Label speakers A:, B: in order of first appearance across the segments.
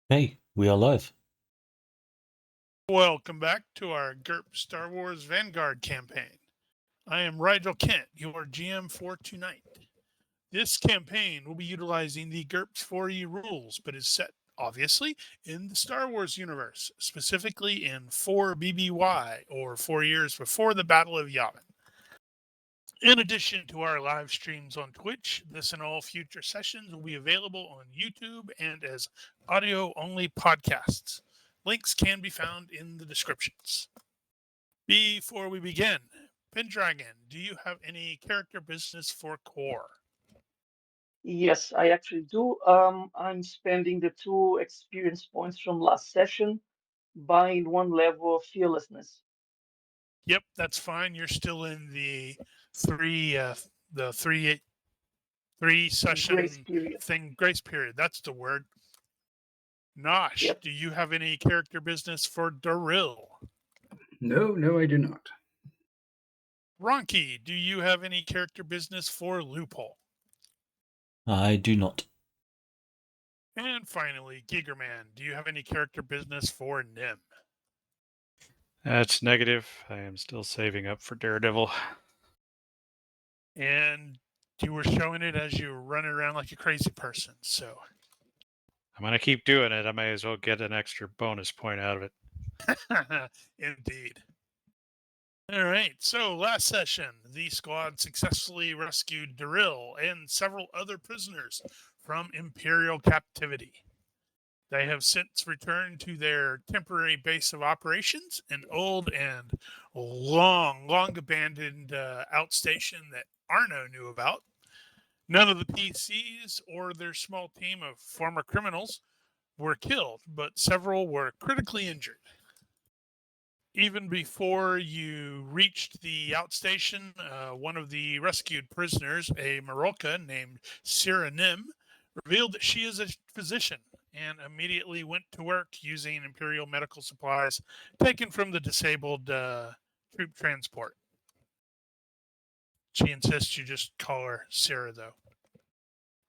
A: Hey, we are live.
B: Welcome back to our GURPS Star Wars Vanguard campaign. I am Rigil Kent, your GM for tonight. This campaign will be utilizing the GURPS 4E rules, but is set, obviously, in the Star Wars universe, specifically in 4 BBY, or 4 years before the Battle of Yavin. In addition to our live streams on Twitch, this and all future sessions will be available on YouTube and as audio-only podcasts. Links can be found in the descriptions. Before we begin, Pendragon, do you have any character business for Core?
C: Yes, I actually do. I'm spending the 2 experience points from last session, buying 1 level of fearlessness
B: Yep, that's fine. You're still in the three, the three
C: grace
B: session
C: period.
B: thing grace period. That's the word. Nosh,
C: Yep.
B: do you have any character business for Daril?
D: No, I do not.
B: Ronki, do you have any character business for Loophole?
A: I do not.
B: And finally, Gigerman, do you have any character business for Nim?
E: That's negative. I am still saving up for Daredevil.
B: And you were showing it as you were running around like a crazy person, so
E: I'm going to keep doing it. I may as well get an extra bonus point out of it.
B: indeed. All right, so last session, the squad successfully rescued Daril and several other prisoners from Imperial captivity. They have since returned to their temporary base of operations, an old and long abandoned outstation that Arno knew about. None of the PCs or their small team of former criminals were killed, but several were critically injured. Even before you reached the outstation, one of the rescued prisoners, a Marolka named Sira Nim, revealed that she is a physician and immediately went to work using Imperial medical supplies taken from the disabled troop transport. She insists you just call her Sira, though.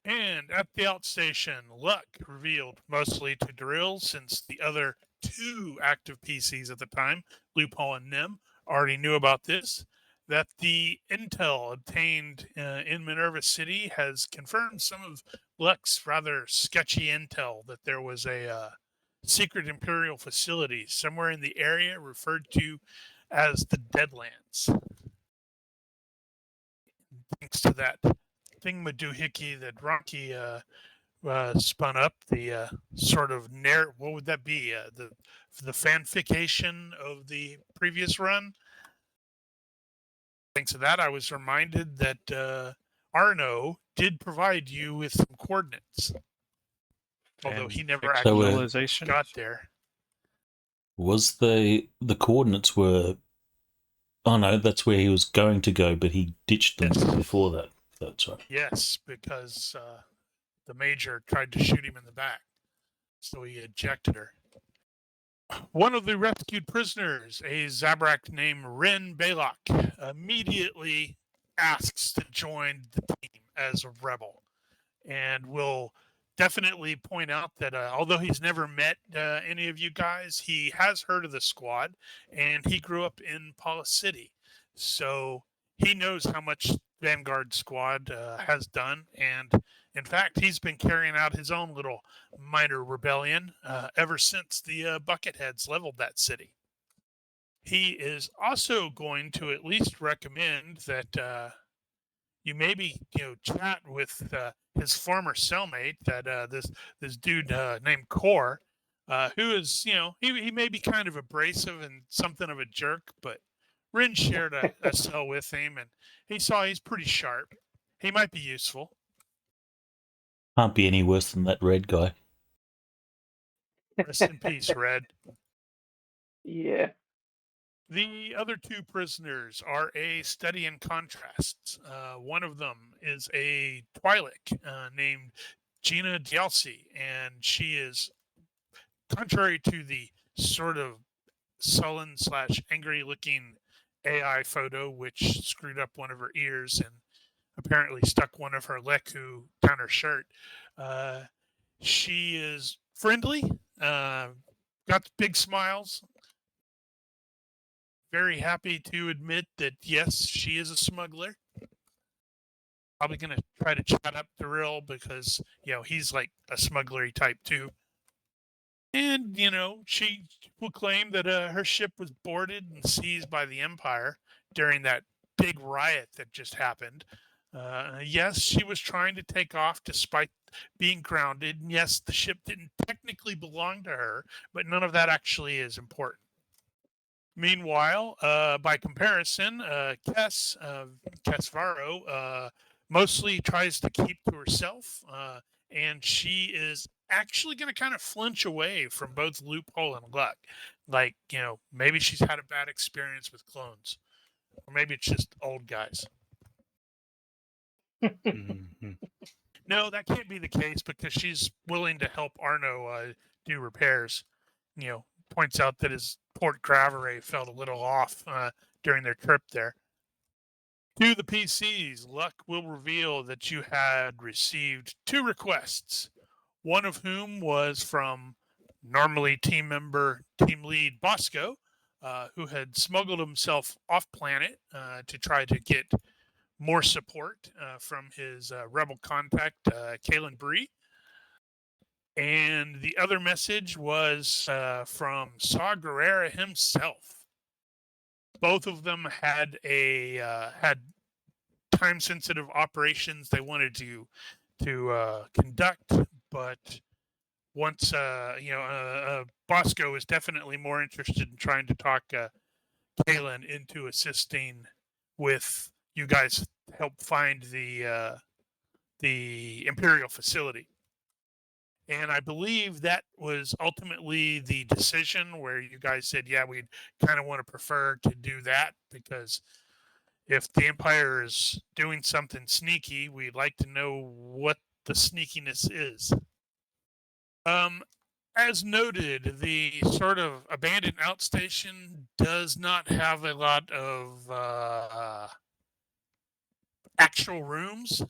B: And at the outstation, luck revealed, mostly to Drill, since the other 2 active PCs at the time, Loophole and Nim, already knew about this, that the intel obtained in Minerva City has confirmed some of Luck's rather sketchy intel that there was a secret Imperial facility somewhere in the area referred to as the Deadlands. Thanks to that thingamadoohickey that Ronki spun up, the sort of what would that be? The fanfication of the previous run. Thanks to that, I was reminded that Arno did provide you with some coordinates, although he never actually got there.
A: Was the coordinates were? Oh no, that's where he was going to go, but he ditched them before that. That's right.
B: Yes, because the major tried to shoot him in the back, so he ejected her. One of the rescued prisoners, a Zabrak named Rin Balak, immediately asks to join the team as a rebel, and will definitely point out that although he's never met any of you guys, he has heard of the squad, and he grew up in Paula City, so he knows how much Vanguard squad has done, and in fact, he's been carrying out his own little minor rebellion ever since the Bucketheads leveled that city. He is also going to at least recommend that you maybe chat with his former cellmate, that this dude named Core, who is he may be kind of abrasive and something of a jerk, but Rin shared a cell with him, and he saw he's pretty sharp. He might be useful.
A: Can't be any worse than that red guy.
B: Rest in peace, Red.
C: Yeah.
B: The other 2 prisoners are a study in contrasts. One of them is a Twi'lek named Gina Dialsi, and she is, contrary to the sort of sullen / angry looking AI photo, which screwed up one of her ears and apparently stuck one of her leku down her shirt. She is friendly, got the big smiles. Very happy to admit that, yes, she is a smuggler. Probably going to try to chat up Darryl because, he's like a smugglery type too. And, she will claim that her ship was boarded and seized by the Empire during that big riot that just happened. Yes, she was trying to take off despite being grounded. And yes, the ship didn't technically belong to her, but none of that actually is important. Meanwhile, by comparison, Kess Varro, mostly tries to keep to herself, and she is actually going to kind of flinch away from both loophole and luck. Like, maybe she's had a bad experience with clones, or maybe it's just old guys.
E: Mhm.
B: No, that can't be the case because she's willing to help Arno do repairs. Points out that his Port Gravere felt a little off during their trip there. To the PCs, luck will reveal that you had received 2 requests, one of whom was from normally team lead Bosco, who had smuggled himself off planet to try to get more support from his rebel contact, Kalen Bree. And the other message was from Saw Gerrera himself. Both of them had had time-sensitive operations they wanted to conduct, but once Bosco is definitely more interested in trying to talk Kalen into assisting with you guys to help find the Imperial facility. And I believe that was ultimately the decision where you guys said, yeah, we'd kind of want to prefer to do that because if the Empire is doing something sneaky, we'd like to know what the sneakiness is. As noted, the sort of abandoned outstation does not have a lot of actual rooms.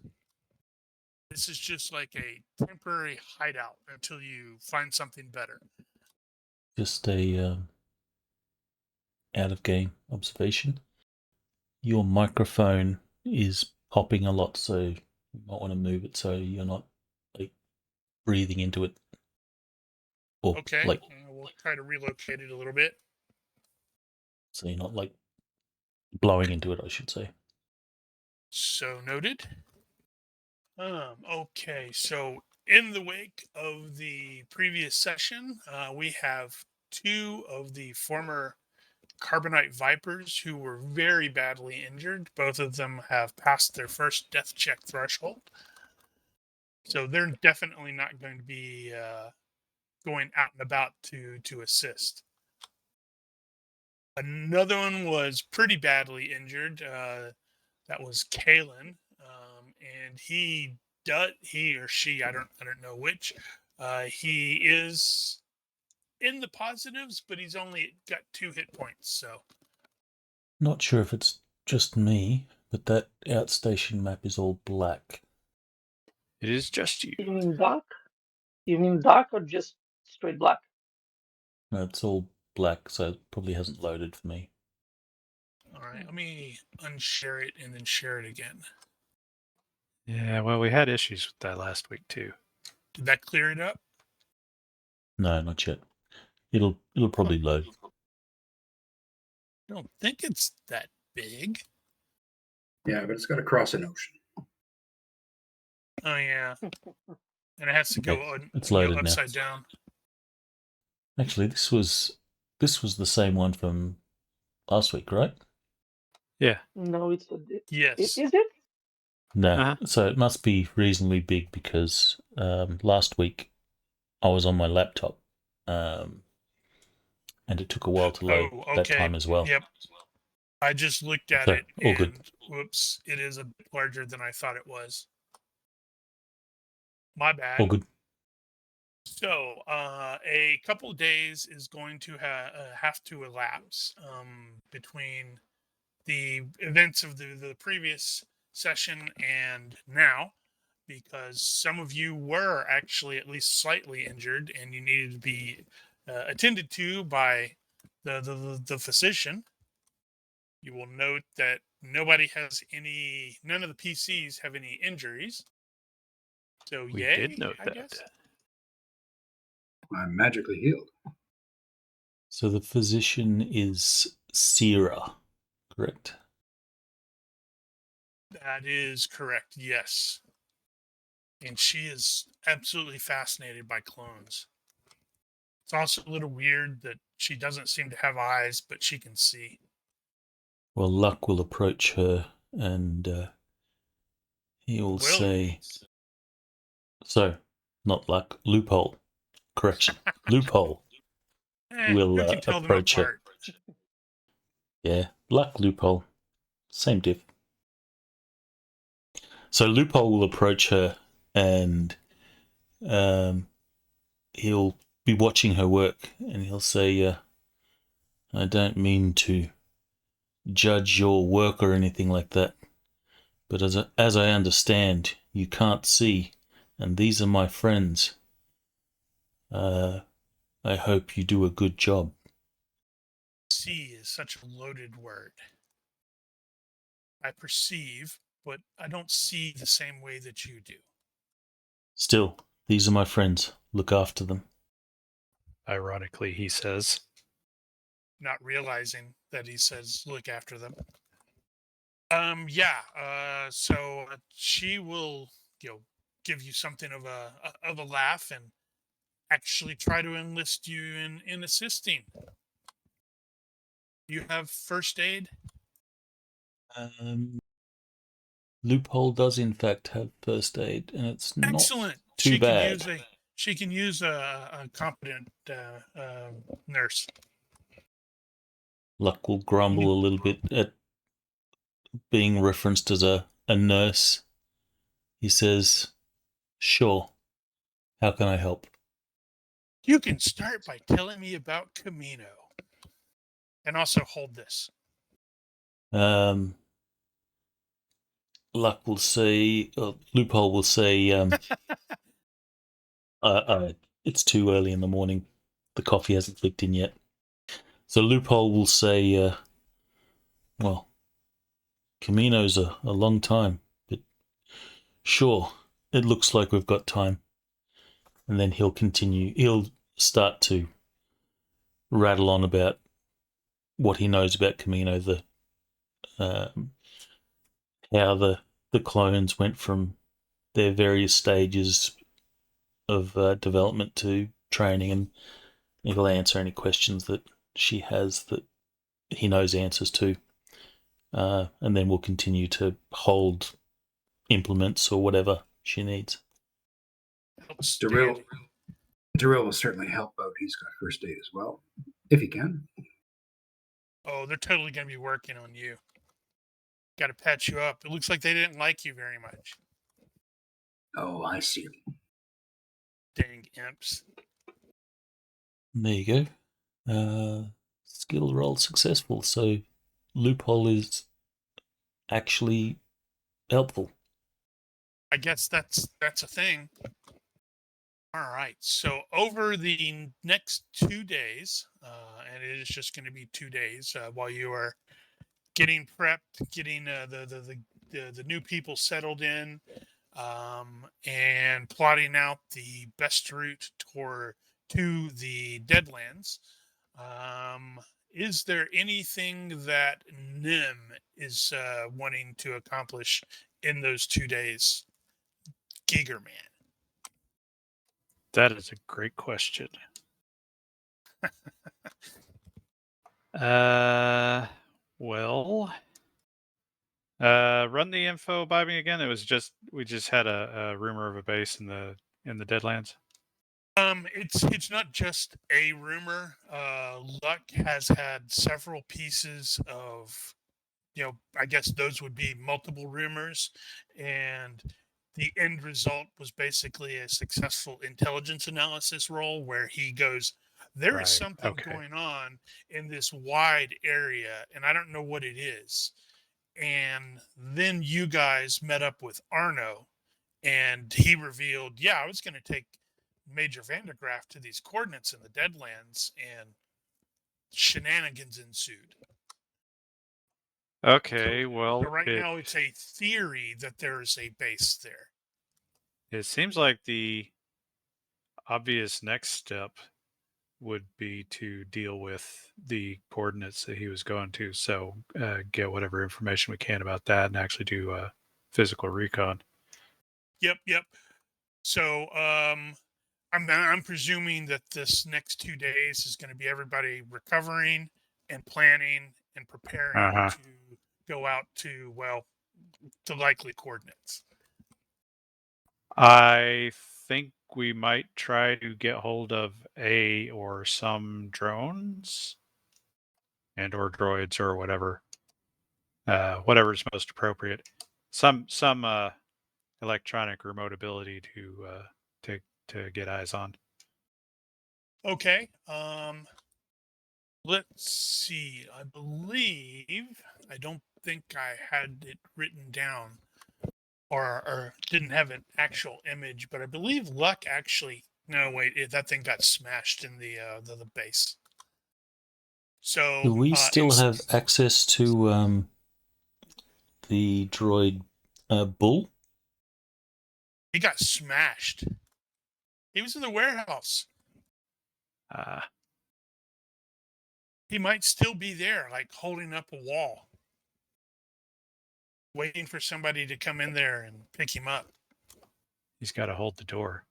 B: This is just like a temporary hideout until you find something better.
A: Just a out of game observation. Your microphone is popping a lot, so you might want to move it so you're not like breathing into it. Or
B: Okay,
A: like
B: we'll try to relocate it a little bit.
A: so you're not like blowing into it, I should say.
B: So noted. Okay, so in the wake of the previous session, we have 2 of the former Carbonite Vipers who were very badly injured. Both of them have passed their first death check threshold. So they're definitely not going to be going out and about to assist. Another one was pretty badly injured. That was Kalen, and he or she, I don't know which. He is in the positives, but he's only got 2 hit points. So
A: Not sure if it's just me, but that outstation map is all black.
E: It is just you.
C: You mean dark? You mean dark or just straight black?
A: No, it's all black, so it probably hasn't loaded for me.
B: all right, let me unshare it and then share it again.
E: Yeah, well, we had issues with that last week too.
B: Did that clear it up?
A: No, not yet. It'll probably load.
B: I don't think it's that big.
D: Yeah, but it's got to cross an ocean.
B: Oh yeah, and it has to go
A: Okay, it's loaded now.
B: upside down.
A: Actually, this was the same one from last week, right?
E: Yeah.
C: No, it's
B: Yes.
C: Is it?
A: No.
E: Uh-huh.
A: So it must be reasonably big because last week I was on my laptop and it took a while to load that time as well.
B: Yep. I just looked at
A: So,
B: it
A: all
B: and
A: good.
B: whoops, it is a bit larger than I thought it was. My bad.
A: All good.
B: So, a couple days is going to have to elapse between the events of the previous session and now, because some of you were actually at least slightly injured and you needed to be attended to by the physician. You will note that none of the PCs have any injuries. So
E: We
B: yay,
E: did note
B: I
E: that.
B: guess.
D: I'm magically healed.
A: So the physician is Sierra, correct?
B: That is correct, yes. And she is absolutely fascinated by clones. It's also a little weird that she doesn't seem to have eyes, but she can see.
A: Well, Luck will approach her and he will say... So, not Luck, Loophole. Correction. Loophole will
B: who can tell them
A: approach her.
B: apart?
A: Yeah, Luck, Loophole. Same diff. So Loophole will approach her and he'll be watching her work and he'll say, I don't mean to judge your work or anything like that, but as I understand, you can't see, and these are my friends. I hope you do a good job.
B: See is such a loaded word. I perceive, but I don't see the same way that you do.
A: Still, these are my friends. Look after them.
E: Ironically, he says.
B: Not realizing that he says, look after them. So she will, give you something of a laugh and actually try to enlist you in assisting. You have first aid?
A: Loophole does in fact have first aid, and it's
B: Excellent.
A: not too bad.
B: She can use a competent nurse.
A: Luck will grumble a little bit at being referenced as a nurse. He says, sure, how can I help?
B: You can start by telling me about Camino. And also hold this.
A: Luck will say, Loophole will say, it's too early in the morning. The coffee hasn't clicked in yet. So Loophole will say, well, Camino's a long time, but sure, it looks like we've got time. And then he'll start to rattle on about what he knows about Camino, how the clones went from their various stages of development to training, and he'll answer any questions that she has that he knows answers to. And then we'll continue to hold implements or whatever she needs.
D: Darrell will certainly help out. He's got first aid as well, if he can.
B: Oh, they're totally going to be working on you. Got to patch you up. It looks like they didn't like you very much.
D: Oh, I see.
B: Dang imps.
A: There you go. Skill roll successful. So Loophole is actually helpful.
B: I guess that's a thing. All right. So over the next 2 days, and it is just going to be 2 days while you are getting prepped, getting the new people settled in, and plotting out the best route to the Deadlands. Is there anything that Nim is wanting to accomplish in those 2 days, Giger Man?
E: That is a great question. Run the info by me again. We just had a rumor of a base in the Deadlands.
B: It's not just a rumor. Luck has had several pieces of, I guess those would be multiple rumors, and the end result was basically a successful intelligence analysis roll where he goes, there is something going on in this wide area, and I don't know what it is. And then you guys met up with Arno, And he revealed, I was going to take Major Vandergraaf to these coordinates in the Deadlands, and shenanigans ensued.
E: Okay,
B: So
E: well,
B: right now it's a theory that there's a base there.
E: it seems like the obvious next step would be to deal with the coordinates that he was going to. So get whatever information we can about that and actually do physical recon.
B: Yep. So I'm presuming that this next 2 days is going to be everybody recovering and planning and preparing
E: Uh-huh.
B: to go out to, the likely coordinates.
E: I think we might try to get hold of a or some drones and or droids or whatever. Whatever is most appropriate. Some electronic remote ability to get eyes on.
B: Okay. Let's see. I believe, I don't think I had it written down or didn't have an actual image, but I believe Luck actually, no, wait, that thing got smashed in the base. So
A: Do we still have access to the droid Bull?
B: he got smashed. He was in the warehouse. He might still be there, like holding up a wall, waiting for somebody to come in there and pick him up.
E: He's got to hold the door.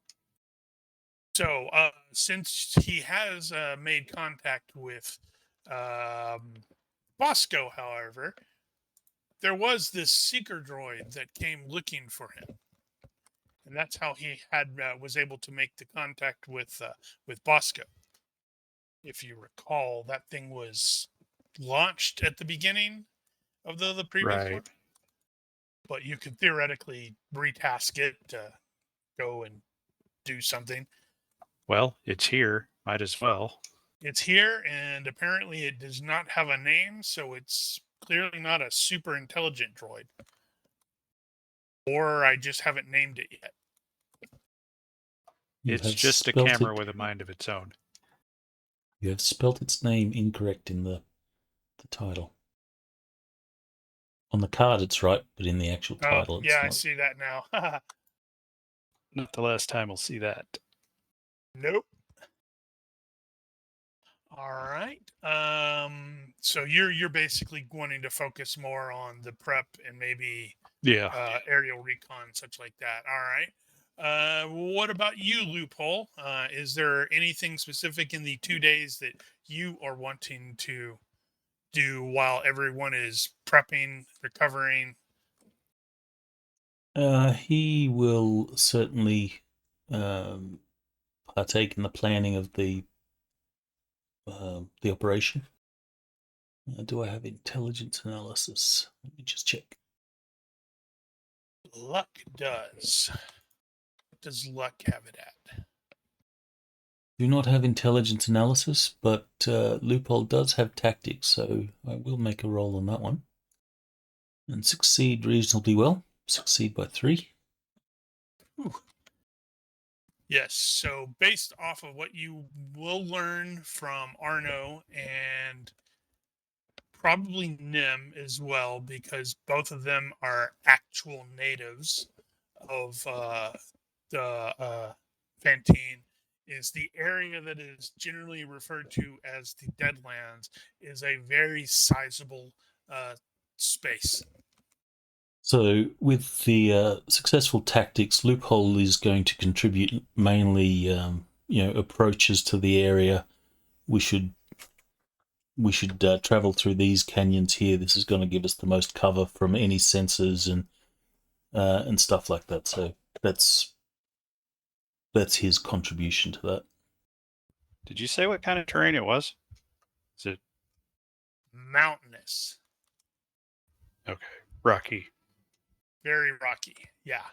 B: So, since he has made contact with Bosco, however, there was this seeker droid that came looking for him, and that's how he was able to make the contact with Bosco. If you recall, that thing was launched at the beginning of the previous one, but you could theoretically retask it to go and do something.
E: Well, it's here. Might as well.
B: It's here, and apparently it does not have a name, so it's clearly not a super intelligent droid. Or I just haven't named it yet.
E: It's just a camera with a mind of its own.
A: You have spelt its name incorrect in the title. On the card it's right, but in the actual title it's not.
B: I see that now.
E: Not the last time we'll see that.
B: Nope. All right. So you're basically wanting to focus more on the prep and maybe aerial recon, such like that. All right. What about you, Loophole? Is there anything specific in the 2 days that you are wanting to do while everyone is prepping, recovering?
A: He will certainly partake in the planning of the operation. Do I have intelligence analysis? Let me just check.
B: Luck does. What does Luck have it at?
A: Do not have intelligence analysis, but Loophole does have tactics, so I will make a roll on that one. And succeed reasonably well. Succeed by 3.
B: Ooh. Yes, so based off of what you will learn from Arno and probably Nim as well, because both of them are actual natives of the Fantine, is the area that is generally referred to as the Deadlands is a very sizable space.
A: So with the successful tactics, Loophole is going to contribute mainly, approaches to the area. We should travel through these canyons here. This is going to give us the most cover from any sensors and stuff like that. So that's his contribution to that.
E: Did you say what kind of terrain it was? Is it
B: mountainous?
E: Okay, rocky.
B: Very rocky, yeah.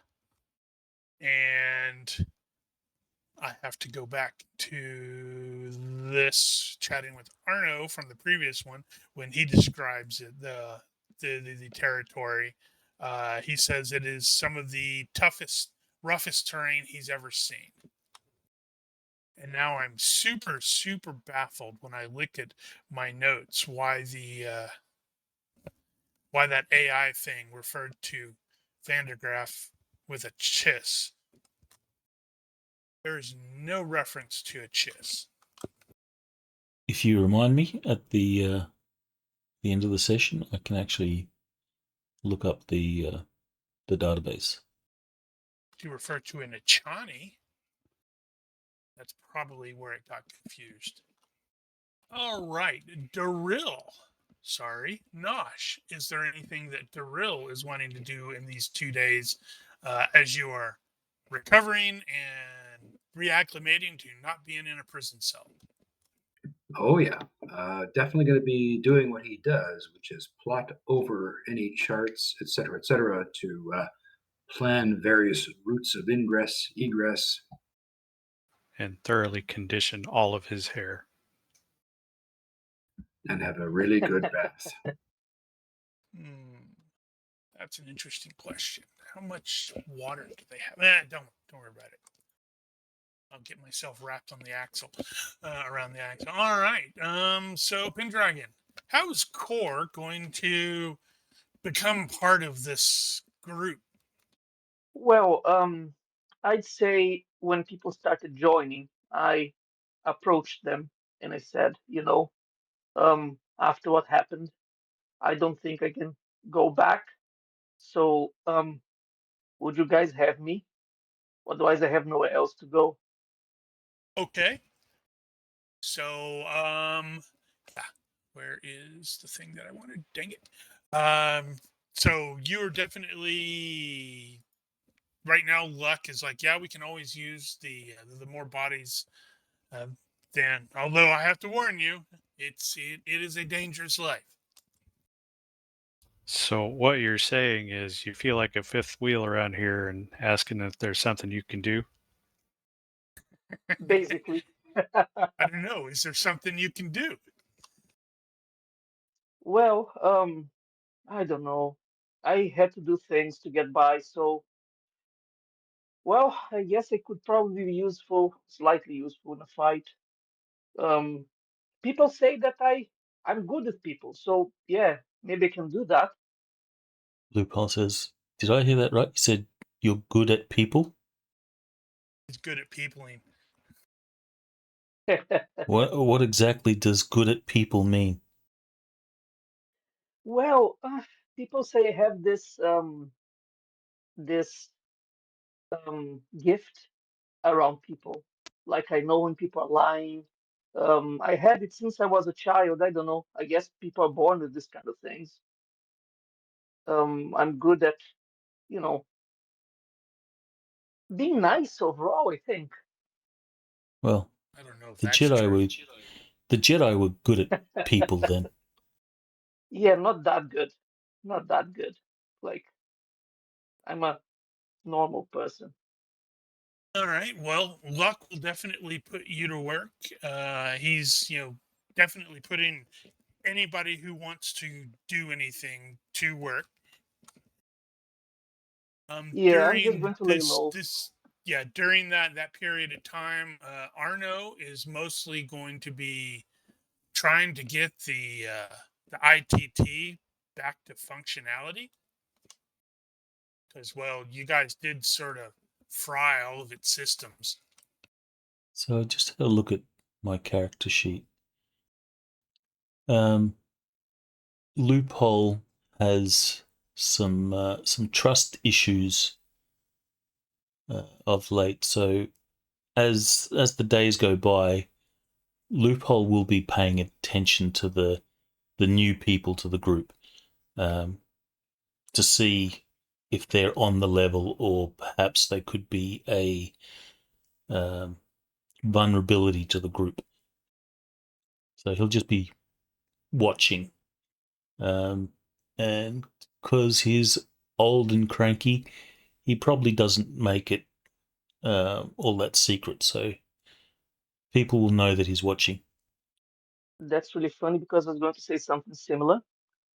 B: And I have to go back to this chatting with Arno from the previous one when he describes it, the territory. He says it is some of the toughest roughest terrain he's ever seen. And now I'm super, super baffled when I look at my notes why that AI thing referred to Vandergraaf with a chiss. There is no reference to a chiss.
A: If you remind me at the end of the session, I can actually look up the database.
B: To refer to an Achani, that's probably where it got confused. All right, Daril. Sorry, Nosh. Is there anything that Daril is wanting to do in these 2 days as you are recovering and reacclimating to not being in a prison cell?
D: Oh yeah, definitely going to be doing what he does, which is plot over any charts, etc., to plan various routes of ingress, egress,
E: And thoroughly condition all of his hair.
D: and have a really good bath.
B: That's an interesting question. How much water do they have? Don't worry about it. I'll get myself wrapped on the axle, around the axle. All right. So Pendragon, how is Core going to become part of this group?
C: Well, I'd say when people started joining, I approached them and I said, after what happened, I don't think I can go back. So, would you guys have me? Otherwise, I have nowhere else to go.
B: Okay. So, yeah, where is the thing that I wanted? Dang it. So you're definitely right now. Luck is like, yeah, we can always use the more bodies. Then, although I have to warn you, it is a dangerous life.
E: So what you're saying is you feel like a fifth wheel around here and asking if there's something you can do?
C: Basically.
B: I don't know. Is there something you can do?
C: Well, I don't know. I had to do things to get by, so well, I guess it could probably be useful, slightly useful in a fight. Um, People say that I'm good with people, so yeah, maybe I can do that.
A: Loophole says, "Did I hear that right? You said you're good at people.
B: He's good at peopling.
A: What exactly does good at people mean?"
C: Well, people say I have this gift around people. Like I know when people are lying. I had it since I was a child. I don't know. I guess people are born with this kind of things. I'm good at, you know, being nice overall, I think.
A: Well,
B: I don't know if
A: the
B: that's
A: Jedi
B: true.
A: were the Jedi were good at people then.
C: Yeah, not that good. Not that good. Like I'm a normal person.
B: All right. Well, luck will definitely put you to work. He's, definitely putting anybody who wants to do anything to work.
C: Yeah, I'm just
B: During
C: going to lay low.
B: during that period of time, Arno is mostly going to be trying to get the ITT back to functionality because, well, you guys did sort of fry all of its systems.
A: So I just had a look at my character sheet. Loophole has some trust issues of late. So as the days go by, Loophole will be paying attention to the new people to the group, to see if they're on the level or perhaps they could be a vulnerability to the group. So he'll just be watching, and because he's old and cranky, he probably doesn't make it all that secret. So people will know that he's watching.
C: That's really funny because I was going to say something similar.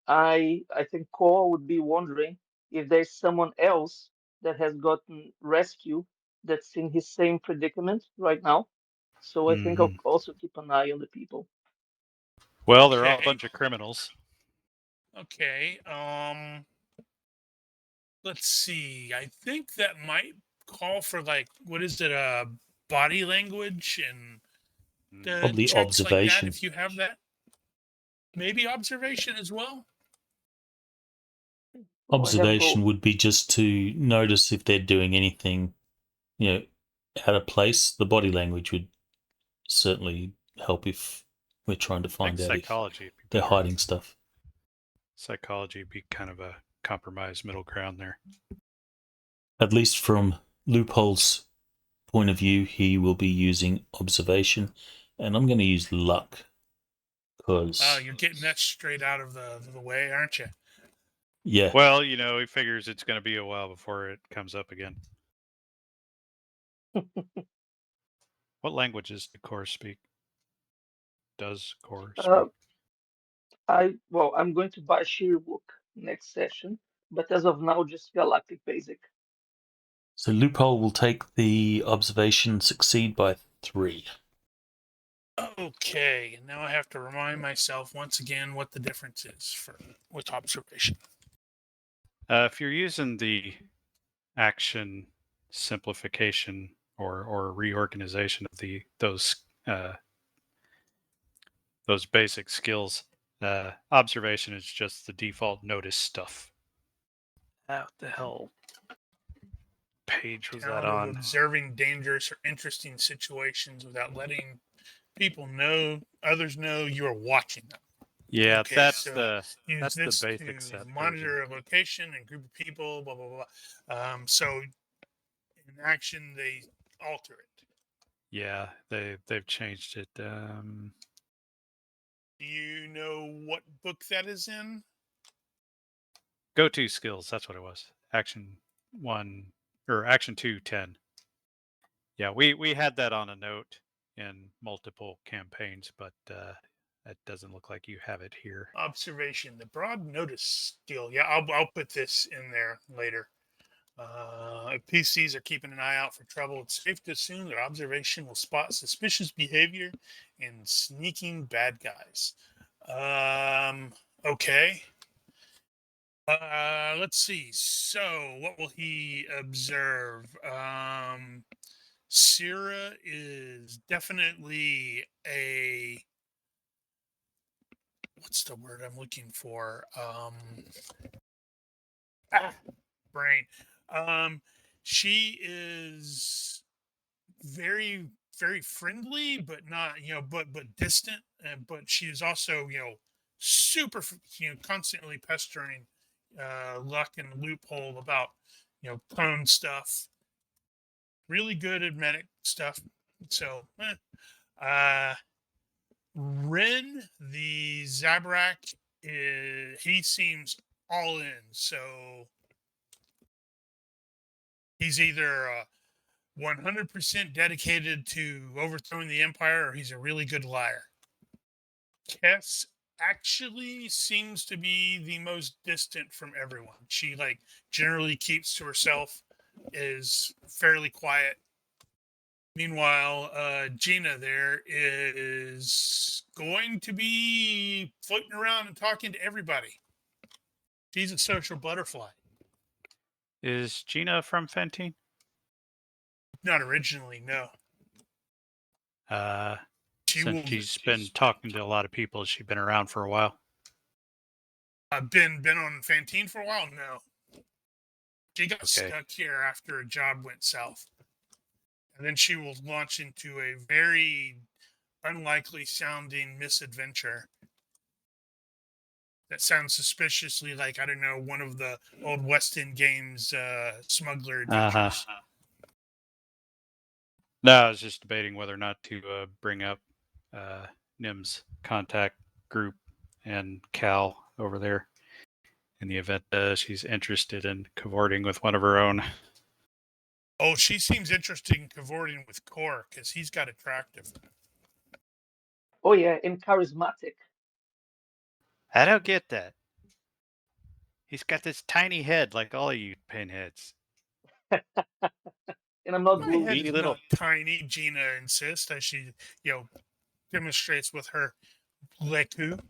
C: I think Cole would be wondering if there's someone else that has gotten rescued that's in his same predicament right now. So I think I'll
E: Mhm.
C: also keep an eye on the people.
E: Well, they're all a
B: Okay.
E: bunch of criminals.
B: Okay. Let's see. I think that might call for like what is it? Body language and
A: Probably
B: checks like that.
A: observation.
B: If you have that, maybe observation as well.
C: Oh, I have both.
A: Observation would be just to notice if they're doing anything, out of place. The body language would certainly help if we're trying to
E: I think
A: find out if
E: psychology would be
A: they're
E: better.
A: hiding stuff.
E: Psychology would be kind of a compromised middle ground there.
A: At least from Loophole's point of view, he will be using observation, and I'm going to use luck because,
B: You're getting that straight out of the way, aren't you?
A: yeah,
E: Well, he figures it's going to be a while before it comes up again. What languages do Core speak? Does Core
C: Uh,
E: speak?
C: I'm going to buy Shirbook next session, but as of now, just Galactic Basic.
A: so Loophole will take the observation, succeed by 3.
B: Okay, and now I have to remind myself once again what the difference is with observation.
E: If you're using the action simplification or reorganization of those basic skills, observation is just the default notice stuff. What the hell page was that
B: Talent of
E: on?
B: observing dangerous or interesting situations without letting others know you are watching them.
E: Yeah,
B: Okay,
E: that's
B: so
E: the
B: use
E: that's the
B: this
E: basic
B: to
E: set version.
B: monitor a location and group of people, blah blah blah. So in action, they alter it.
E: Yeah, they've changed it.
B: Do you know what book that is in?
E: Go-to skills. That's what it was. Action 1 or Action 2, 10. Yeah, we had that on a note in multiple campaigns, but it doesn't look like you have it here.
B: Observation, the broad notice skill. Yeah, I'll put this in there later. If PCs are keeping an eye out for trouble, it's safe to assume their observation will spot suspicious behavior and sneaking bad guys. Okay. Let's see. So, what will he observe? Syrah is definitely a what's the word I'm looking for? Brain. She is very very friendly, but not but distant. But she is also super constantly pestering Luck and Loophole about clone stuff. Really good at medic stuff. So, Ren the Zabrak, he seems all in. So he's either 100% dedicated to overthrowing the Empire, or he's a really good liar. Kess actually seems to be the most distant from everyone. She generally keeps to herself, is fairly quiet. Meanwhile, Gina there is going to be floating around and talking to everybody. She's a social butterfly.
E: Is Gina from Fentine?
B: Not originally, no.
E: Since she's been talking to a lot of people, has she been around for a while?
B: Been on Fantine for a while? No. She got
E: Okay.
B: stuck here after a job went south. And then she will launch into a very unlikely sounding misadventure that sounds suspiciously like, I don't know, one of the old West End games smuggler adventures.
E: No, I was just debating whether or not to bring up Nim's contact group and Cal over there in the event she's interested in cavorting with one of her own.
B: Oh, she seems interested in cavorting with Core because he's got attractive.
C: Oh yeah, and charismatic.
E: I don't get that. He's got this tiny head like all of you pinheads.
C: And I'm not
B: My
C: blue.
B: head
E: Beady
B: is
E: little.
B: not tiny, Gina insists, as she, demonstrates with her leku.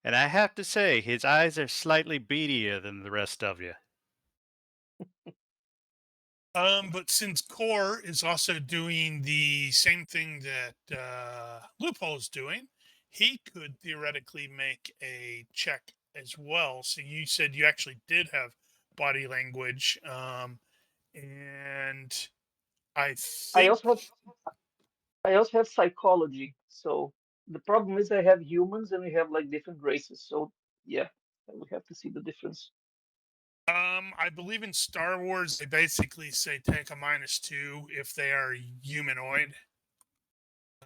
E: And I have to say, his eyes are slightly beadier than the rest of you.
B: But since Core is also doing the same thing that Loophole's doing, he could theoretically make a check as well. So you said you actually did have body language, and I
C: I
B: think
C: also have I also have psychology. So the problem is I have humans and we have like different races. So yeah, we have to see the difference.
B: I believe in Star Wars they basically say take a -2 if they are humanoid.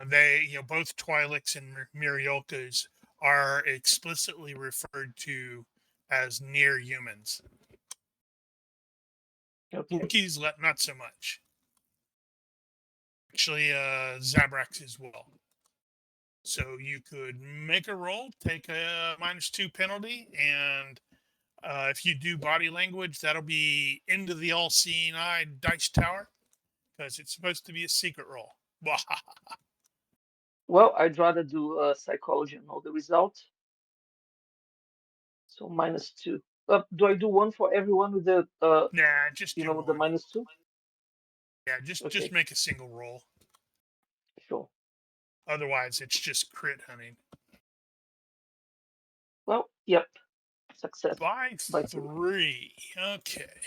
B: They, both Twi'leks and Miriolkas are explicitly referred to as near humans.
C: Okay.
B: Wookiees, not so much. Actually, Zabraks as well. So you could make a roll, take a -2 penalty, and if you do body language, that'll be into the all-seeing eye dice tower because it's supposed to be a secret roll.
C: Well, I'd rather do psychology and know the result. So -2. Do I do one for everyone with the
B: Nah, just do
C: with the
B: one.
C: -2?
B: Yeah, just
C: Okay,
B: make a single roll.
C: sure.
B: Otherwise, it's just crit hunting.
C: Well, yep. Success
B: By
C: by 3.
B: 3. Okay.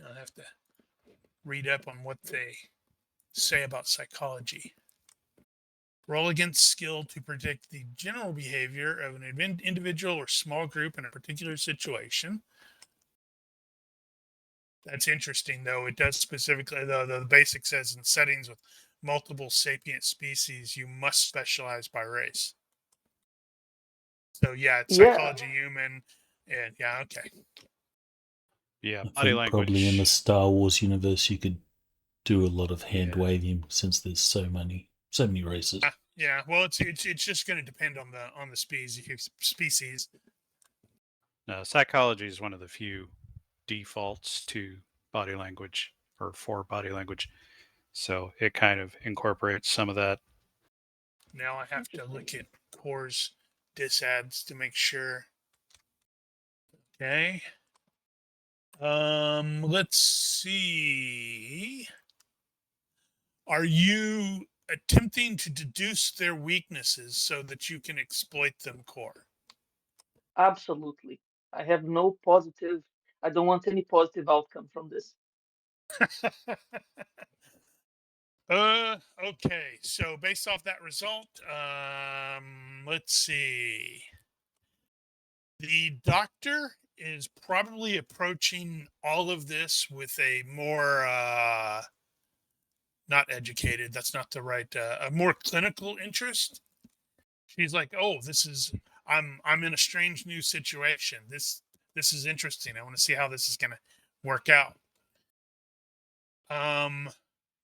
B: I'll have to read up on what they say about psychology. Roll against skill to predict the general behavior of an individual or small group in a particular situation. That's interesting, though. It does specifically, the basic says in settings with multiple sapient species, you must specialize by race. So, yeah, it's
C: Yeah,
B: psychology, human, and yeah, okay.
E: Yeah,
A: I
E: body
A: think probably in the
E: language.
A: Star Wars universe you could do a lot of hand
E: Yeah.
A: waving since there's so many races.
B: Yeah, well, it's just going to depend on the species.
E: Psychology is one of the few defaults to body language or for body language. So it kind of incorporates some of that.
B: Now I have to look at Core's disads to make sure. Okay. Let's see. Are you attempting to deduce their weaknesses so that you can exploit them, Core?
C: absolutely. I have no positive. I don't want any positive outcome from this.
B: Okay. So based off that result, let's see. The doctor is probably approaching all of this with a more not educated. That's not the right. A more clinical interest. She's like, oh, I'm in a strange new situation. This is interesting. I want to see how this is going to work out.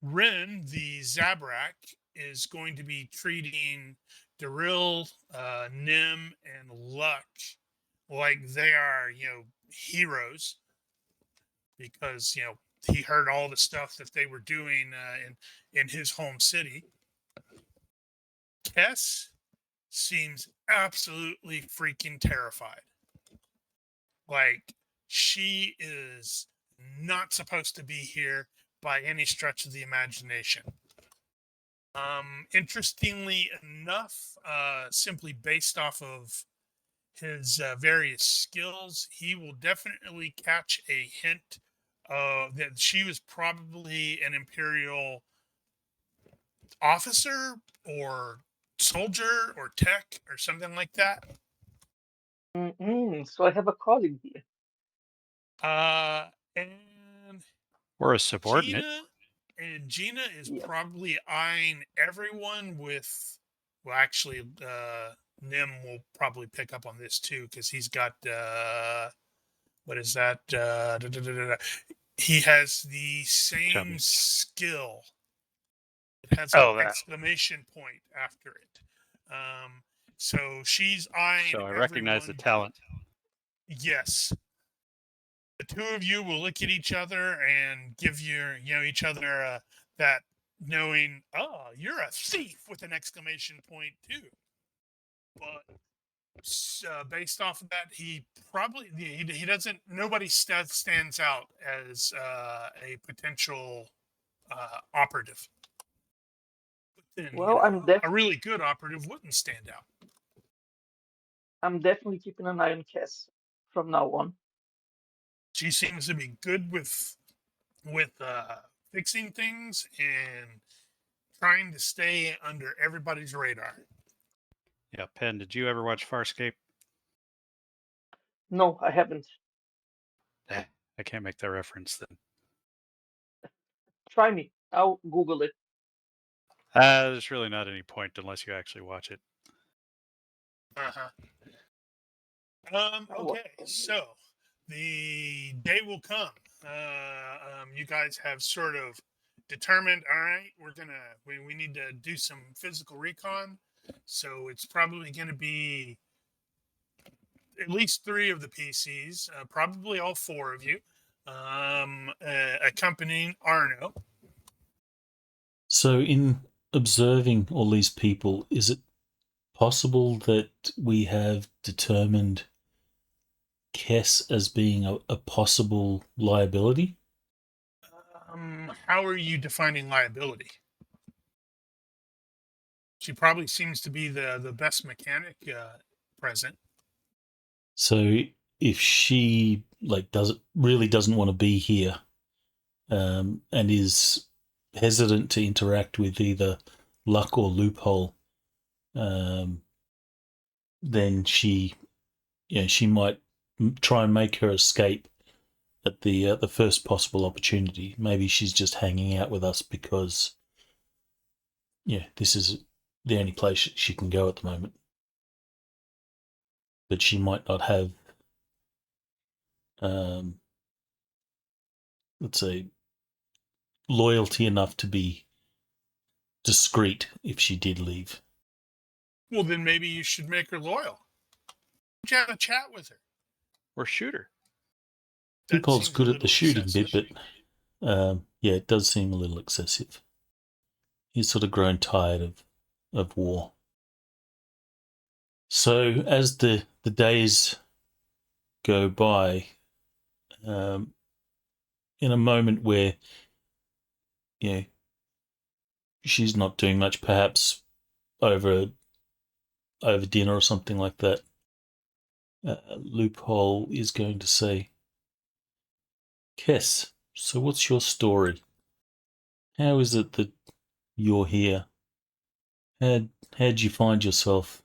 B: Rin, the Zabrak, is going to be treating Daril, Nim, and Luck like they are, heroes because, he heard all the stuff that they were doing in his home city. Kess seems absolutely freaking terrified. Like, she is not supposed to be here by any stretch of the imagination. Interestingly enough, simply based off of his various skills, he will definitely catch a hint that she was probably an Imperial officer or soldier or tech or something like that.
C: So I have a colleague here.
B: And
E: Or a subordinate.
B: Gina is
C: Yes.
B: probably eyeing everyone with. Well, actually, Nim will probably pick up on this too because he's got what is that? He has the same
E: Chubby.
B: skill. It has an
E: that.
B: exclamation point after it. So she's eyeing.
E: So I recognize the
B: everyone.
E: talent.
B: Yes. The two of you will look at each other and give each other that knowing, oh, you're a thief with an exclamation point too. But based off of that, he doesn't. Nobody stands out as a potential operative. But then,
C: Well,
B: a really good operative wouldn't stand out.
C: I'm definitely keeping an eye on Cass from now on.
B: She seems to be good with fixing things and trying to stay under everybody's radar.
E: Yeah, Penn, did you ever watch Farscape?
C: No, I haven't.
E: I can't make that reference then.
C: Try me. I'll Google it.
E: There's really not any point unless you actually watch it.
B: Uh-huh.
C: I'll
B: Okay, so the day will come. You guys have sort of determined, all right, we need to do some physical recon. So it's probably going to be at least 3 of the PCs, probably all 4 of you, accompanying Arno.
A: So, in observing all these people, is it possible that we have determined Kess as being a possible liability?
B: How are you defining liability? She probably seems to be the best mechanic present.
A: So, if she doesn't want to be here, and is hesitant to interact with either Luck or Loophole, then she might try and make her escape at the first possible opportunity. Maybe she's just hanging out with us because this is the only place she can go at the moment. But she might not have, let's say, loyalty enough to be discreet if she did leave.
B: Well, then maybe you should make her loyal. You have a chat with her.
E: Or shoot her.
A: Loophole's good at the shooting bit, but it does seem a little excessive. He's sort of grown tired of war. So as the days go by, in a moment where she's not doing much, perhaps over dinner or something like that, Loophole is going to say, Kess, so what's your story? How is it that you're here? How'd you find yourself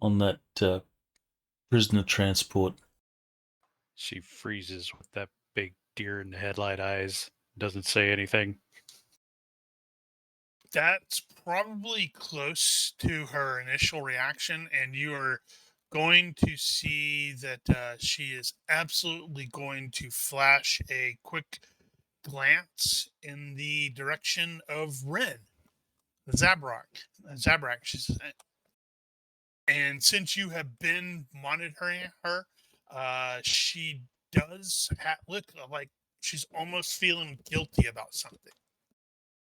A: on that prisoner transport?
E: She freezes with that big deer in the headlight eyes. Doesn't say anything.
B: That's probably close to her initial reaction, and you are going to see that she is absolutely going to flash a quick glance in the direction of Ren, Zabrak. She says, and since you have been monitoring her, she does look like she's almost feeling guilty about something.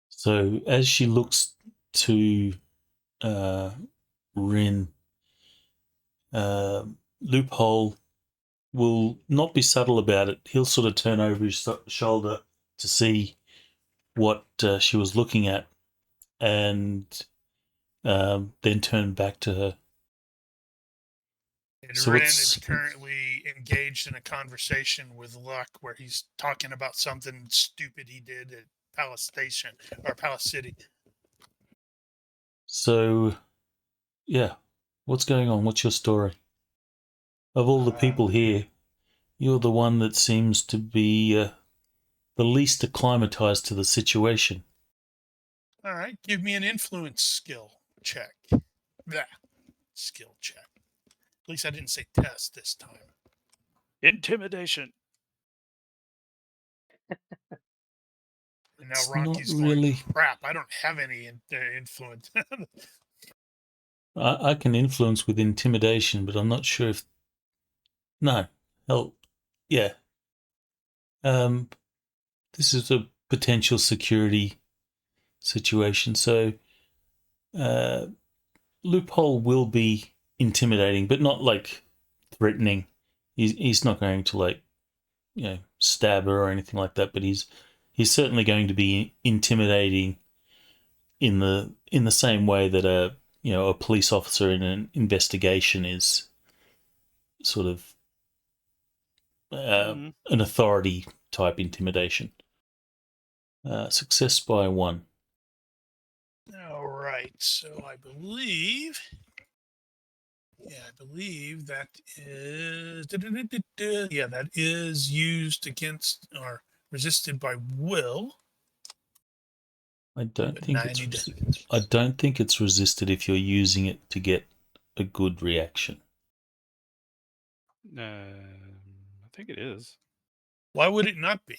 A: So as she looks to Rin, Loophole will not be subtle about it. He'll sort of turn over his shoulder to see what she was looking at, and then turn back to her.
B: And
A: So
B: Ren is currently engaged in a conversation with Luck where he's talking about something stupid he did at Palace Station or Palace City.
A: So, what's going on? What's your story? Of all the people here, you're the one that seems to be the least acclimatized to the situation.
B: All right, give me an influence skill check. Skill check. At least I didn't say test this time.
E: Intimidation.
B: And now
A: It's
B: Rocky's
A: not
B: going,
A: really...
B: crap, I don't have any influence.
A: I can influence with intimidation, but I'm not sure if... No, hell, yeah. This is a potential security situation, so Loophole will be intimidating, but not like threatening. He's not going to like stab her or anything like that, but he's certainly going to be intimidating in the same way that a police officer in an investigation is sort of an authority type intimidation. Success by 1.
B: All right. So I believe that is. Yeah, that is used against or resisted by will.
A: I don't
B: But
A: think
B: now I need to.
A: I don't think it's resisted if you're using it to get a good reaction.
E: I think it is.
B: Why would it not be?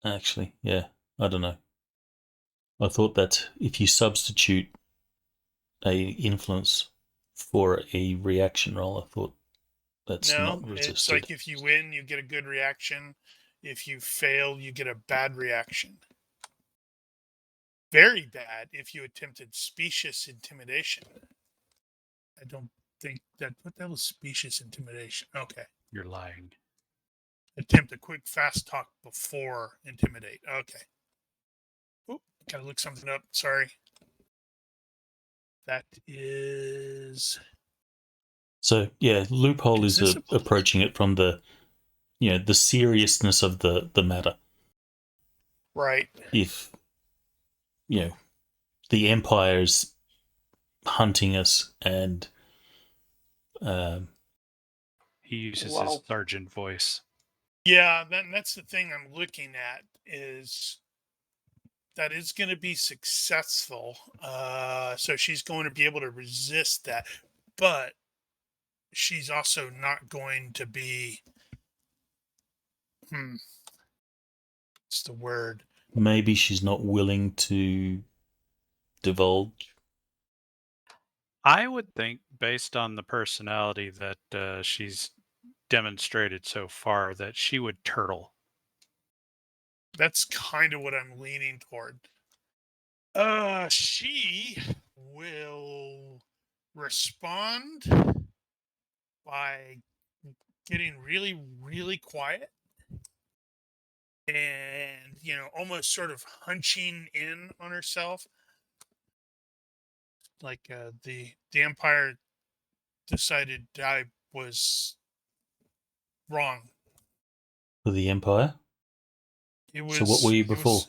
A: Actually, yeah, I don't know. I thought that if you substitute a influence for a reaction roll, I thought that's
B: No,
A: not
B: it's
A: resisted.
B: like if you win, you get a good reaction. If you fail, you get a bad reaction. Very bad if you attempted specious intimidation. I don't think that. What the hell is specious intimidation? Okay.
E: You're lying.
B: Attempt a quick, fast talk before intimidate. Okay. Oop, gotta look something up. Sorry. That is.
A: So yeah, Loophole is
B: this
A: approaching it from the the seriousness of the matter.
B: right?
A: If the Empire's hunting us and
E: He uses his
C: Wow.
E: sergeant voice.
B: Yeah, that's the thing I'm looking at is that is going to be successful. So she's going to be able to resist that, but she's also not going to be. What's the word?
A: maybe she's not willing to divulge.
E: I would think, based on the personality that she's demonstrated so far, that she would turtle.
B: That's kind of what I'm leaning toward. She will respond by getting really, really quiet and, almost sort of hunching in on herself. Like the Empire decided I was wrong.
A: For the Empire.
B: It was.
A: So what were you
B: it was-
A: before?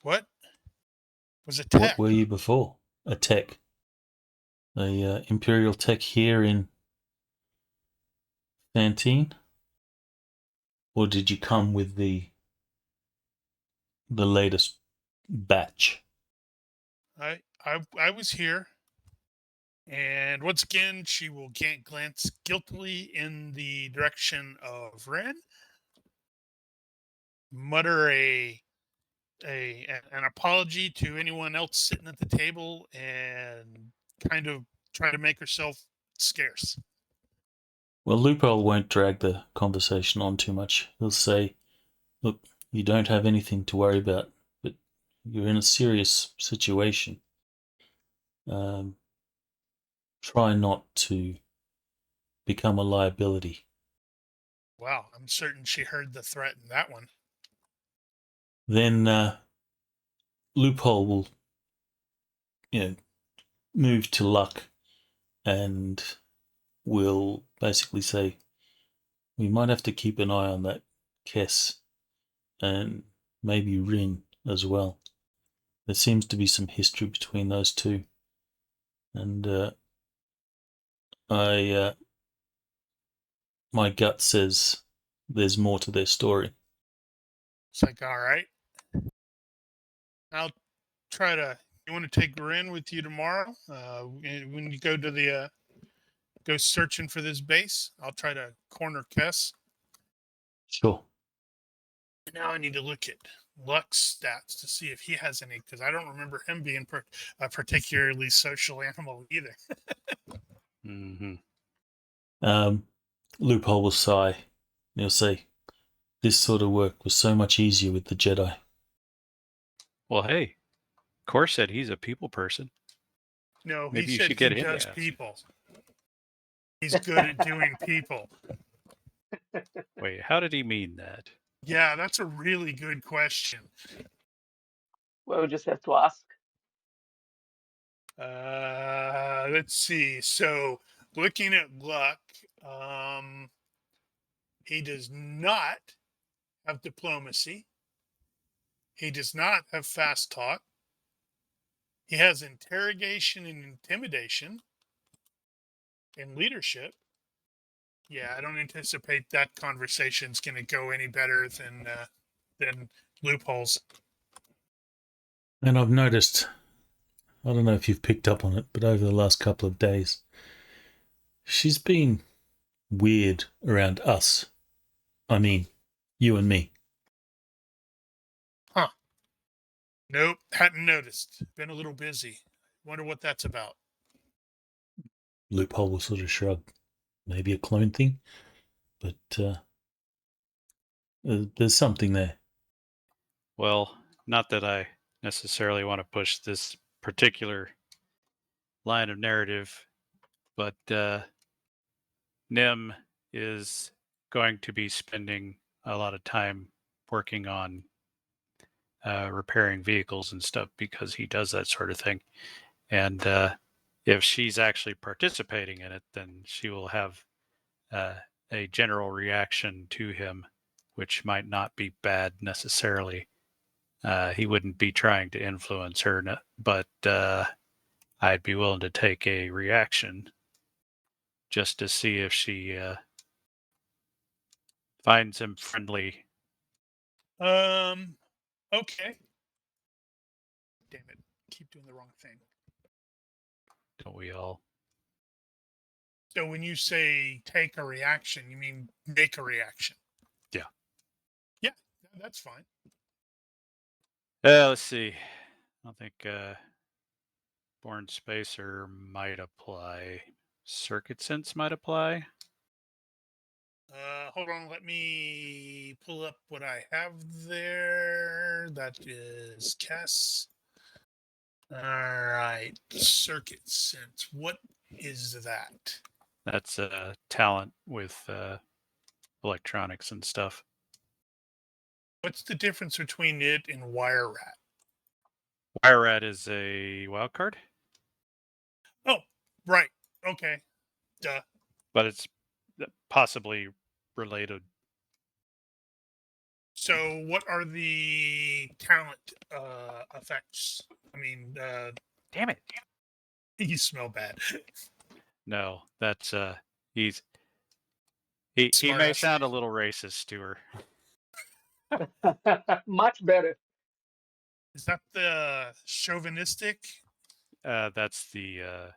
B: what? It was a tech.
A: What were you before? A tech. A Imperial tech here in Fantine? Or did you come with the latest batch?
B: I was here. And once again, she will glance guiltily in the direction of Ren, mutter an apology to anyone else sitting at the table, and kind of try to make herself scarce.
A: Well, Loophole won't drag the conversation on too much. He'll say, look, you don't have anything to worry about, but you're in a serious situation. Try not to become a liability.
B: Wow, I'm certain she heard the threat in that one.
A: Then Loophole will, move to luck and will basically say, we might have to keep an eye on that Kess and maybe Rin as well. There seems to be some history between those two. And my gut says there's more to their story.
B: It's like, all right, I'll try to. You want to take Ren with you tomorrow? When you go to go searching for this base, I'll try to corner Kess.
A: Sure.
B: Now I need to look at Luck's stats to see if he has any, because I don't remember him being a particularly social animal either.
E: Mm-hmm.
A: Loophole will sigh. And he'll say, "This sort of work was so much easier with the Jedi."
E: Well, hey, Core said he's a people person.
B: No,
E: Maybe
B: he
E: you
B: said
E: should
B: he
E: get him to
B: does
E: ask.
B: people. He's good at doing people.
E: Wait, how did he mean that?
B: Yeah, that's a really good question.
C: Well, we just have to ask.
B: Let's see. So, looking at luck, he does not have diplomacy. He does not have fast talk. He has interrogation and intimidation and leadership. Yeah, I don't anticipate that conversation's going to go any better than loopholes.
A: And I've noticed, I don't know if you've picked up on it, but over the last couple of days, she's been weird around us. I mean, you and me.
B: Huh. Nope, hadn't noticed. Been a little busy. Wonder what that's about.
A: Loophole will sort of shrug. Maybe a clone thing, but there's something there.
E: Well, not that I necessarily want to push this particular line of narrative, but Nim is going to be spending a lot of time working on repairing vehicles and stuff because he does that sort of thing. And if she's actually participating in it, then she will have a general reaction to him, which might not be bad necessarily. He wouldn't be trying to influence her, but I'd be willing to take a reaction just to see if she finds him friendly.
B: Okay. Damn it. Keep doing the wrong thing.
E: Don't we all?
B: So when you say take a reaction, you mean make a reaction?
E: Yeah.
B: Yeah, that's fine.
E: Let's see. I don't think Born Spacer might apply. Circuit Sense might apply.
B: Hold on, let me pull up what I have there. That is Cass. All right, Circuit Sense. What is that?
E: That's talent with electronics and stuff.
B: What's the difference between it and Wire Rat?
E: Wire Rat is a wild card,
B: Oh, right. Okay. Duh.
E: but it's possibly related.
B: So, what are the talent effects? I mean,
E: Damn it!
B: you smell bad.
E: No, that's he's he
B: Smart
E: may
B: ass.
E: sound a little racist to her.
C: Much better.
B: Is that the chauvinistic?
E: That's the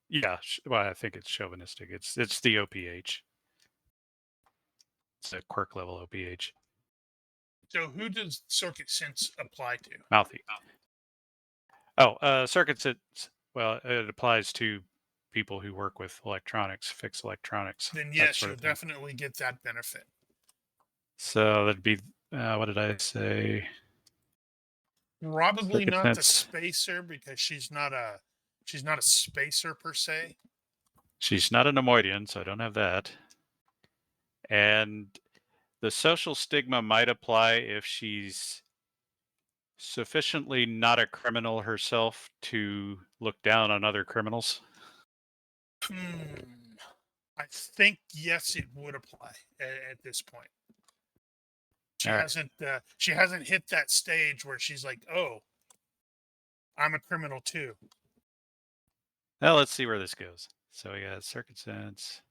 E: yeah. Well, I think it's chauvinistic. It's the OPH. It's a quirk level OPH.
B: So, who does Circuit Sense apply to?
E: Mouthy. Oh, Circuit Sense. Well, it applies to people who work with electronics, fix electronics.
B: Then yes, you'll definitely get that benefit.
E: So that'd be what did I say?
B: Probably
E: Circuit
B: not the
E: Sense.
B: spacer because she's not a spacer per se.
E: She's not a Nemoidian, so I don't have that. And the social stigma might apply if she's sufficiently not a criminal herself to look down on other criminals.
B: I think yes, it would apply at this point. She hasn't hit that stage where she's like, "Oh, I'm a criminal too."
E: Well, let's see where this goes. So we got Circuit Sense,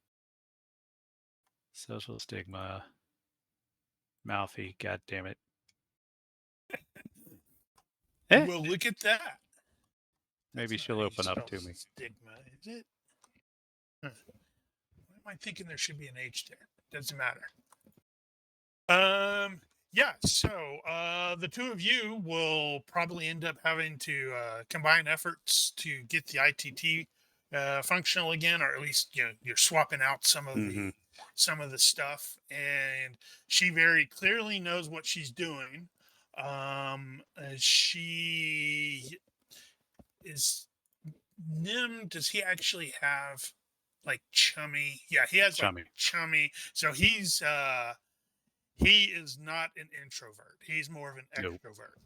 E: social stigma, mouthy. God damn it!
B: Well, look at that.
E: Maybe
B: That's
E: she'll
B: not
E: open up to me.
B: Stigma, is it? Why am I thinking there should be an H there? Doesn't matter. Yeah, so the two of you will probably end up having to combine efforts to get the ITT functional again, or at least you're swapping out some of the some of the stuff, and she very clearly knows what she's doing. She is Nim. Does he actually have like chummy? Yeah, he has like
E: Chummy.
B: chummy. So he is not an introvert. He's more of an
E: Nope.
B: extrovert.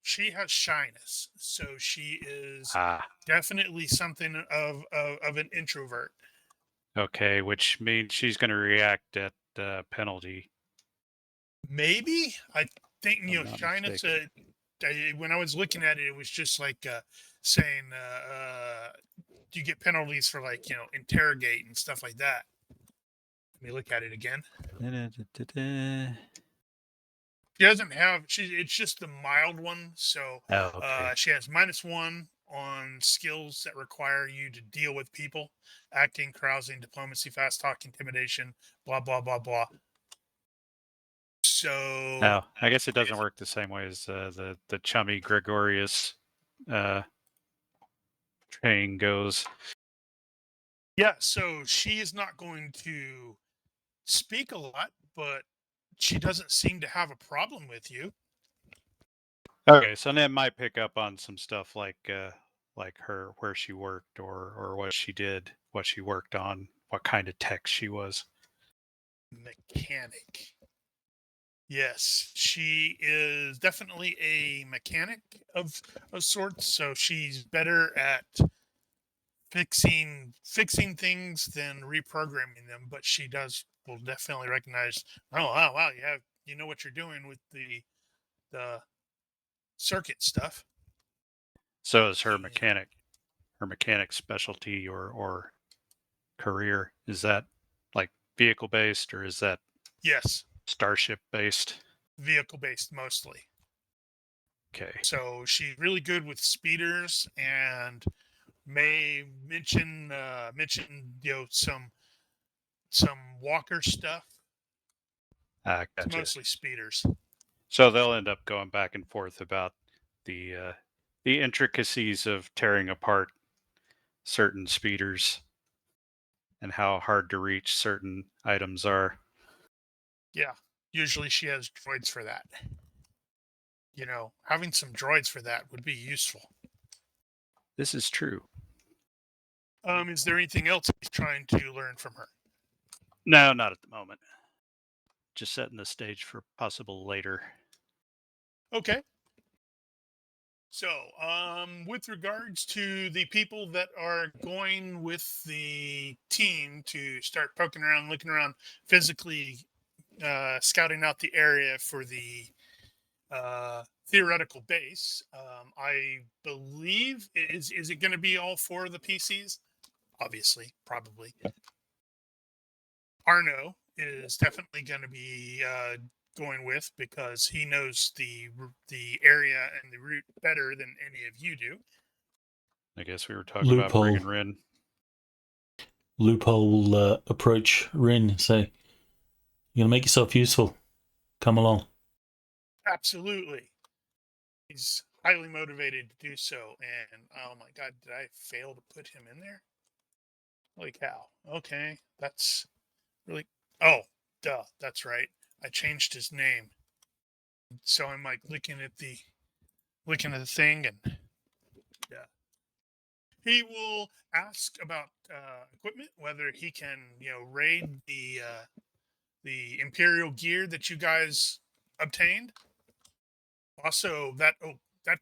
B: She has shyness, so she is
E: Ah,
B: definitely something of an introvert.
E: okay, which means she's going to react at penalty.
B: Maybe I think
E: I'm not
B: shyness.
E: mistaken.
B: When I was looking at it, it was just like saying you get penalties for like interrogate and stuff like that. Let me look at it again. She doesn't have. It's just the mild one. So
E: Oh, okay.
B: she has -1 on skills that require you to deal with people, acting, carousing, diplomacy, fast talk, intimidation, blah blah blah blah. So
E: Oh, I guess it doesn't work the same way as the chummy Gregorius train goes.
B: yeah, so she is not going to speak a lot, but she doesn't seem to have a problem with you.
E: Okay, so Nim might pick up on some stuff like her where she worked or what she did, what she worked on, what kind of tech she was.
B: Mechanic. Yes, she is definitely a mechanic of sorts. So she's better at fixing things than reprogramming them. But she will definitely recognize. Oh wow, you know what you're doing with the circuit stuff.
E: So is her mechanic specialty or career, is that like vehicle based or is that
B: Yes,
E: starship based?
B: vehicle based mostly.
E: Okay.
B: So she's really good with speeders and may mention some walker stuff. It's
E: Gotcha.
B: mostly speeders.
E: So they'll end up going back and forth about the intricacies of tearing apart certain speeders and how hard to reach certain items are.
B: Yeah, usually she has droids for that. Having some droids for that would be useful.
E: This is true.
B: Is there anything else he's trying to learn from her?
E: No, not at the moment. Just setting the stage for possible later.
B: Okay. So, with regards to the people that are going with the team to start poking around, looking around, physically scouting out the area for the theoretical base, I believe is it going to be all 4 of the PCs? Obviously, probably. Arno is definitely going to be going with because he knows the area and the route better than any of you do.
E: I guess we were talking about bringing Rin.
A: Loophole approach Rin and say, you're going to make yourself useful. Come along.
B: Absolutely. He's highly motivated to do so. And oh my God, did I fail to put him in there? Holy cow. Okay. That's really. Oh, duh. That's right. I changed his name. So I'm like looking at the thing, and yeah. He will ask about equipment, whether he can, raid the Imperial gear that you guys obtained. Also, that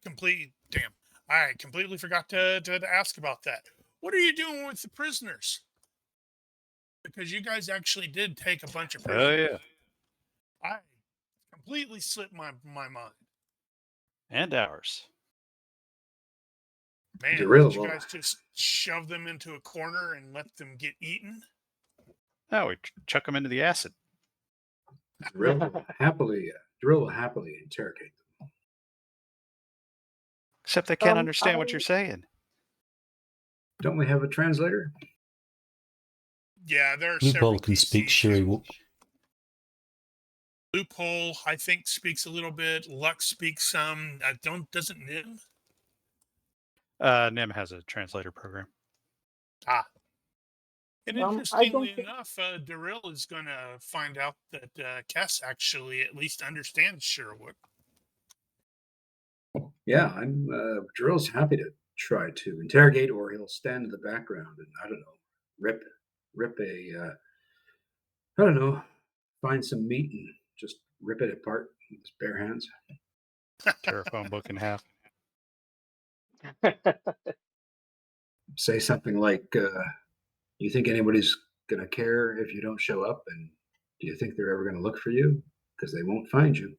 B: complete damn, I completely forgot to ask about that. What are you doing with the prisoners? Because you guys actually did take a bunch of prisoners.
E: Oh yeah,
B: I completely slipped my mind.
E: and ours.
B: Man,
D: Guerrilla
B: did you
D: will-
B: guys just shove them into a corner and let them get eaten?
E: No, we chuck them into the acid.
D: Drill will happily interrogate them.
E: Except they can't understand what you're saying.
D: Don't we have a translator?
B: Yeah, there are
A: Loophole
B: several
A: can speak
B: PCs.
A: Shiri.
B: Loophole, I think, speaks a little bit. Lux speaks some. Doesn't Nim?
E: Nim has a translator program.
B: Ah. And
C: I don't
B: interestingly
C: think.
B: enough, Darrell is going to find out that Cass actually at least understands Sherwood.
D: Yeah, I'm Drill's happy to try to interrogate, or he'll stand in the background and I don't know, rip a I don't know, find some meat and just rip it apart with his bare hands.
E: Tear a phone book in half.
D: Say something like, "You think anybody's gonna care if you don't show up, and do you think they're ever gonna look for you? Because they won't find you."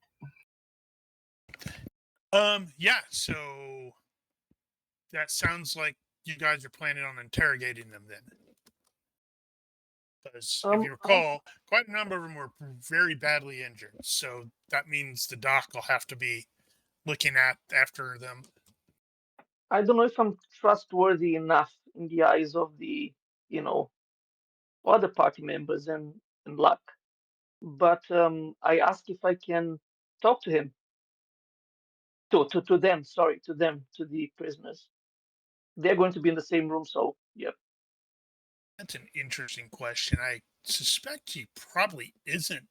B: Yeah, so that sounds like you guys are planning on interrogating them then. Because if you
C: I
B: recall, quite a number of them were very badly injured. So that means the doc will have to be looking after them.
C: I don't know if I'm trustworthy enough in the eyes of the, you know, other party members and Luck. But I asked if I can talk to him, to them, sorry, to them, to the prisoners. They're going to be in the same room, so yep.
B: That's an interesting question. I suspect he probably isn't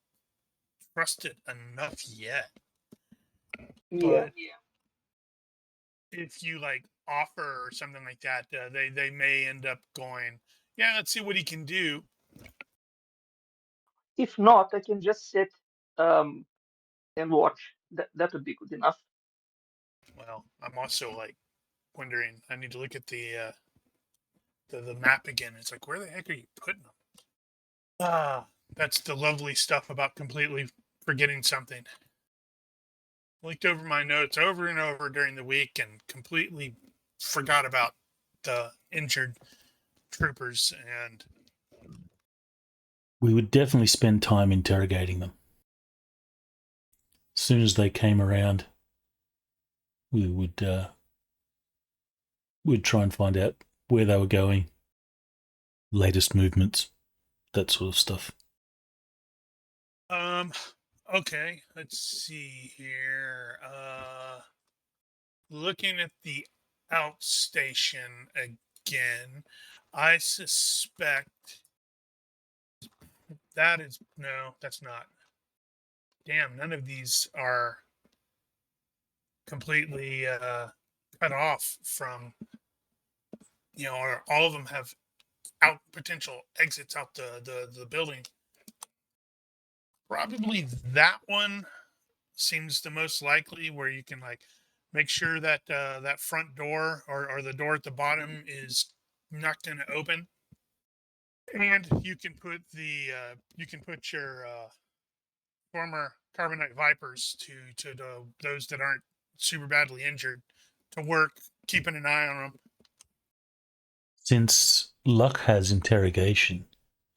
B: trusted enough yet.
C: Yeah.
B: But if you like offer or something like that, they may end up going, yeah, let's see what he can do.
C: If not, I can just sit um, and watch. That would be good enough.
B: Well, I'm also like wondering. I need to look at the map again. It's like, where the heck are you putting them? Ah, that's the lovely stuff about completely forgetting something. Looked over my notes over and over during the week and completely forgot about the injured troopers. And
A: We would definitely spend time interrogating them. As soon as they came around, we would we'd try and find out where they were going, latest movements, that sort of stuff.
B: okay, let's see here. Looking at the outstation again, I suspect that is no, that's not. Damn, none of these are completely cut off from, or all of them have out potential exits out the building. Probably that one seems the most likely, where you can like make sure that that front door or the door at the bottom is knocked in open, and you can put your former Carbonite Vipers to those that aren't super badly injured to work, keeping an eye on them.
A: Since Luck has interrogation,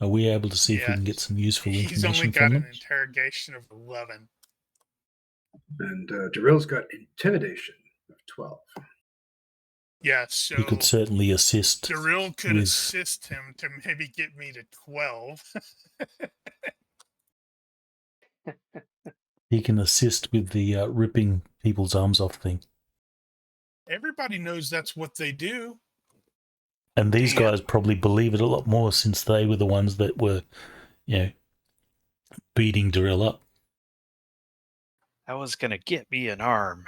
A: are we able to see if we
B: Yeah,
A: can get some useful
B: he's only
A: information from
B: got an
A: them?
B: interrogation of 11.
D: And Darrell's got intimidation of 12.
B: Yeah,
A: We could
B: so
A: certainly assist
B: Darrell could
A: with.
B: assist him to maybe get me to 12.
A: He can assist with the ripping people's arms off thing.
B: Everybody knows that's what they do.
A: And these
B: Damn.
A: guys probably believe it a lot more since they were the ones that were, beating Darrell up.
E: That was going to get me an arm.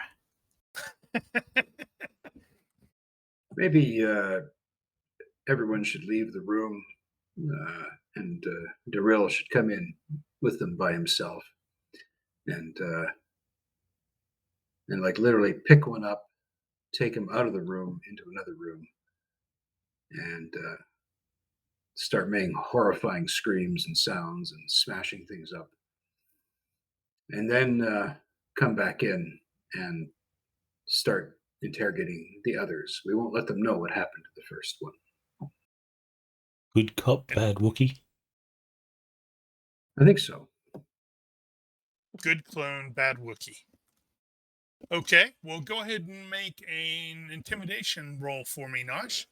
D: Maybe everyone should leave the room, and Darrell should come in with them by himself, and like literally pick one up, take him out of the room into another room, and start making horrifying screams and sounds and smashing things up, and then come back in and start interrogating the others. We won't let them know what happened to the first one.
A: Good cop, bad Wookie.
D: I think so.
B: Good clone, bad Wookie. Okay, well, go ahead and make an intimidation roll for me, Nosh.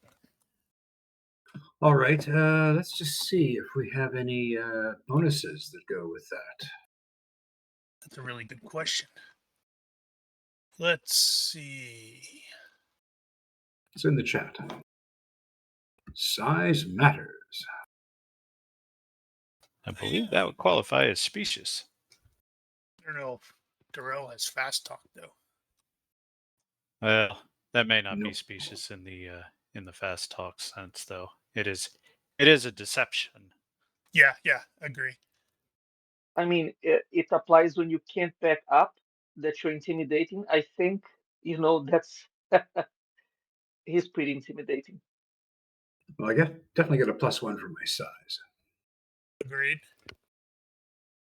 D: All right, let's just see if we have any bonuses that go with that.
B: That's a really good question. Let's see.
D: It's in the chat. Size matters.
E: I believe that would qualify as specious.
B: I don't know if Darrell has fast talk though.
E: Well, that may not be
D: Nope.
E: specious in the fast talk sense, though. It is a deception.
B: Yeah, agree.
C: I mean, it applies when you can't back up that you're intimidating. I think, that's he's pretty intimidating.
D: Well, definitely get a +1 for my size.
B: Agreed.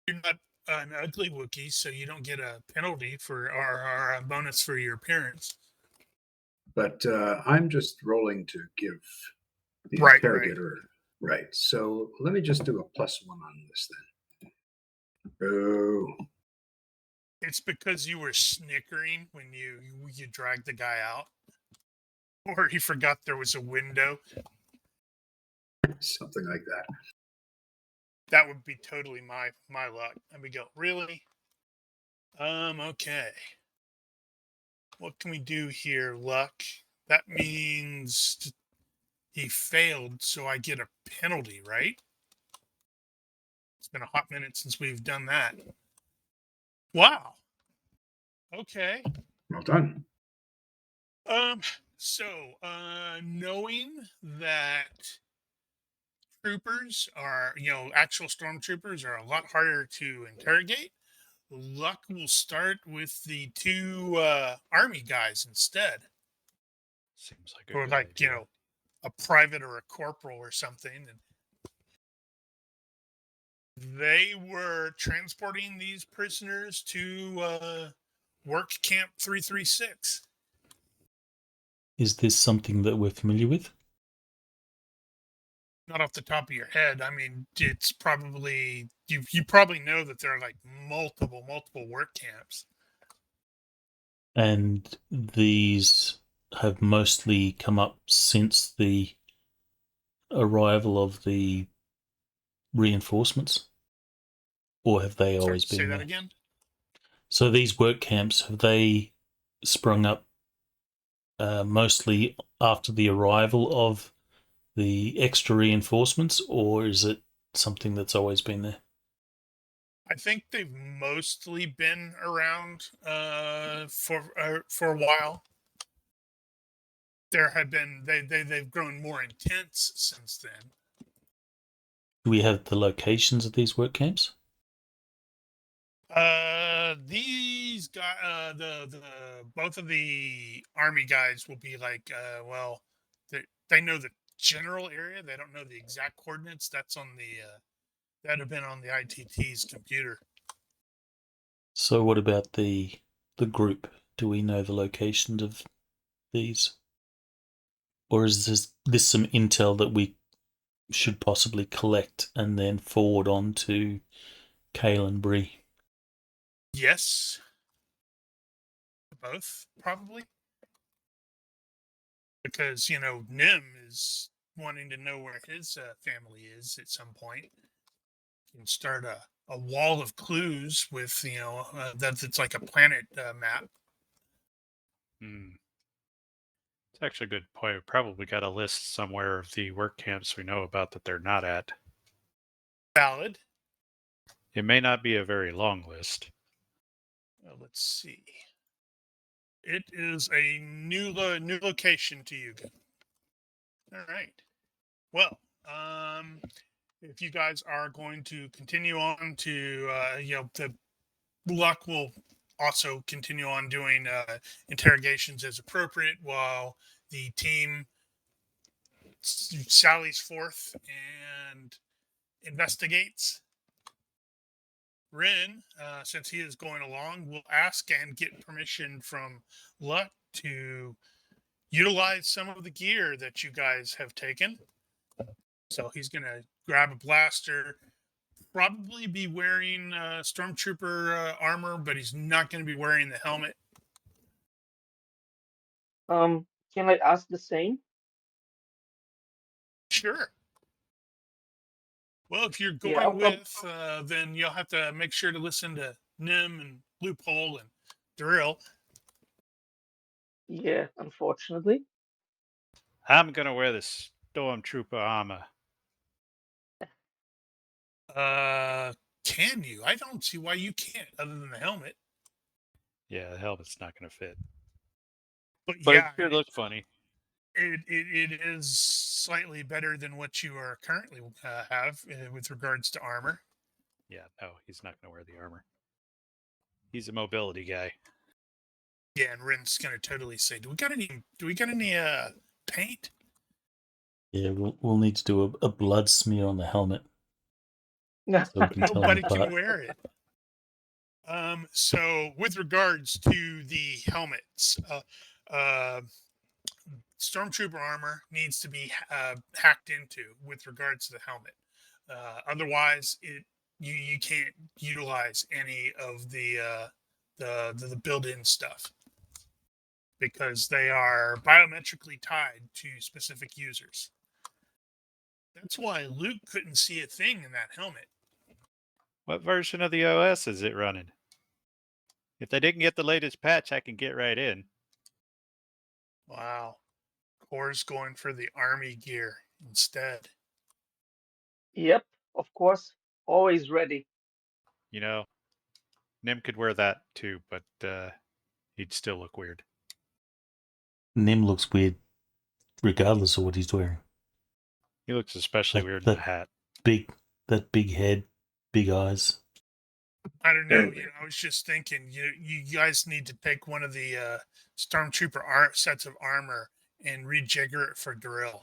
B: You're not an ugly Wookiee, so you don't get a penalty for or a bonus for your appearance.
D: But I'm just rolling to give the
B: Right.
D: interrogator. Right. So let me just do a +1 on this then. Oh,
B: It's because you were snickering when you dragged the guy out, or he forgot there was a window.
D: something like that.
B: That would be totally my luck. And we go, really? Okay. What can we do here, luck? That means he failed, so I get a penalty, right? It's been a hot minute since we've done that. Wow. Okay.
D: Well done.
B: So, knowing that troopers are, actual stormtroopers are a lot harder to interrogate, luck will start with the two army guys instead.
E: Seems like a
B: Or
E: good
B: like,
E: idea.
B: a private or a corporal or something. And they were transporting these prisoners to work camp 336.
A: Is this something that we're familiar with?
B: Not off the top of your head. I mean, it's probably you probably know that there are like multiple work camps.
A: And these have mostly come up since the arrival of the reinforcements? Or have they
B: Sorry,
A: always
B: say
A: been
B: that
A: there?
B: again.
A: So these work camps, have they sprung up mostly after the arrival of the extra reinforcements, or is it something that's always been there?
B: I think they've mostly been around for a while. There have been they've grown more intense since then.
A: Do we have the locations of these work camps?
B: These guys, the both of the army guys will be like, well, they know the general area. They don't know the exact coordinates. That's on the that have been on the ITT's computer.
A: So what about the group? Do we know the locations of these? Or is this some intel that we should possibly collect and then forward on to Kale and Bree?
B: Yes, both probably, because Nim is wanting to know where his family is at some point. You can start a wall of clues with that it's like a planet map.
E: It's actually a good point. We probably got a list somewhere of the work camps we know about that they're not at.
B: Valid.
E: It may not be a very long list.
B: Let's see. It is a new location to you. All right. Well, if you guys are going to continue on to, the luck will also continue on doing interrogations as appropriate while the team sallies forth and investigates. Rin, since he is going along, will ask and get permission from Luck to utilize some of the gear that you guys have taken. So he's going to grab a blaster, probably be wearing stormtrooper armor, but he's not going to be wearing the helmet.
C: Can I ask the same?
B: Sure. Well, if you're
C: Yeah,
B: going with, then you'll have to make sure to listen to Nim and Loophole and Drill.
C: yeah, unfortunately.
E: I'm gonna wear this stormtrooper armor.
B: Can you? I don't see why you can't, other than the helmet.
E: Yeah, the helmet's not going to fit.
B: But
E: But
B: yeah,
E: it sure look funny.
B: it is slightly better than what you are currently have with regards to armor.
E: Yeah, no, he's not going to wear the armor. He's a mobility guy.
B: Yeah, and Rin's gonna totally say, "Do we got any paint?"
A: Yeah, we'll need to do a blood smear on the helmet so we can tell them
B: Nobody
A: apart.
B: can wear it. So with regards to the helmets, Stormtrooper armor needs to be hacked into with regards to the helmet. Otherwise, you can't utilize any of the built-in stuff because they are biometrically tied to specific users. That's why Luke couldn't see a thing in that helmet.
E: What version of the OS is it running? If they didn't get the latest patch, I can get right in.
B: Wow. Core's going for the army gear instead.
C: Yep, of course. Always ready.
E: You know, Nim could wear that too, but he'd still look weird.
A: Nim looks weird regardless of what he's wearing.
E: He looks especially weird in the hat.
A: That big head, big eyes.
B: I don't know. I was just thinking, you guys need to take one of the Stormtrooper sets of armor and rejigger it for Darrell.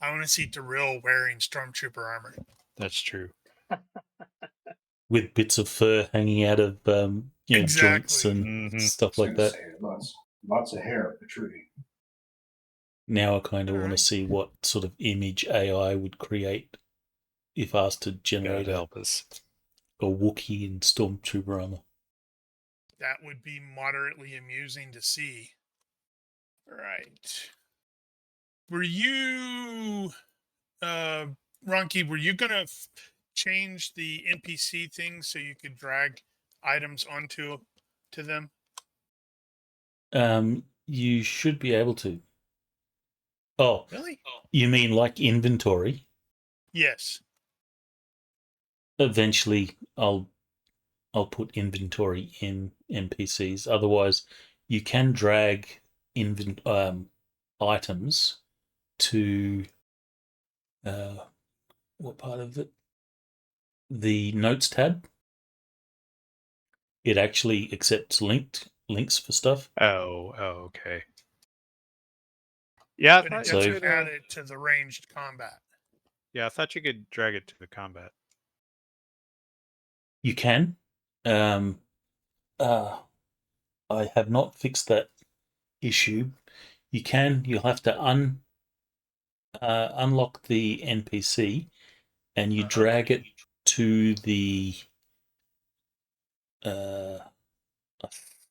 B: I want to see Darrell wearing Stormtrooper armor.
E: That's true.
A: With bits of fur hanging out of joints and stuff like that.
D: Lots of hair protruding.
A: Now I kind of want to
B: Alright.
A: see what sort of image AI would create if asked to generate
E: God help us.
A: a Wookiee in Stormtrooper armor.
B: That would be moderately amusing to see. Right. Were you, Ronki, were you going to change the NPC thing so you could drag items onto them?
A: You should be able to. Oh,
B: Really?
A: you mean like inventory?
B: Yes.
A: Eventually, I'll put inventory in NPCs. Otherwise, you can drag items to what part of it? The notes tab. It actually accepts links for stuff.
E: Oh, okay. Yeah,
B: But it
A: So-
B: doesn't add it to the ranged combat.
E: I thought you could drag it to the combat.
A: You can. I have not fixed that issue. You can. You'll have to unlock the NPC, and you drag it to the. I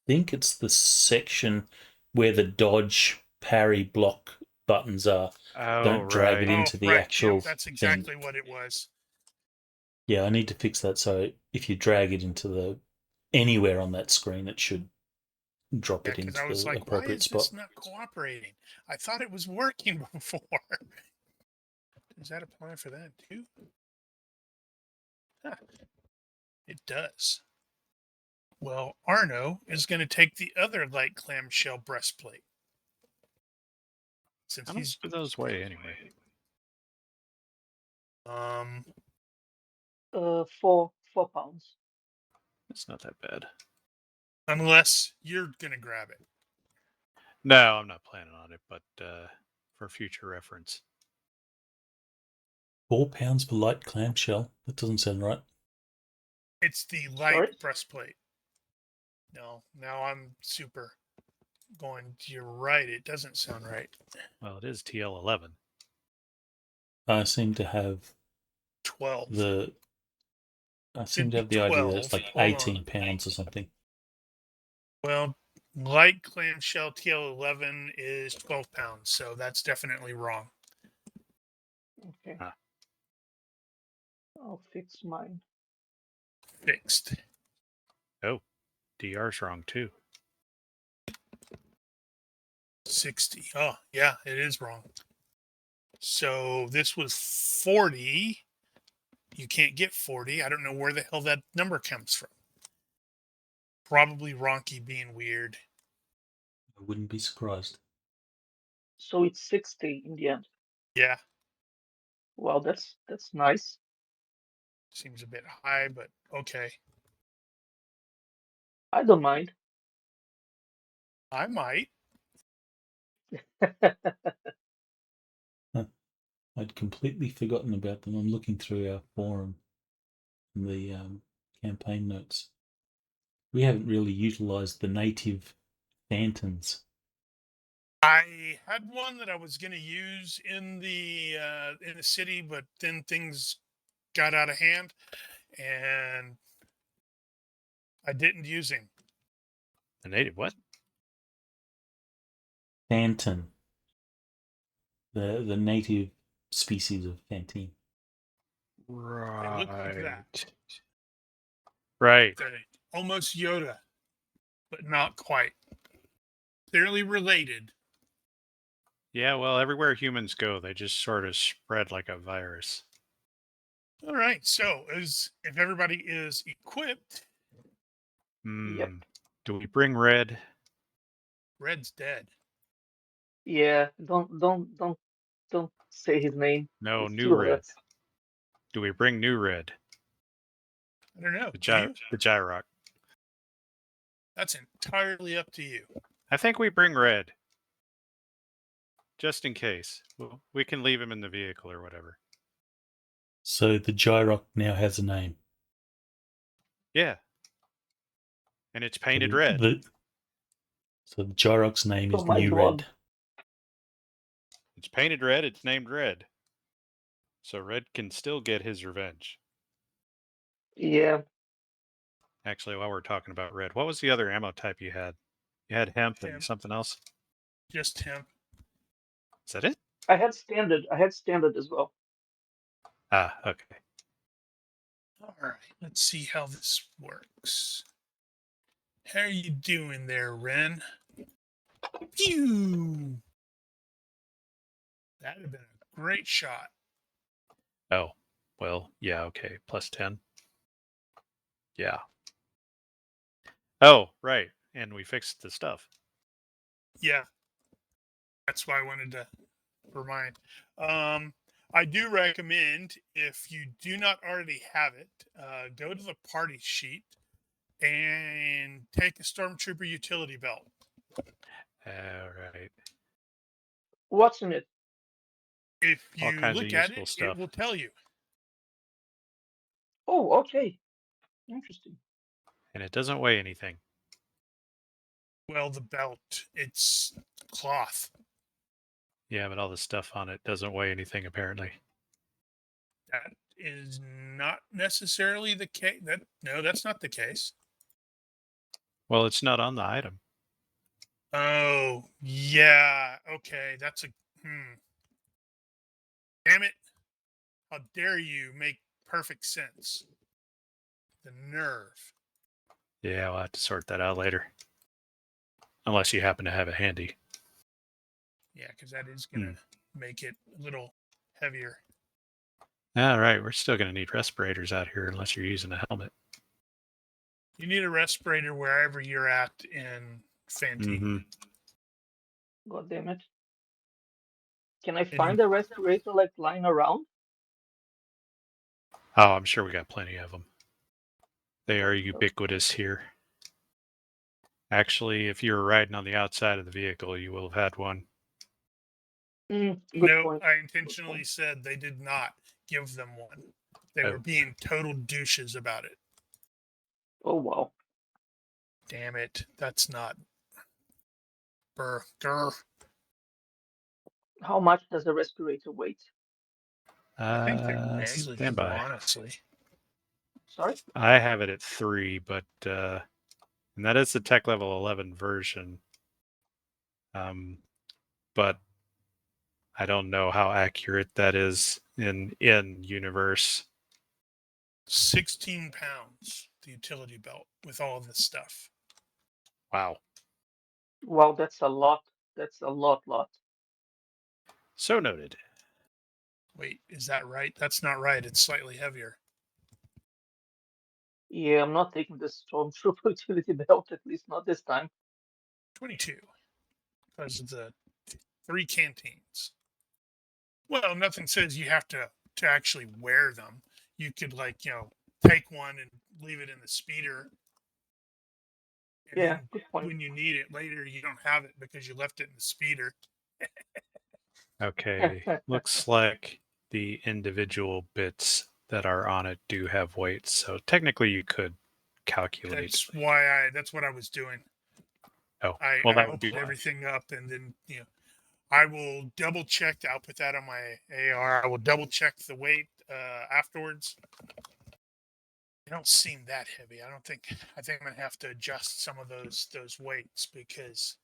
A: think it's the section where the dodge, parry, block buttons are.
E: Oh,
A: Don't drag it
E: right.
A: into the
B: right.
A: actual.
B: Yep, that's exactly what it was.
A: Yeah, I need to fix that. So if you drag it into anywhere on that screen, it should drop it
B: Because
A: into
B: I was
A: the
B: like, why
A: appropriate
B: is
A: spot.
B: this not cooperating? I thought it was working before. Does that apply for that too? Huh. It does. Well, Arno is going to take the other light clamshell breastplate. Since
E: How much
B: he's
E: do those weigh anyway?
C: 4 pounds.
E: It's not that bad.
B: unless you're going to grab it.
E: No, I'm not planning on it, but for future reference.
A: 4 pounds for light clamshell. That doesn't sound right.
B: It's the light
C: Sorry?
B: breastplate. No, now I'm super going, you're right. It doesn't sound right.
E: Well, it is TL11.
A: I seem to have
B: 12.
A: I seem to have the idea that it's like 18 pounds or something.
B: Well, light clamshell TL11 is 12 pounds, so that's definitely wrong.
C: Okay.
E: Ah.
C: I'll fix mine.
B: Fixed.
E: Oh, DR's wrong too.
B: 60. Oh, yeah, it is wrong. So this was 40. you can't get 40. I don't know where the hell that number comes from. Probably Ronky being weird.
A: I wouldn't be surprised.
C: So it's 60 in the end.
B: Yeah,
C: Well, that's nice.
B: seems a bit high, but okay.
C: I don't mind.
B: I might.
A: I'd completely forgotten about them. I'm looking through our forum and the campaign notes. We haven't really utilised the native Phantons.
B: I had one that I was going to use in the city, but then things got out of hand, and I didn't use him.
E: The native what?
A: Phantom. The native species of Phantine.
B: They look like that.
E: Right.
B: They're almost Yoda, but not quite. Clearly related.
E: Yeah, well, everywhere humans go, they just sort of spread like a virus.
B: All right. So, if everybody is equipped,
C: Yep.
E: Do we bring Red?
B: Red's dead.
C: Yeah. Don't say his name.
E: No,
C: It
E: New
C: still
E: Red.
C: hurts.
E: Do we bring New Red?
B: I don't know.
E: The
B: Do you?
E: Gyrock.
B: That's entirely up to you.
E: I think we bring Red. Just in case. We can leave him in the vehicle or whatever.
A: So the Gyrock now has a name.
E: Yeah. And it's painted red.
A: So the Gyrock's name
C: Oh
A: is
C: my
A: New
C: God.
A: Red.
E: It's painted red. It's named Red. So Red can still get his revenge.
C: Yeah.
E: Actually, while we're talking about Red, what was the other ammo type you had? You had hemp and
B: Hemp.
E: something else?
B: Just hemp.
E: Is that it?
C: I had standard as well.
E: Ah, okay.
B: All right. Let's see how this works. How are you doing there, Ren? Phew! That'd have been a great shot.
E: Oh, well, yeah, okay. Plus 10. Yeah. Oh, right. And we fixed the stuff.
B: Yeah. That's why I wanted to remind. I do recommend, if you do not already have it, go to the party sheet and take a Stormtrooper utility belt.
E: All right.
C: What's in it?
B: If
E: All
B: you
E: kinds of
B: look at
E: useful
B: it,
E: stuff.
B: it will tell you.
C: Oh, okay. Interesting.
E: And it doesn't weigh anything.
B: Well, the belt, it's cloth.
E: Yeah, but all the stuff on it doesn't weigh anything, apparently.
B: That is not necessarily the case. No, that's not the case.
E: Well, it's not on the item.
B: Oh, yeah. Okay, that's a Damn it. How dare you make perfect sense? The nerve.
E: Yeah, we'll have to sort that out later. Unless you happen to have it handy.
B: Yeah, because that is going to make it a little heavier.
E: All right, we're still going to need respirators out here unless you're using a helmet.
B: You need a respirator wherever you're at in Fantine.
E: Mm-hmm.
C: God damn it. Can I find a respirator like lying around?
E: Oh, I'm sure we got plenty of them. They are ubiquitous here. Actually, if you were riding on the outside of the vehicle, you will have had one.
C: Good
B: No,
C: point.
B: I intentionally said they did not give them one. They were being total douches about it.
C: Oh, wow.
B: Damn it. That's not burger.
C: How much does a respirator weight?
B: I think they're
E: Stand
B: negligible,
E: by.
B: honestly.
C: Sorry?
E: I have it at 3, but and that is the tech level 11 version. But I don't know how accurate that is in universe.
B: 16 pounds, the utility belt, with all this stuff.
E: Wow.
C: Wow, that's a lot. That's a lot.
E: So noted.
B: Wait, is that right? That's not right. It's slightly heavier.
C: Yeah, I'm not taking the Stormtrooper utility belt, at least not this time.
B: 22, because of the 3 canteens. Well, nothing says you have to actually wear them. You could, like, take one and leave it in the speeder. And
C: Yeah,
B: then
C: good point.
B: when you need it later, you don't have it because you left it in the speeder.
E: Okay, looks like the individual bits that are on it do have weights, so technically you could calculate.
B: That's what I was doing.
E: Oh,
B: I
E: well, that would
B: opened
E: be
B: everything up, and then I will double check. I'll put that on my AR. I will double check the weight afterwards. They don't seem that heavy. I think I'm gonna have to adjust some of those weights because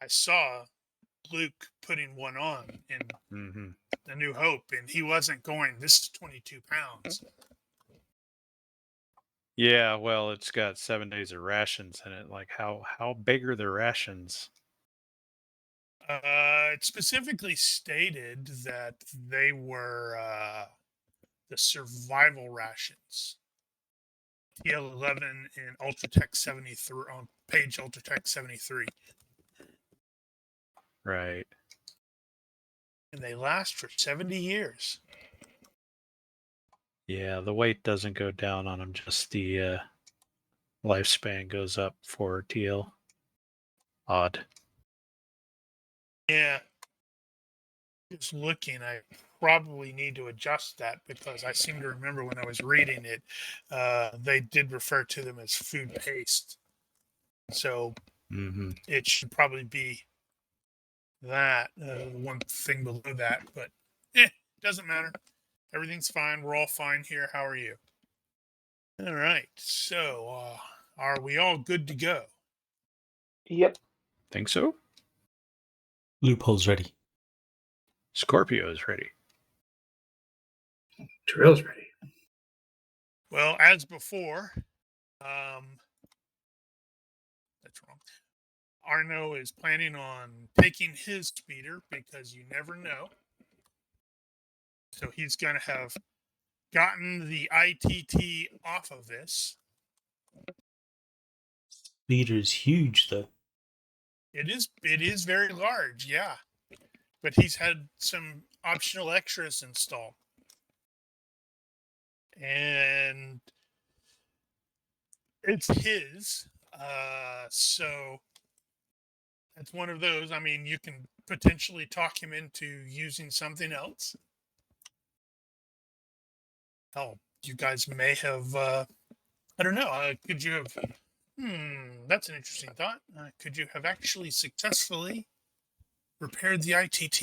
B: I saw Luke putting one on in
E: Mhm.
B: The New Hope, and he wasn't going. This is 22 pounds.
E: Yeah, well, it's got 7 days of rations in it. Like, how big are the rations?
B: It specifically stated that they were the survival rations. TL11 in Ultratech 73 on page Ultratech 73.
E: Right.
B: And they last for 70 years.
E: Yeah, the weight doesn't go down on them, just the lifespan goes up for TL. Odd.
B: Yeah. Just looking, I probably need to adjust that because I seem to remember when I was reading it, they did refer to them as food paste. So
E: Mm-hmm.
B: it should probably be that one thing below that, but doesn't matter. Everything's fine. We're all fine here. How are you? All right. So, are we all good to go?
C: Yep.
E: Think so?
A: Loophole's ready.
E: Scorpio is ready.
D: Drill's ready.
B: Well, as before, that's wrong. Arno is planning on taking his speeder because you never know. So he's going to have gotten the ITT off of this.
A: Speeder's huge, though.
B: It is very large, yeah. But he's had some optional extras installed. And it's his. So it's one of those. I mean, you can potentially talk him into using something else. Hell, you guys may have, I don't know, could you have, that's an interesting thought. Could you have actually successfully repaired the ITT?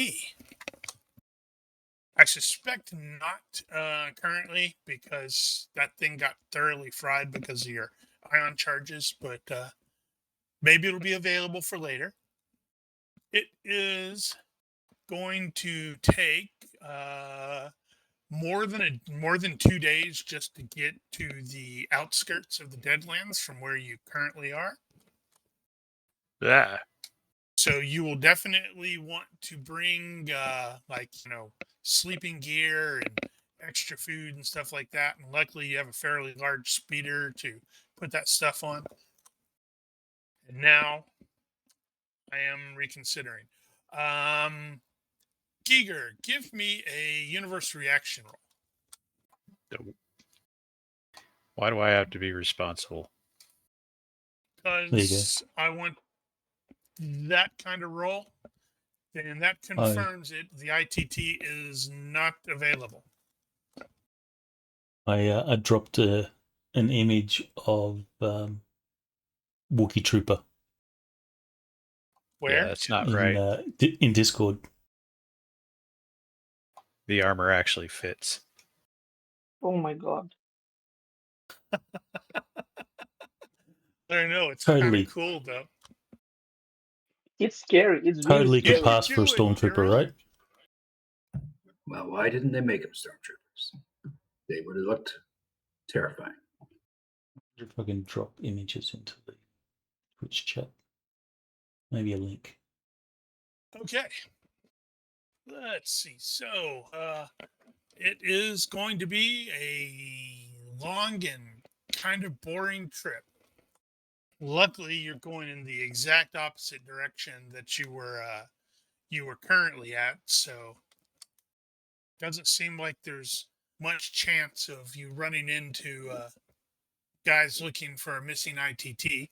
B: I suspect not currently because that thing got thoroughly fried because of your ion charges, but maybe it'll be available for later. It is going to take more than 2 days just to get to the outskirts of the Deadlands from where you currently are.
E: Yeah.
B: So you will definitely want to bring sleeping gear and extra food and stuff like that. And luckily you have a fairly large speeder to put that stuff on. And now I am reconsidering. Giger, give me a universe reaction roll.
E: Why do I have to be responsible?
B: Because I want that kind of roll. Then that confirms it. The ITT is not available.
A: I dropped an image of Wookiee Trooper.
B: Where?
E: Yeah, that's not right.
A: In Discord.
E: The armor actually fits.
C: Oh my god.
B: I don't know. It's
A: Totally.
B: kind of cool, though.
C: It's scary. It's
A: Totally
C: really scary.
A: could pass for a stormtrooper, right?
D: Well, why didn't they make them stormtroopers? They would have looked terrifying.
A: If I can drop images into the Twitch chat. Maybe a link.
B: Okay. Let's see. So, it is going to be a long and kind of boring trip. Luckily, you're going in the exact opposite direction that you were currently at, so doesn't seem like there's much chance of you running into guys looking for a missing ITT.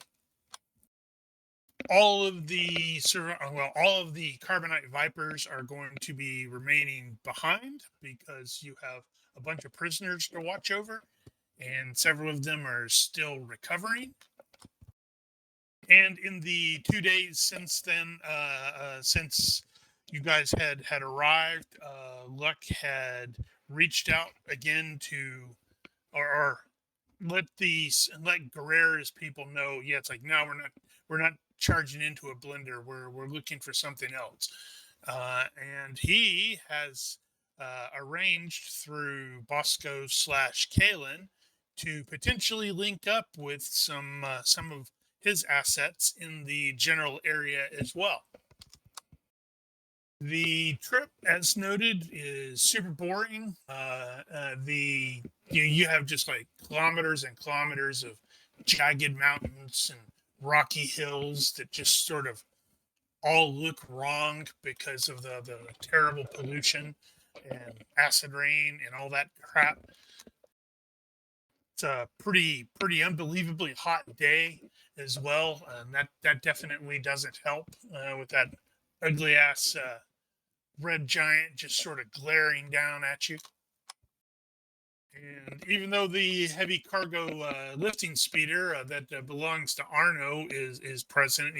B: All of the Carbonite Vipers are going to be remaining behind because you have a bunch of prisoners to watch over, and several of them are still recovering. And in the 2 days since then, since you guys had arrived, Luck had reached out again to, or let Guerrera's people know. Yeah, it's like, no, we're not charging into a blender. We're looking for something else. And he has arranged through Bosco / Kalen to potentially link up with some of his assets in the general area as well. The trip, as noted, is super boring. You have just like kilometers and kilometers of jagged mountains and rocky hills that just sort of all look wrong because of the terrible pollution and acid rain and all that crap. It's a pretty unbelievably hot day as well, and that definitely doesn't help with that ugly ass red giant just sort of glaring down at you. And even though the heavy cargo lifting speeder that belongs to Arno is present,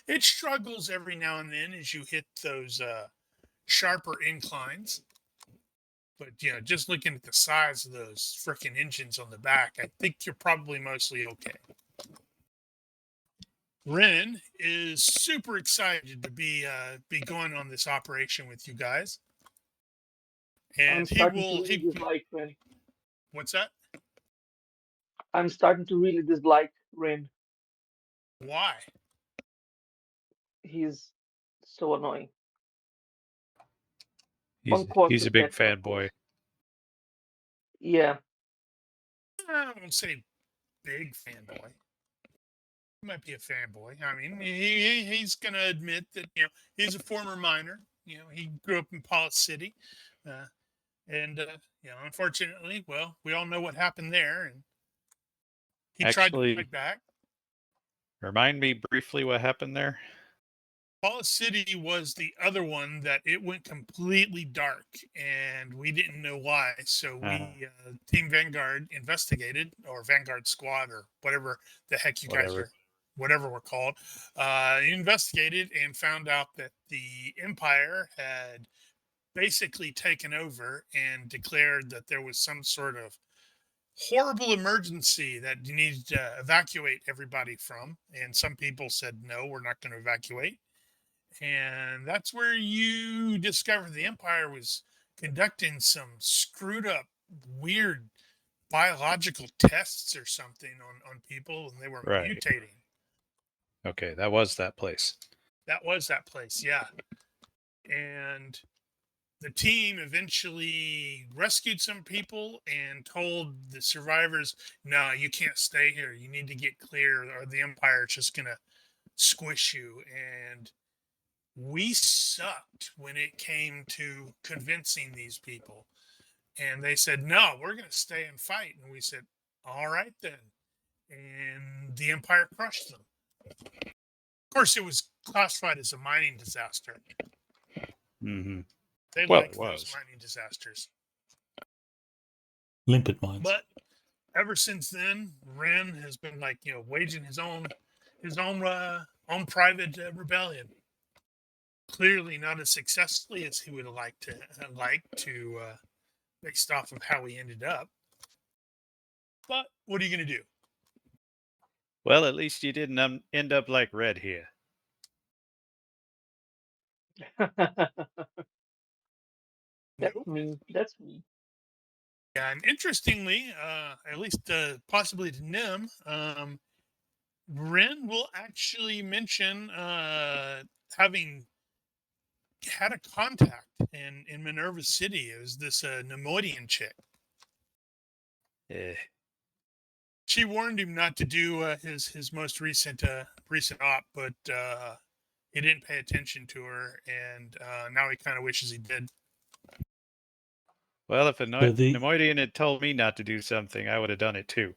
B: it struggles every now and then as you hit those sharper inclines. But just looking at the size of those freaking engines on the back, I think you're probably mostly okay. Ren is super excited to be going on this operation with you guys, and
C: I'm starting to really dislike Rin.
B: What's that?
C: I'm starting to really dislike Rin.
B: Why?
C: He's so annoying. On
E: He's a big
C: perspective, of
E: fanboy.
C: course. Yeah.
B: I won't say big fanboy. He might be a fanboy. I mean, he's going to admit that he's a former miner. He grew up in Paulus City, and unfortunately, well, we all know what happened there, and he tried to fight back.
E: Remind me briefly what happened there.
B: Paulus City was the other one that it went completely dark, and we didn't know why. So we, Team Vanguard, investigated, or Vanguard Squad, or whatever the heck you guys are, whatever we're called, investigated and found out that the Empire had basically taken over and declared that there was some sort of horrible emergency that you needed to evacuate everybody from. And some people said, no, we're not going to evacuate. And that's where you discover the Empire was conducting some screwed up, weird biological tests or something on people, and they were mutating.
E: Okay, that was that place.
B: That was that place, yeah. And the team eventually rescued some people and told the survivors, no, you can't stay here. You need to get clear, or the Empire is just going to squish you. And we sucked when it came to convincing these people. And they said, no, we're going to stay and fight. And we said, all right, then. And the Empire crushed them. Of course, it was classified as a mining disaster.
E: Mm-hmm.
B: They like those mining disasters.
A: Limpet mines.
B: But ever since then, Ren has been waging his own private rebellion. Clearly not as successfully as he would have liked to, based off of how he ended up. But what are you going to do?
E: Well, at least you didn't end up like Red here.
C: That's me. That's me.
B: Yeah, and interestingly, at least possibly to Nim, Ren will actually mention having had a contact in Minerva City. It was this Nemoidian chick. She warned him not to do his most recent op, but he didn't pay attention to her, and now he kind of wishes he did.
E: Well, if a
A: So
E: Nemoidian had told me not to do something, I would have done it too.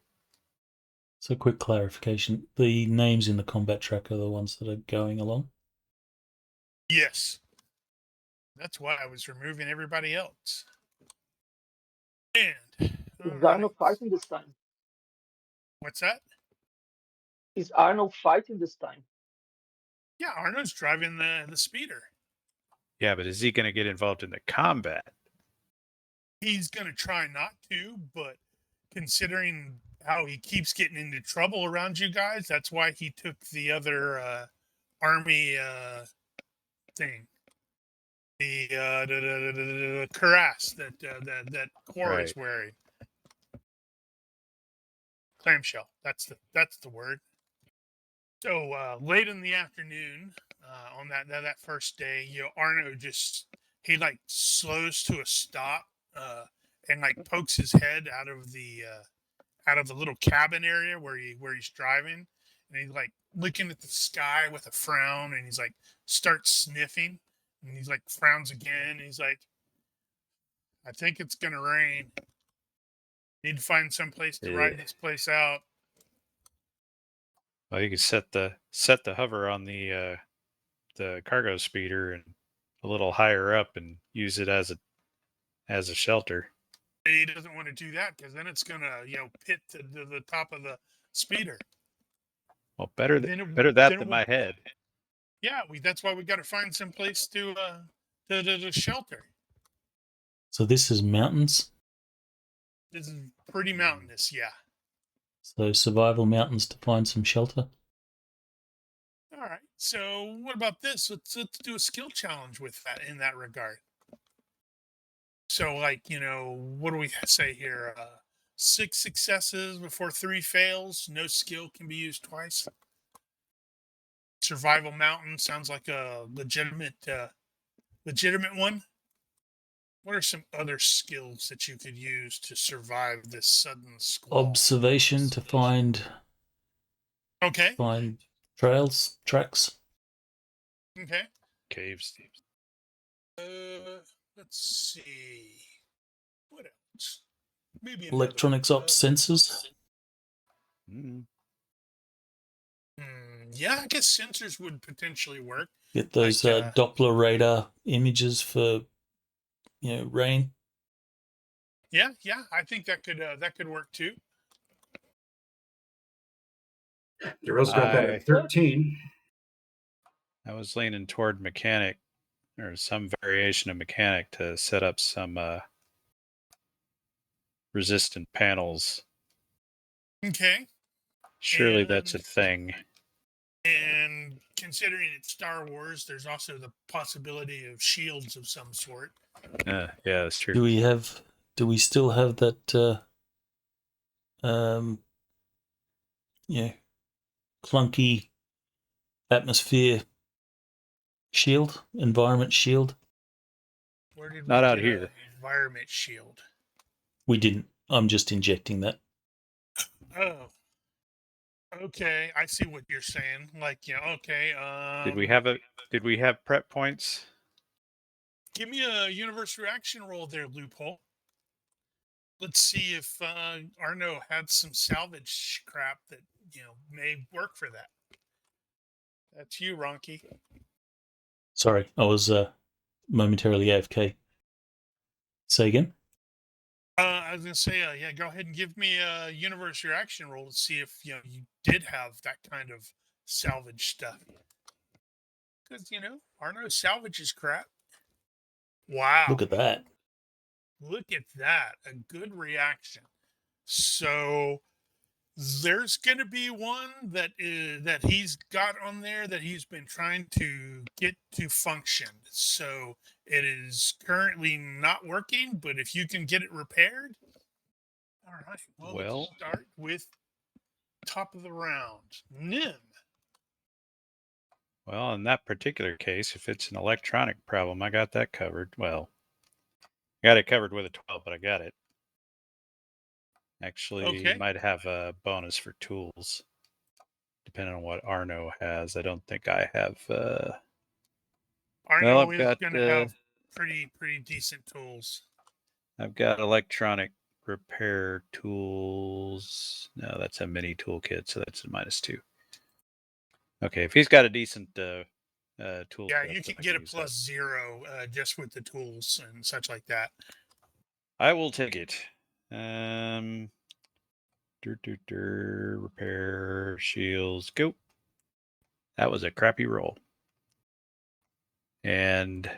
A: So quick clarification. The names in the combat track are the ones that are going along?
B: Yes. That's why I was removing everybody else. And
C: Is Arno fighting this time?
B: What's that?
C: Is Arno fighting this time?
B: Yeah, Arno's driving the speeder.
E: Yeah, but is he going to get involved in the combat?
B: He's going to try not to, but considering how he keeps getting into trouble around you guys, that's why he took the other army thing. The cuirass that Quarry's wearing. Clamshell. That's the word. So late in the afternoon, on that first day, Arno he like slows to a stop and like pokes his head out of the little cabin area where he's driving, and he's like looking at the sky with a frown, and he's like starts sniffing, and he's like frowns again, and he's like, I think it's gonna rain. Need to find some place to ride this place out.
E: Well, you could set the hover on the cargo speeder and a little higher up and use it as a shelter.
B: He doesn't want to do that because then it's gonna pit to the top of the speeder.
E: Well, better that than my head.
B: Yeah, that's why we got to find some place to shelter.
A: So this is mountains?
B: This is pretty mountainous, yeah.
A: So survival mountains to find some shelter?
B: All right. So what about this? Let's do a skill challenge with that in that regard. So like, what do we say here? 6 successes before 3 fails. No skill can be used twice. Survival mountain sounds like a legitimate one. What are some other skills that you could use to survive this sudden squall?
A: Observation to find tracks.
B: Okay.
E: Caves.
B: Let's see. What else? Maybe
A: electronics ops sensors.
B: Yeah, I guess sensors would potentially work.
A: Get those Doppler radar images for rain.
B: Yeah, I think that could work too.
D: Daryl's got that at 13.
E: I was leaning toward mechanic or some variation of mechanic to set up some resistant panels.
B: Okay.
E: Surely that's a thing.
B: And considering it's Star Wars, there's also the possibility of shields of some sort.
E: Yeah, that's true.
A: Do we still have that clunky atmosphere shield, environment shield?
B: Where did we
E: Not out
B: get
E: here.
B: Environment shield.
A: We didn't. I'm just injecting that.
B: Oh. Okay, I see what you're saying. Like, okay.
E: Did we have prep points?
B: Give me a universe reaction roll there, Loophole. Let's see if Arno had some salvage crap that may work for that. That's you, Ronky.
A: Sorry, I was momentarily AFK. Say again?
B: I was gonna say, go ahead and give me a universe reaction roll to see if you did have that kind of salvage stuff. Because Arno salvages crap. Wow!
A: Look at that!
B: Look at that! A good reaction. So there's gonna be one that he's got on there that he's been trying to get to function. So it is currently not working, but if you can get it repaired, all right. Well, let's start with top of the round, Nim.
E: Well, in that particular case, if it's an electronic problem, I got that covered. Well, I got it covered with a 12, but I got it. Actually,
B: Okay.
E: might have a bonus for tools, depending on what Arno has. I don't think I have.
B: Arno
E: I've
B: is
E: got
B: going to have pretty decent tools.
E: I've got electronic repair tools. No, that's a mini toolkit, so that's a -2. Okay, if he's got a decent tool,
B: Yeah,
E: set,
B: you
E: then
B: can
E: I
B: get a
E: use that.
B: +0 just with the tools and such like that.
E: I will take it. Repair shields. Go. That was a crappy roll. And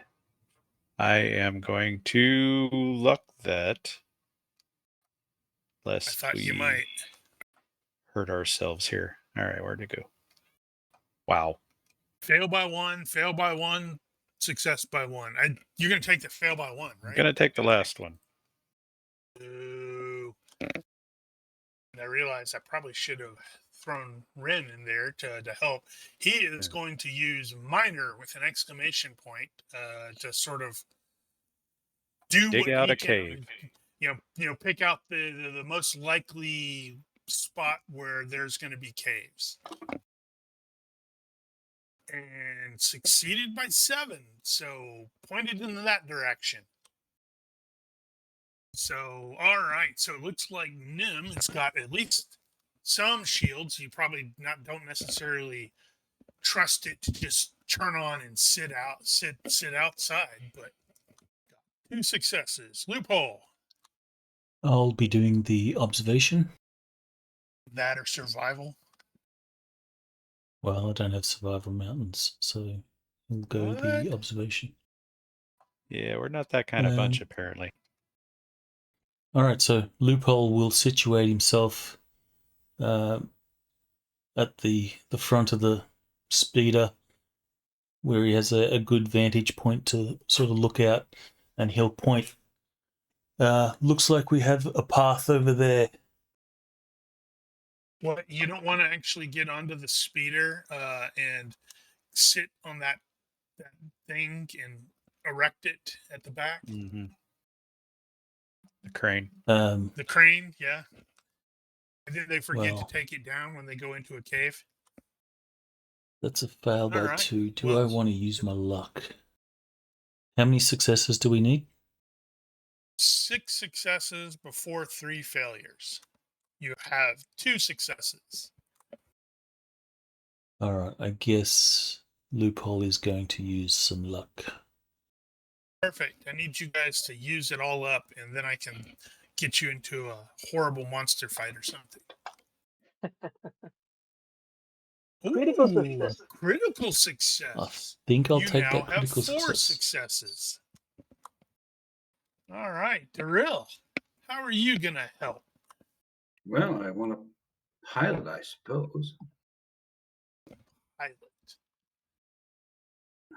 E: I am going to luck that.
B: I
E: Lest
B: thought you
E: we
B: might.
E: hurt ourselves here. All right, where'd it go? Wow.
B: Fail by 1, fail by 1, success by 1. You're going to take the fail by 1, right?
E: I'm going to take the last one.
B: Ooh. And I realized I probably should have thrown Ren in there to help. He is going to use minor with an exclamation point to sort of do
E: Dig
B: what
E: out
B: he
E: a
B: can.
E: cave.
B: Pick out the most likely spot where there's going to be caves. And succeeded by 7, so pointed in that direction. So, all right. So it looks like Nim has got at least some shields. You probably don't necessarily trust it to just turn on and sit outside, but 2 successes. Loophole.
A: I'll be doing the observation.
B: That or survival.
A: Well, I don't have survival mountains, so we'll go the
B: What?
A: observation.
E: Yeah, we're not that kind of bunch, apparently.
A: All right, so Loophole will situate himself at the front of the speeder, where he has a good vantage point to sort of look out, and he'll point. Looks like we have a path over there.
B: What, you don't want to actually get onto the speeder and sit on that thing and erect it at the back?
E: Mm-hmm. The crane.
B: The crane, yeah. And then they forget to
A: Well,
B: take it down when they go into a cave.
A: that's a fail by
B: Alright.
A: 2. Do
B: Well,
A: I want to use my luck? How many successes do we need?
B: 6 successes before 3 failures. You have 2 successes.
A: All right, I guess Loophole is going to use some luck.
B: Perfect. I need you guys to use it all up, and then I can get you into a horrible monster fight or something.
C: Critical
B: Ooh,
C: success.
B: critical
A: I
B: success.
A: think I'll
B: You
A: take
B: now
A: that
B: have
A: critical
B: 4
A: success.
B: successes. All right, Darryl, how are you going to help?
D: Well, I want to pilot, I suppose.
B: Pilot.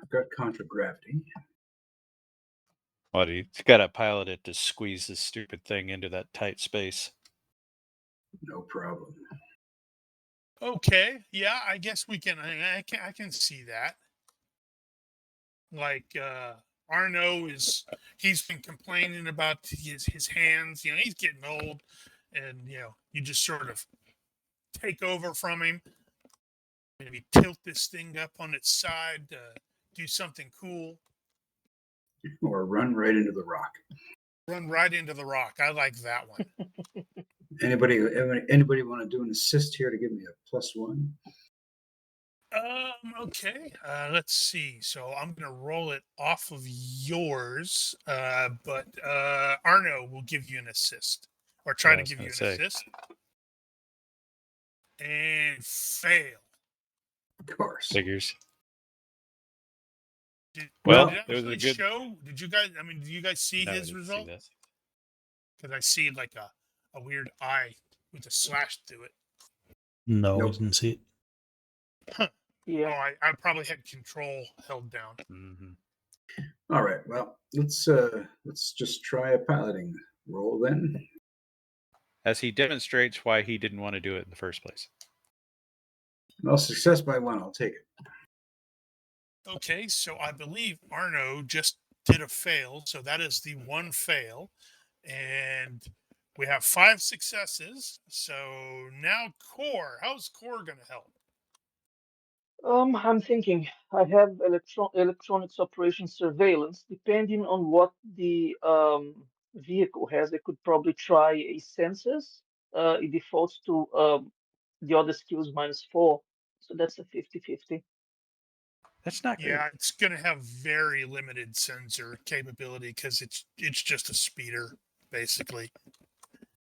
D: I've got contragravity.
E: What, he's got to pilot it to squeeze this stupid thing into that tight space.
D: No problem.
B: Okay, yeah, I guess we can. I can see that. Like Arno he's been complaining about his hands. He's getting old, and you just sort of take over from him. Maybe tilt this thing up on its side, do something cool.
D: Or run right into the rock.
B: Run right into the rock. I like that one.
D: Anybody want to do an assist here to give me a +1?
B: Okay. Let's see. So I'm gonna roll it off of yours, but Arno will give you an assist, or try to give you an assist, and fail.
D: Of course.
E: Figures.
B: Did
E: Well,
B: it
E: it was a
B: actually
E: good.
B: show? Did you guys? I mean, do you guys see
E: No, I
B: his
E: didn't
B: result?
E: see this.
B: Because I see like a weird eye with a slash through it.
A: No,
D: Nope.
A: I didn't see it.
B: Huh.
C: Yeah.
B: Oh, I probably had control held down.
E: Mm-hmm.
D: All right. Well, let's just try a piloting roll then.
E: As he demonstrates why he didn't want to do it in the first place.
D: Well, success by 1. I'll take it.
B: Okay, so I believe Arno just did a fail, so that is the 1 fail, and We have 5 successes. So now Core. How's Core going to help?
C: I'm thinking I have electronics operation surveillance. Depending on what the vehicle has, I could probably try a sensors. It defaults to the other skills -4, so that's a 50-50.
E: That's not great.
B: Yeah, it's going to have very limited sensor capability because it's just a speeder, basically.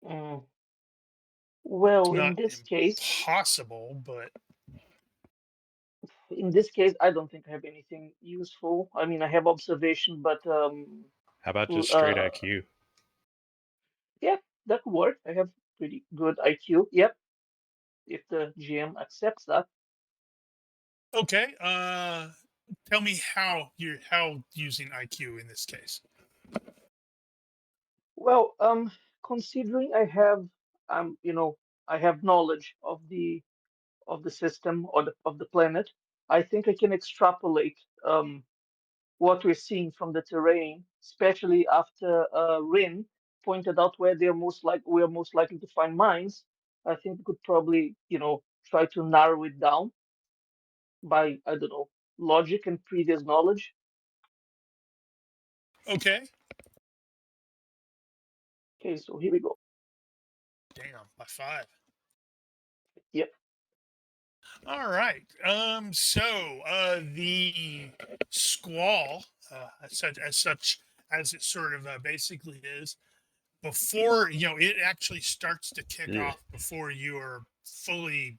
C: Mm.
B: It's
C: Well,
B: not
C: in this case,
B: impossible, but
C: I don't think I have anything useful. I mean, I have observation, but
E: How about
C: l-
E: just straight
C: uh,
E: IQ?
C: yeah, that could work. I have pretty good IQ. Yep, if the GM accepts that.
B: okay. Tell me how using IQ in this case.
C: Well, considering I have knowledge of the system or of the planet, I think I can extrapolate what we're seeing from the terrain, especially after Rin pointed out where we're most likely to find mines. I think we could probably, try to narrow it down by, I don't know, logic and previous knowledge.
B: Okay.
C: Okay, so here we go.
B: Damn, by 5.
C: Yep.
B: All right. The squall, as it sort of basically is, before it actually starts to kick
E: Ugh.
B: off before you are fully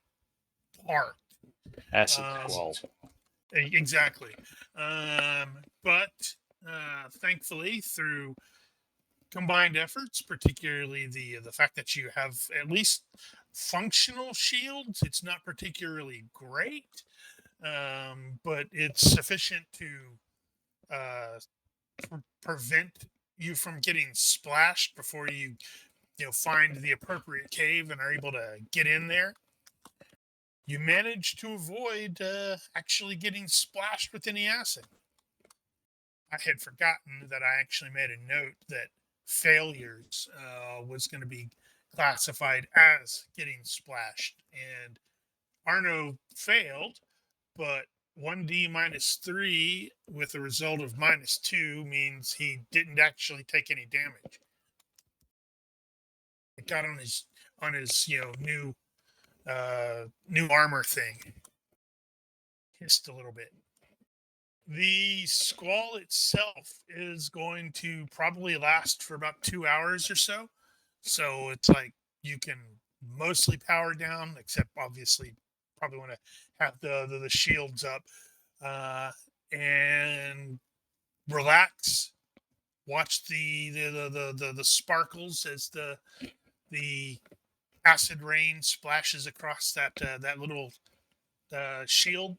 B: parked.
E: Acid
B: Um,
E: squall.
B: exactly. But thankfully, through combined efforts, particularly the fact that you have at least functional shields, it's not particularly great, but it's sufficient to uh, prevent you from getting splashed before you find the appropriate cave and are able to get in there. You manage to avoid actually getting splashed with any acid. I had forgotten that I actually made a note that failures was going to be classified as getting splashed. And Arno failed, but 1d -3 with a result of -2 means he didn't actually take any damage. It got on his new armor thing. Hissed a little bit. The squall itself is going to probably last for about 2 hours or so. So it's like you can mostly power down, except obviously probably want to have the shields up and relax. Watch the sparkles as the acid rain splashes across that little shield.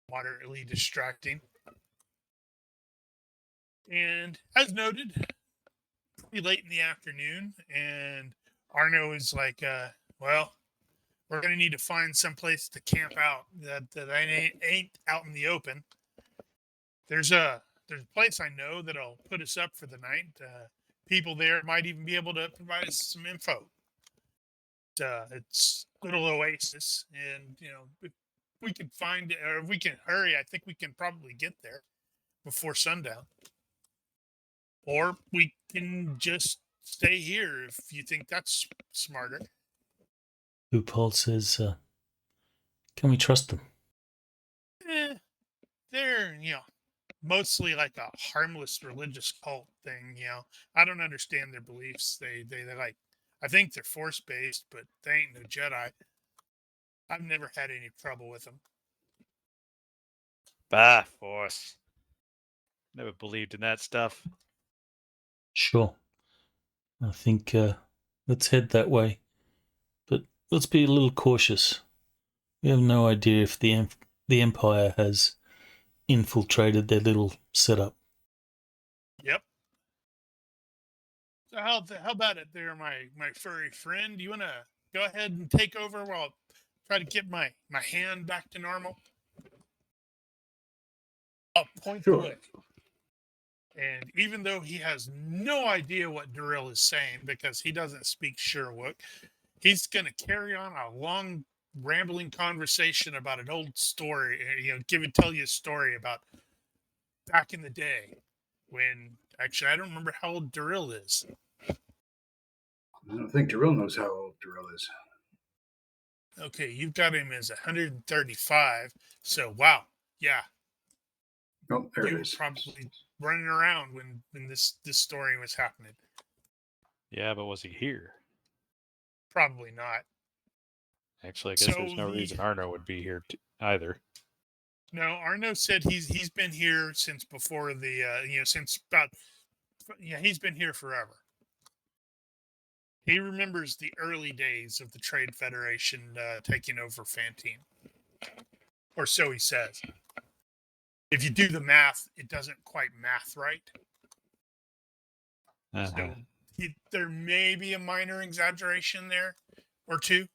B: Moderately distracting. And as noted, pretty late in the afternoon, and Arno is like, well, we're gonna need to find some place to camp out that ain't out in the open. There's a place I know that'll put us up for the night. People there might even be able to provide us some info. It's a little oasis, and if we can find it, or if we can hurry, I think we can probably get there before sundown. Or we can just stay here if you think that's smarter.
A: Loophole says, can we trust them?
B: They're, mostly like a harmless religious cult thing, I don't understand their beliefs. They like, I think they're force based, but they ain't no Jedi. I've never had any trouble with them.
E: Bah, force. Never believed in that stuff.
A: Sure. I think let's head that way. But let's be a little cautious. We have no idea if the Empire has infiltrated their little setup.
B: Yep. So how about it there, my furry friend? Do you want to go ahead and take over while I try to get my hand back to normal? I'll point the
D: Sure.
B: way. And even though he has no idea what Darrell is saying because he doesn't speak Sherwook, he's going to carry on a long, rambling conversation about an old story. Tell you a story about back in the day when actually I don't remember how old Darrell is.
D: I don't think Darrell knows how old Darrell is.
B: Okay, you've got him as 135. So wow, yeah,
D: Oh, there
B: you
D: it
B: were
D: is.
B: probably running around when this story was happening.
E: Yeah, but was he here?
B: Probably not.
E: Actually, I guess there's
B: So
E: no reason Arno would be here either.
B: No, Arno said he's been here since before the since about he's been here forever. He remembers the early days of the Trade Federation taking over Fantine, or so he says. If you do the math, it doesn't quite math right. So there may be a minor exaggeration there or two.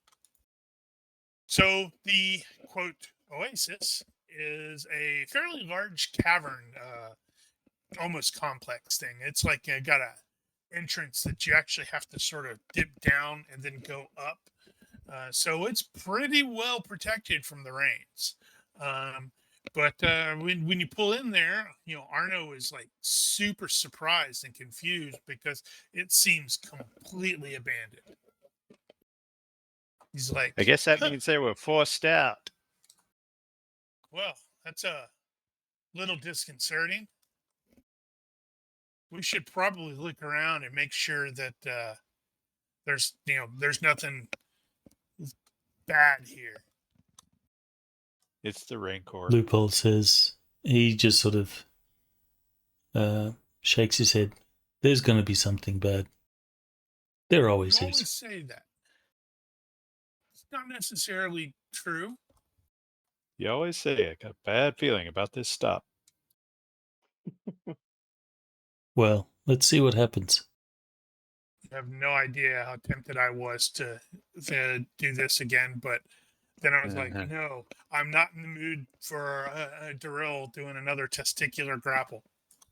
B: So the quote oasis is a fairly large cavern, almost complex thing. It's like got a entrance that you actually have to sort of dip down and then go up. So it's pretty well protected from the rains. But when you pull in there, Arno is like super surprised and confused because it seems completely abandoned. He's like,
E: I guess that means they were forced out.
B: well, that's a little disconcerting. We should probably look around and make sure that there's nothing bad here.
E: It's the Rancor.
A: Loophole says he just sort of shakes his head. There's going to be something bad. There always
B: You
A: is.
B: always say that. It's not necessarily true.
E: You always say I got a bad feeling about this stop.
A: Well, let's see what happens.
B: I have no idea how tempted I was to do this again, but then I was like, no, I'm not in the mood for Darrell doing another testicular grapple.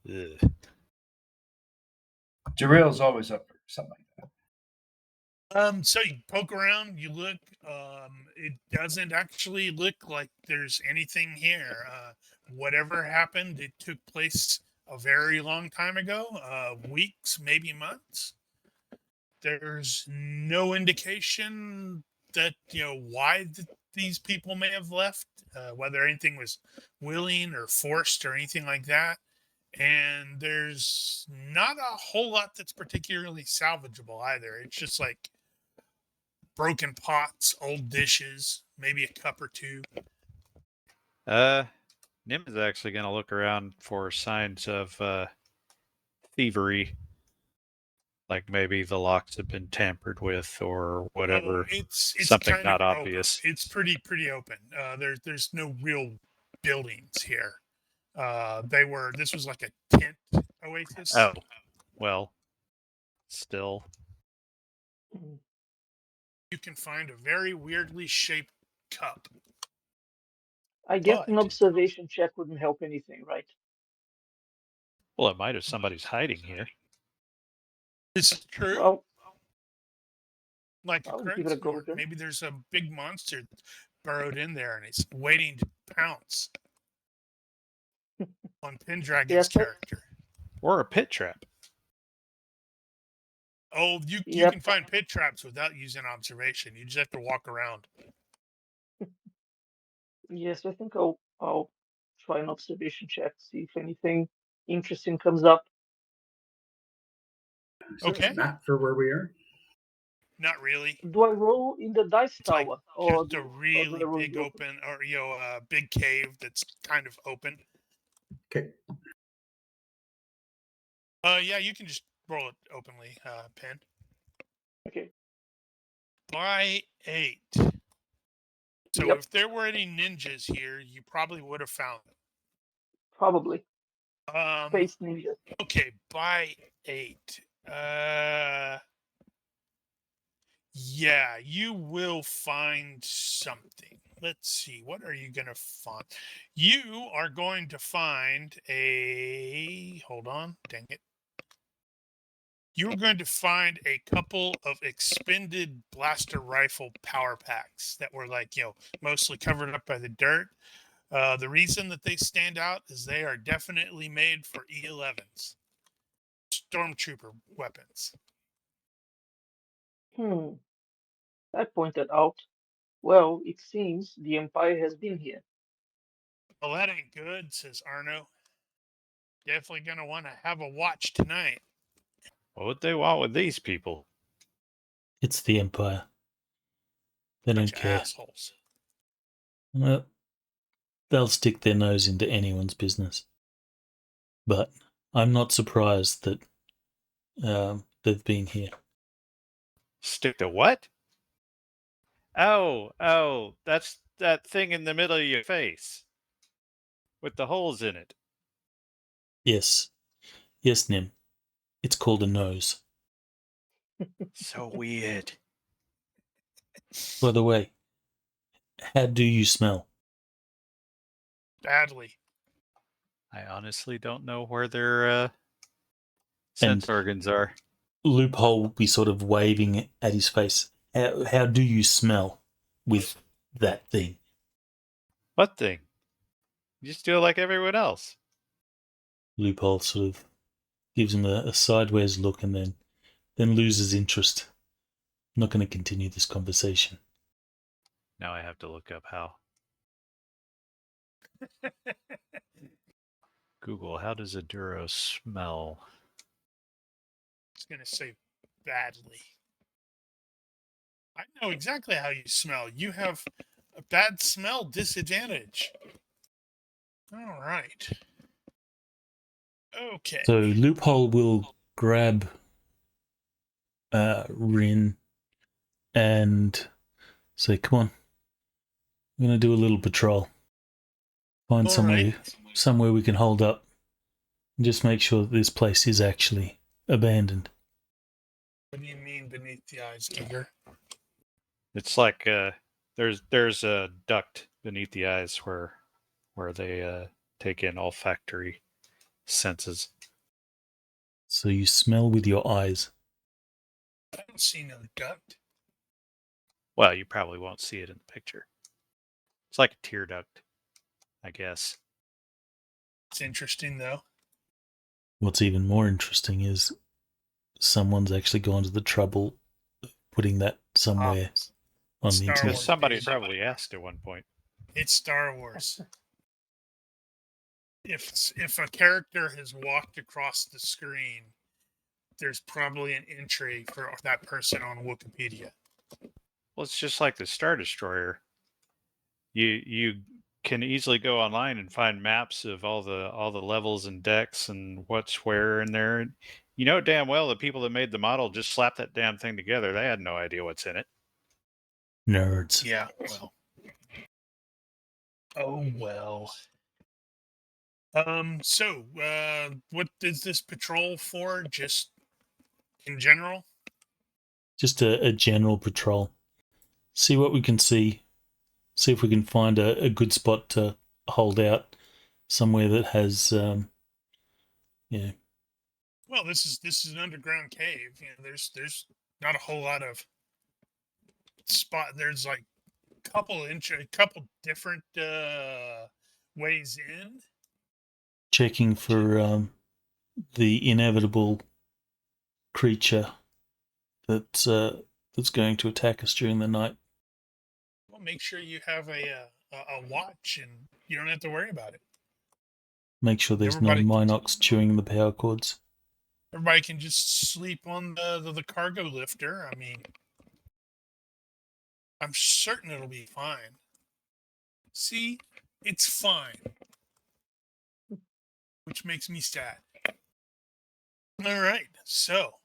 E: Ugh.
D: Darrell's always up for something like that.
B: So you poke around, you look. It doesn't actually look like there's anything here. Whatever happened, it took place a very long time ago, weeks, maybe months. There's no indication that why these people may have left, whether anything was willing or forced or anything like that. And there's not a whole lot that's particularly salvageable either. It's just like broken pots, old dishes, maybe a cup or two.
E: Nim is actually going to look around for signs of thievery. Like maybe the locks have been tampered with or whatever.
B: It's
E: something
B: kind
E: not
B: of
E: obvious.
B: Open. It's pretty open. There's no real buildings here. This was like a tent oasis.
E: Oh, well, still.
B: You can find a very weirdly shaped cup.
C: I guess an
E: But-
C: observation check wouldn't help anything, right?
E: Well, it might if somebody's hiding here.
B: This is true.
C: Well,
B: Like a
C: I'll give it a go
B: Krog's
C: then.
B: maybe there's a big monster burrowed in there and it's waiting to pounce on Pendragon's
C: Yes,
B: character.
E: Or a pit trap.
B: Oh, you
C: Yep.
B: can find pit traps without using observation. You just have to walk around.
C: Yes, I think I'll try an observation check, see if anything interesting comes up.
D: Is there
B: Okay.
D: a map for where we are?
B: Not really.
C: Do I roll in the dice
B: It's like
C: tower, or
B: just a
C: do I
B: really
C: roll
B: big
C: the
B: open, or big cave that's kind of open.
D: Okay.
B: Yeah, you can just roll it openly, Pen.
C: Okay.
B: By 8. So
C: Yep.
B: if there were any ninjas here, you probably would have found them.
C: Probably.
B: Um,
C: Space ninja.
B: okay, by 8. Yeah, you will find something. let's see. What are you going to find? You are going to find a. Hold on. Dang it. You're going to find a couple of expended blaster rifle power packs that were mostly covered up by the dirt. The reason that they stand out is they are definitely made for E11s, stormtrooper weapons.
C: I pointed out. Well, it seems the Empire has been here.
B: Well, that ain't good, says Arno. Definitely going to want to have a watch tonight.
E: What would they want with these people?
A: It's the Empire. They don't
B: Bunch of
A: care.
B: assholes.
A: Well, they'll stick their nose into anyone's business. But I'm not surprised that they've been here.
E: Stick to what? Oh, that's that thing in the middle of your face with the holes in it.
A: Yes, Nim. It's called a nose.
E: So weird.
A: By the way, how do you smell?
B: Badly.
E: I honestly don't know where their sense organs are.
A: Loophole will be sort of waving at his face. How do you smell with that thing?
E: What thing? You just do it like everyone else.
A: Loophole sort of gives him a sideways look and then loses interest. I'm not going to continue this conversation.
E: Now I have to look up how. Google, how does a Duro smell?
B: It's going to say badly. I know exactly how you smell. You have a bad smell disadvantage. All right. Okay.
A: So Loophole will grab Rin and say, come on, we're going to do a little patrol. Find
B: All right.
A: somewhere we can hold up. And just make sure that this place is actually abandoned.
B: What do you mean beneath the eyes, Giger?
E: It's like there's a duct beneath the eyes where they take in olfactory senses.
A: So you smell with your eyes.
B: I don't see no duct.
E: Well, you probably won't see it in the picture. It's like a tear duct, I guess.
B: It's interesting, though.
A: What's even more interesting is someone's actually gone to the trouble of putting that somewhere on the
B: Star
A: internet.
B: Wars.
E: Because somebody probably asked at one point.
B: It's Star Wars. If a character has walked across the screen, there's probably an entry for that person on Wikipedia.
E: Well, it's just like the Star Destroyer. You can easily go online and find maps of all the levels and decks and what's where in there. You know damn well the people that made the model just slapped that damn thing together. They had no idea what's in it.
A: Nerds.
B: Yeah, well. Oh, well. So, what is this patrol for? Just in general?
A: Just a general patrol. See what we can see. See if we can find a good spot to hold out. Somewhere that has,
B: Well, this is an underground cave. You know, there's not a whole lot of spot. There's like a couple different ways in.
A: checking for the inevitable creature that's going to attack us during the night.
B: Well, make sure you have a watch, and you don't have to worry about it.
A: Make sure there's
B: Everybody-
A: no Minox chewing the power cords.
B: Everybody can just sleep on the cargo lifter. I mean, I'm certain it'll be fine. See, it's fine, which makes me sad. All right, so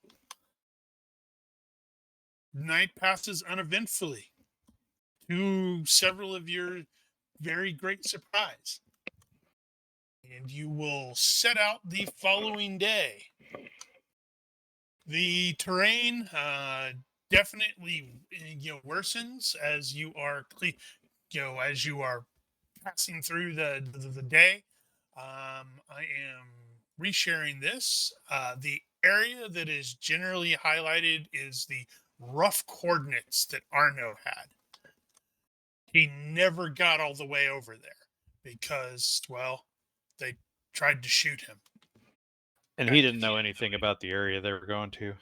B: night passes uneventfully, to several of your very great surprise. And you will set out the following day. The terrain definitely worsens as you are as you are passing through the day, I am resharing this. The area that is generally highlighted is the rough coordinates that Arno had. He never got all the way over there because, well, they tried to shoot him.
E: And he didn't know anything about the area they were going to.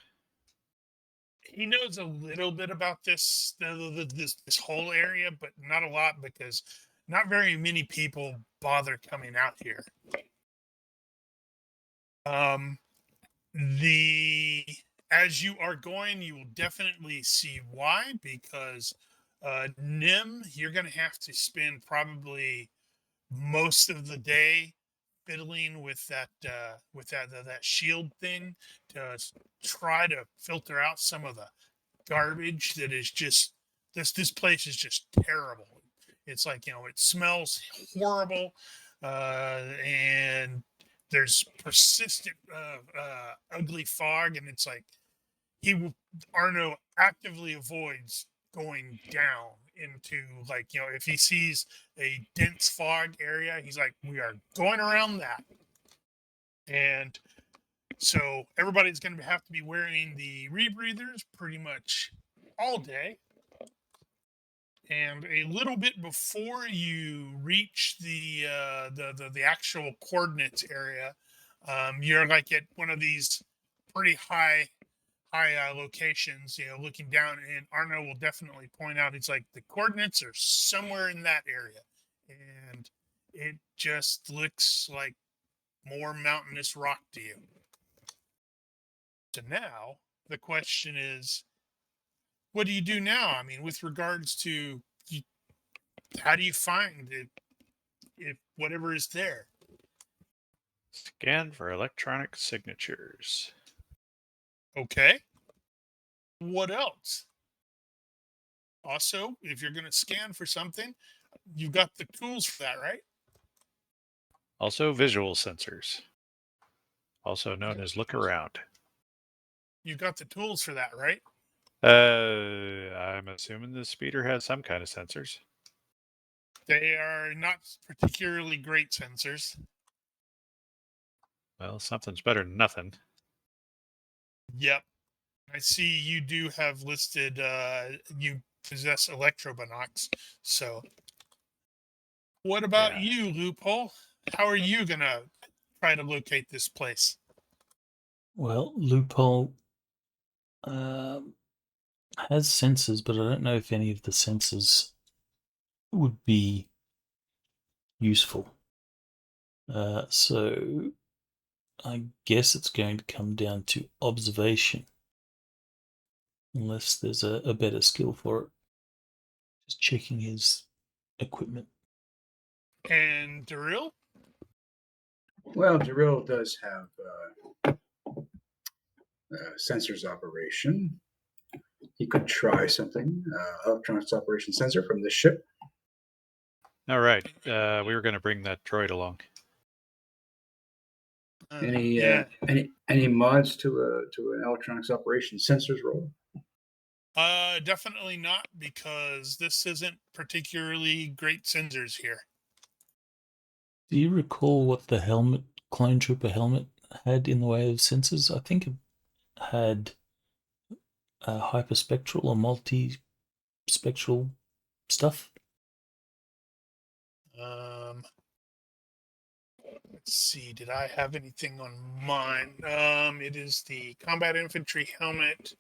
B: He knows a little bit about this whole area, but not a lot because not very many people bother coming out here. As you are going, you will definitely see why, because Nim, you're going to have to spend probably most of the day fiddling with that shield thing to try to filter out some of the garbage that is just this place is just terrible. It's like, it smells horrible, and there's persistent ugly fog, and it's like Arno actively avoids going down into, like, if he sees a dense fog area, he's like, we are going around that. And so everybody's going to have to be wearing the rebreathers pretty much all day. And a little bit before you reach the actual coordinates area, you're like at one of these pretty high locations, looking down, and Arno will definitely point out, it's like the coordinates are somewhere in that area, and it just looks like more mountainous rock to you. So now the question is, what do you do now? I mean, with regards to how do you find if whatever is there?
E: Scan for electronic signatures.
B: Okay. What else? Also, if you're going to scan for something, you've got the tools for that, right?
E: Also, visual sensors, also known as look around.
B: You've got the tools for that, right?
E: I'm assuming the speeder has some kind of sensors.
B: They are not particularly great sensors.
E: Well, something's better than nothing.
B: Yep. I see you do have listed, you possess electrobinocs. So what about you, Loophole? How are you going to try to locate this place?
A: Well, Loophole has sensors, but I don't know if any of the sensors would be useful. So I guess it's going to come down to observation, unless there's a better skill for it. Just checking his equipment.
B: And Daryl?
D: Well, Darrell does have sensors operation. He could try something, electronics operation sensor from this ship.
E: All right. We were going to bring that droid along.
D: Any mods to an electronics operation sensors role?
B: Definitely not, because this isn't particularly great sensors here.
A: Do you recall what the clone trooper helmet had in the way of sensors? I think it had hyperspectral or multi-spectral stuff.
B: Let's see. Did I have anything on mine? It is the combat infantry helmet.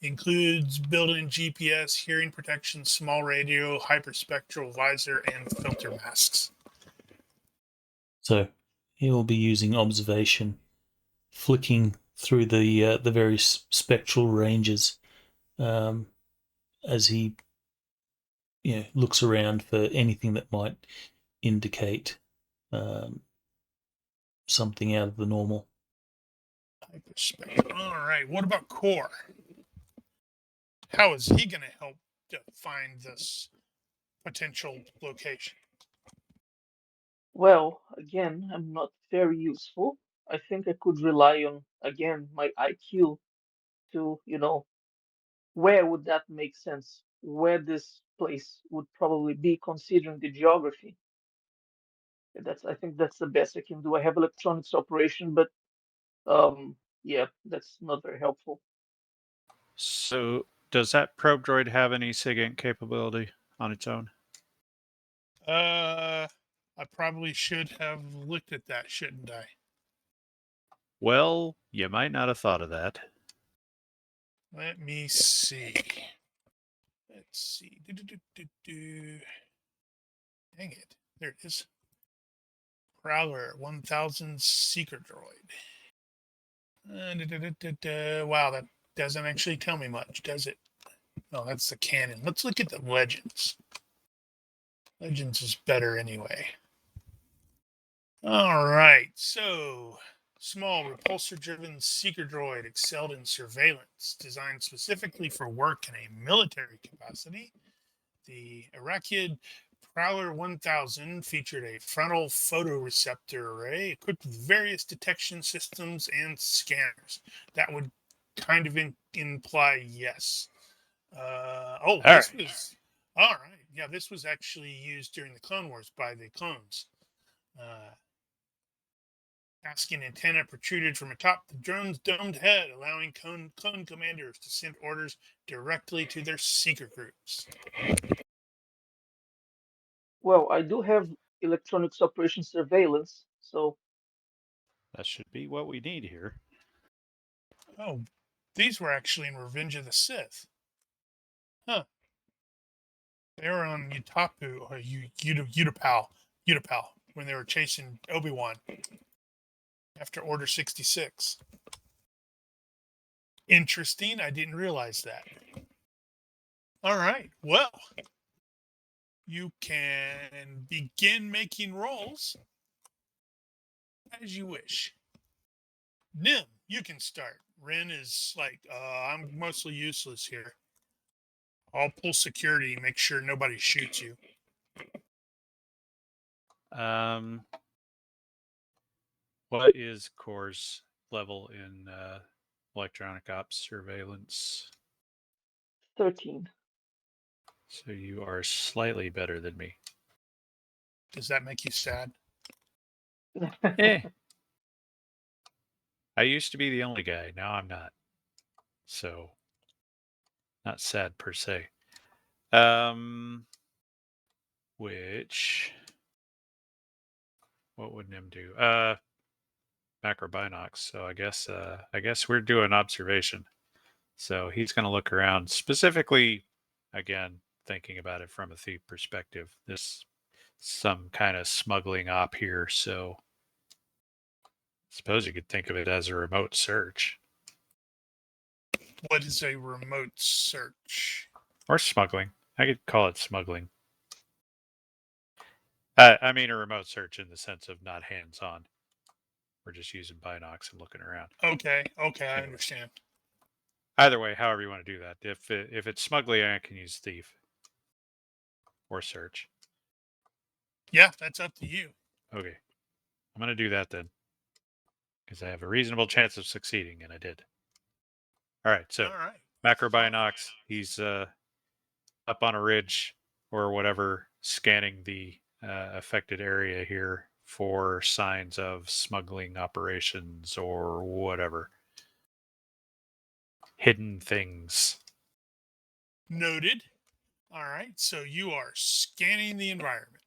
B: Includes built-in GPS, hearing protection, small radio, hyperspectral visor, and filter masks.
A: So he will be using observation, flicking through the various spectral ranges as he looks around for anything that might indicate something out of the normal.
B: Hyperspectral. All right. What about Core? How is he going to help to find this potential location?
C: Well, again, I'm not very useful. I think I could rely on, again, my IQ to, where would that make sense? where this place would probably be considering the geography. I think that's the best I can do. I have electronics operation, but yeah, that's not very helpful.
E: So, does that probe droid have any SIGINT capability on its own?
B: I probably should have looked at that, shouldn't I?
E: Well, you might not have thought of that.
B: Let me see. Let's see. Dang it. There it is. Prowler 1000 Seeker Droid. Wow, that doesn't actually tell me much, does it? No, that's the canon. Let's look at the Legends. Legends is better anyway. All right, so small repulsor-driven seeker droid excelled in surveillance, designed specifically for work in a military capacity. The Iraqid Prowler 1000 featured a frontal photoreceptor array equipped with various detection systems and scanners. That would kind of imply yes. This was all right. Yeah, this was actually used during the Clone Wars by the clones. Asking antenna protruded from atop the drone's domed head, allowing clone commanders to send orders directly to their seeker groups.
C: Well, I do have electronics operation surveillance, so
E: That should be what we need here.
B: Oh, these were actually in Revenge of the Sith. Huh. They were on Utapu or Utapau, when they were chasing Obi-Wan after Order 66. Interesting. I didn't realize that. All right. Well, you can begin making rolls as you wish. Nim, you can start. Ren is like, I'm mostly useless here. I'll pull security, make sure nobody shoots you.
E: What is Core's level in electronic ops surveillance?
C: 13.
E: So you are slightly better than me.
B: Does that make you sad?
E: Eh. I used to be the only guy. Now I'm not. So, not sad per se. What would Nim do? Macro binocs. So I guess we're doing observation. So he's going to look around, specifically, again, thinking about it from a thief perspective. This some kind of smuggling op here. So I suppose you could think of it as a remote search
B: What is a remote search?
E: or smuggling. I could call it smuggling. I mean a remote search in the sense of not hands-on. We're just using binocs and looking around.
B: Okay, I understand.
E: Either way, however you want to do that. If it's smuggling, I can use thief or search.
B: Yeah, that's up to you.
E: Okay, I'm going to do that then, because I have a reasonable chance of succeeding, and I did. All right, so macro binocs. He's up on a ridge or whatever, scanning the affected area here for signs of smuggling operations or whatever. Hidden things.
B: Noted. All right, so you are scanning the environment.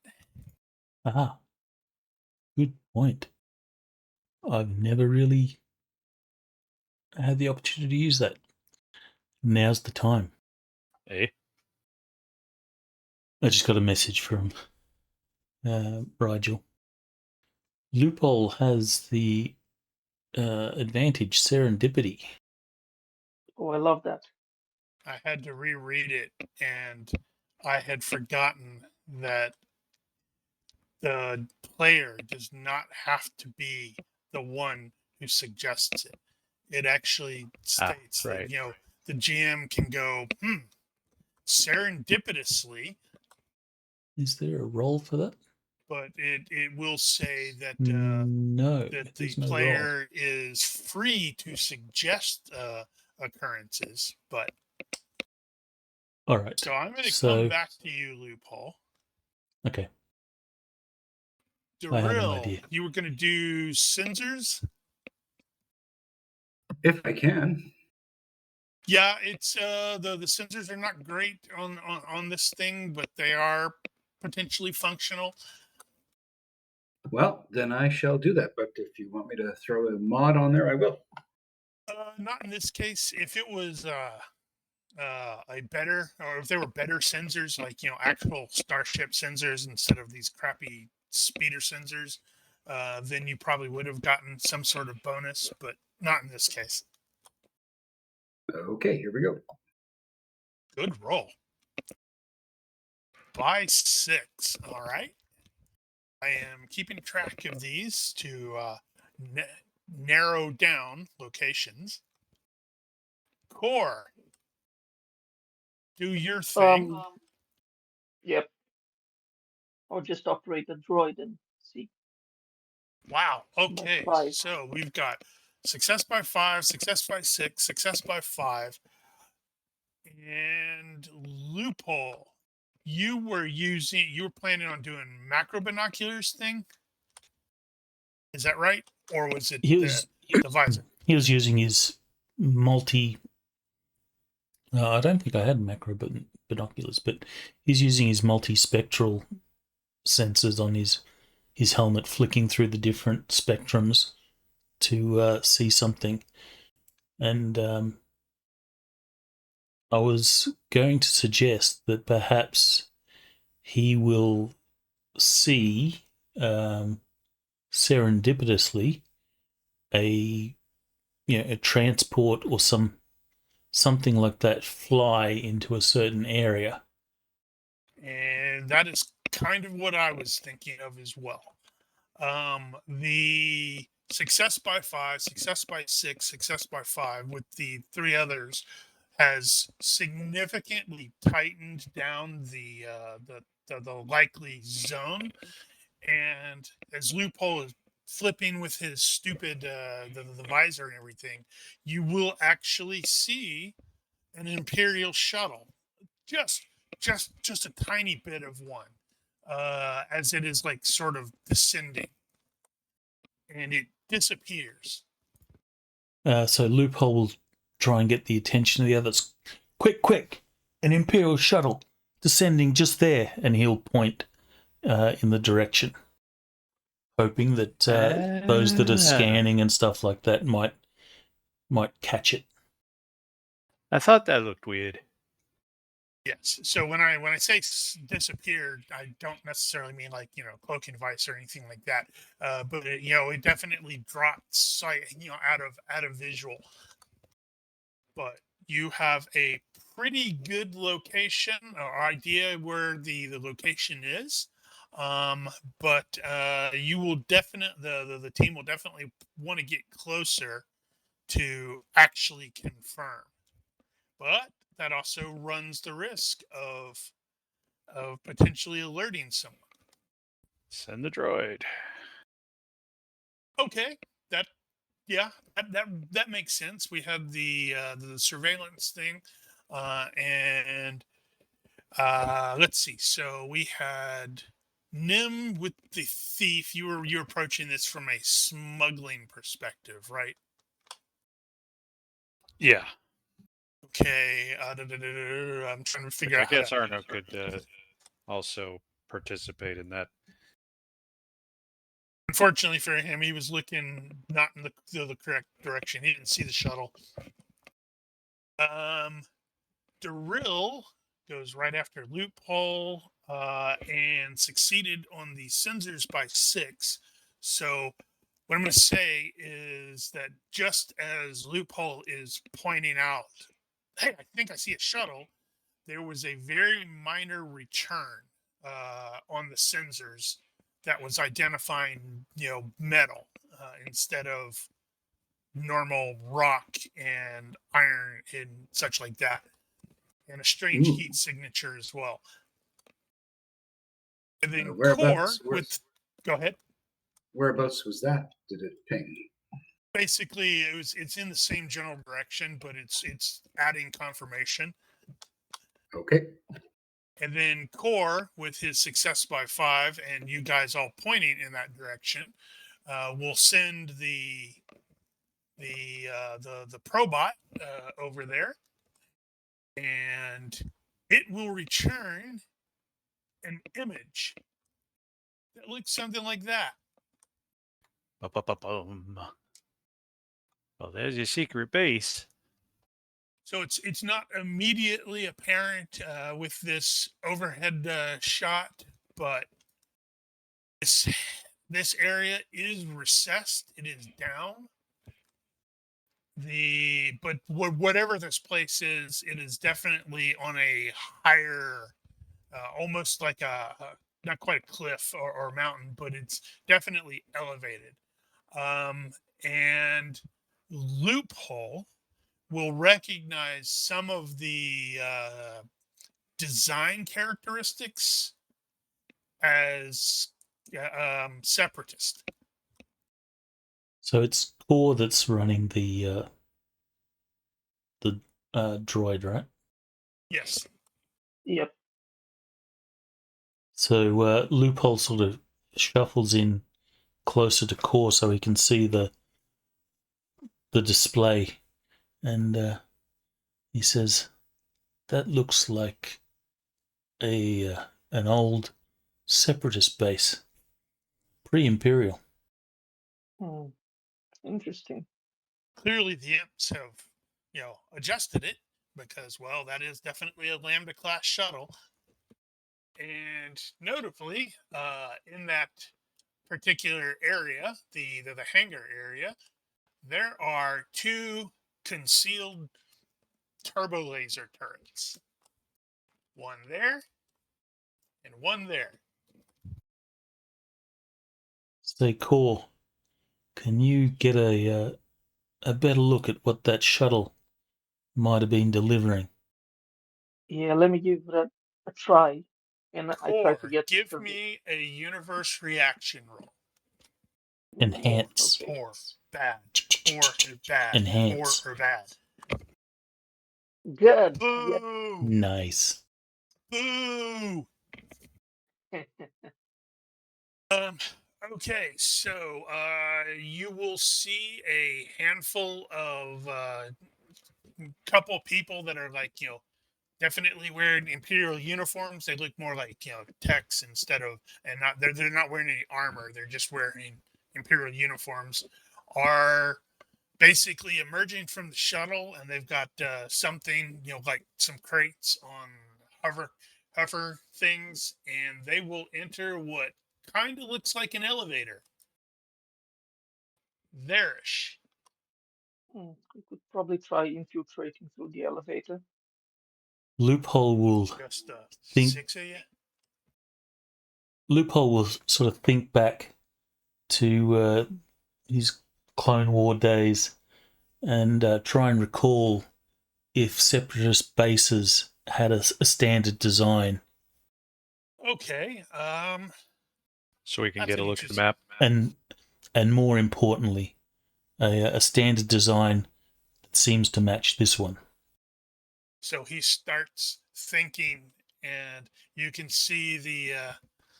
A: Aha. Good point. I've never really had the opportunity to use that. Now's the time.
E: Eh?
A: I just got a message from Rigil. Loophole has the advantage serendipity.
C: Oh, I love that.
B: I had to reread it, and I had forgotten that the player does not have to be the one who suggests it. It actually states that, the GM can go, serendipitously.
A: Is there a role for that?
B: But it will say that
A: no,
B: that the
A: there's no
B: player
A: role.
B: is free to suggest occurrences, but
A: All right.
B: So I'm going to
A: So-
B: come back to you, Loophole.
A: Okay. I have an
B: Drill,
A: idea.
B: you were going to do sensors?
D: If I can.
B: Yeah, it's the sensors are not great on this thing, but they are potentially functional.
D: Well, then I shall do that. But if you want me to throw a mod on there, I will.
B: Not in this case. If it was a better, or if there were better sensors, like actual Starship sensors instead of these crappy speeder sensors, then you probably would have gotten some sort of bonus. But not in this case.
D: Okay, here we go.
B: Good roll. By 6. All right. I am keeping track of these to narrow down locations. Core, do your thing.
C: Yep. Or just operate a droid and see.
B: Wow. Okay.
C: 5.
B: So we've got success by 5, success by 6, success by 5, and loophole. You were planning on doing macro binoculars thing. Is that right? Or was it the visor?
A: He was using his multi. I don't think I had macro binoculars, but he's using his multispectral sensors on his helmet, flicking through the different spectrums to see something. And I was going to suggest that perhaps he will see serendipitously a transport or something like that fly into a certain area.
B: And that is kind of what I was thinking of as well. The success by 5, success by 6, success by 5 with the 3 others has significantly tightened down the likely zone. And as Loophole is flipping with his stupid the visor and everything, you will actually see an Imperial shuttle, just a tiny bit of one, as it is like sort of descending, and it disappears.
A: So Loophole will try and get the attention of the others. Quick! An Imperial shuttle descending just there, and he'll point in the direction, hoping that those that are scanning and stuff like that might catch it.
E: I thought that looked weird.
B: Yes. So when I say disappeared, I don't necessarily mean like cloaking device or anything like that. But it definitely dropped sight, out of visual. But you have a pretty good location or idea where the location is. But you will the team will definitely want to get closer to actually confirm. But that also runs the risk of potentially alerting someone.
E: Send the droid.
B: Okay, that makes sense. We have the surveillance thing, and let's see. So we had Nim with the thief. You're approaching this from a smuggling perspective, right?
E: Yeah.
B: Okay. I'm trying to figure
E: I
B: out.
E: guess Arno could also participate in that.
B: Unfortunately for him, he was looking not in the correct direction. He didn't see the shuttle. Derill goes right after Loophole and succeeded on the sensors by 6. So what I'm going to say is that just as Loophole is pointing out, hey, I think I see a shuttle, there was a very minor return on the sensors that was identifying, metal instead of normal rock and iron and such like that, and a strange heat signature as well. And then core with, go ahead.
D: Whereabouts was that? Did it ping?
B: Basically, it's in the same general direction, but it's adding confirmation.
D: Okay.
B: And then Core, with his success by 5, and you guys all pointing in that direction, will send the probot over there, and it will return an image that looks something like that.
E: Ba-ba-ba-boom. Well, there's your secret base.
B: So it's not immediately apparent with this overhead shot, but this area is recessed. It is down. But whatever this place is, it is definitely on a higher, almost like not quite a cliff or mountain, but it's definitely elevated. And Loophole will recognize some of the design characteristics as separatist.
A: So it's Core that's running the droid, right?
B: Yes.
C: Yep.
A: So Loophole sort of shuffles in closer to Core so he can see the display, and he says, "That looks like an old separatist base, pre-Imperial."
C: Hmm. Interesting.
B: Clearly, the imps have, adjusted it because, well, that is definitely a Lambda class shuttle. And notably, in that particular area, the hangar area, there are 2 concealed turbo laser turrets. One there and one there.
A: Say, Core, can you get a better look at what that shuttle might have been delivering?
C: Yeah, let me give that a try. And I try to
B: Core,
C: get
B: give
C: the
B: me a universe reaction roll.
A: Enhance.
B: Or bad. Or bad.
A: Enhance.
B: Or bad.
C: good. Yes.
B: Boo!
A: Nice.
B: Boo! Okay, so you will see a handful of couple people that are like, definitely wearing Imperial uniforms. They look more like, techs instead of, and not they're not wearing any armor. They're just wearing Imperial uniforms. Are basically emerging from the shuttle, and they've got something, like some crates on hover things, and they will enter what kind of looks like an elevator. There-ish.
C: We could probably try infiltrating through the elevator.
A: Loophole will
B: Just
A: think.
B: 6 of you.
A: Loophole will sort of think back to his Clone War days and try and recall if separatist bases had a standard design,
B: Okay.
E: So we can
B: That's
E: get a
B: an
E: look at the
B: interesting-
E: map.
A: and more importantly, a standard design that seems to match this one.
B: So he starts thinking, and you can see the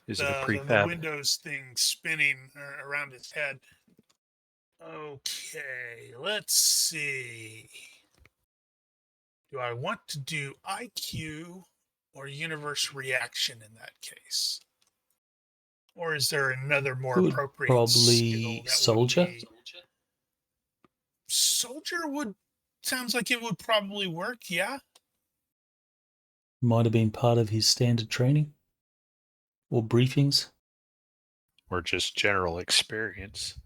E: Is it a
B: the
E: prefab?
B: Windows thing spinning around his head. Okay, let's see. Do I want to do IQ or universe reaction in that case? Or is there another more
A: Could
B: appropriate
A: probably
B: skill that
A: soldier.
B: would be... Soldier would... Sounds like it would probably work, yeah.
A: Might have been part of his standard training or briefings.
E: Or just general experience?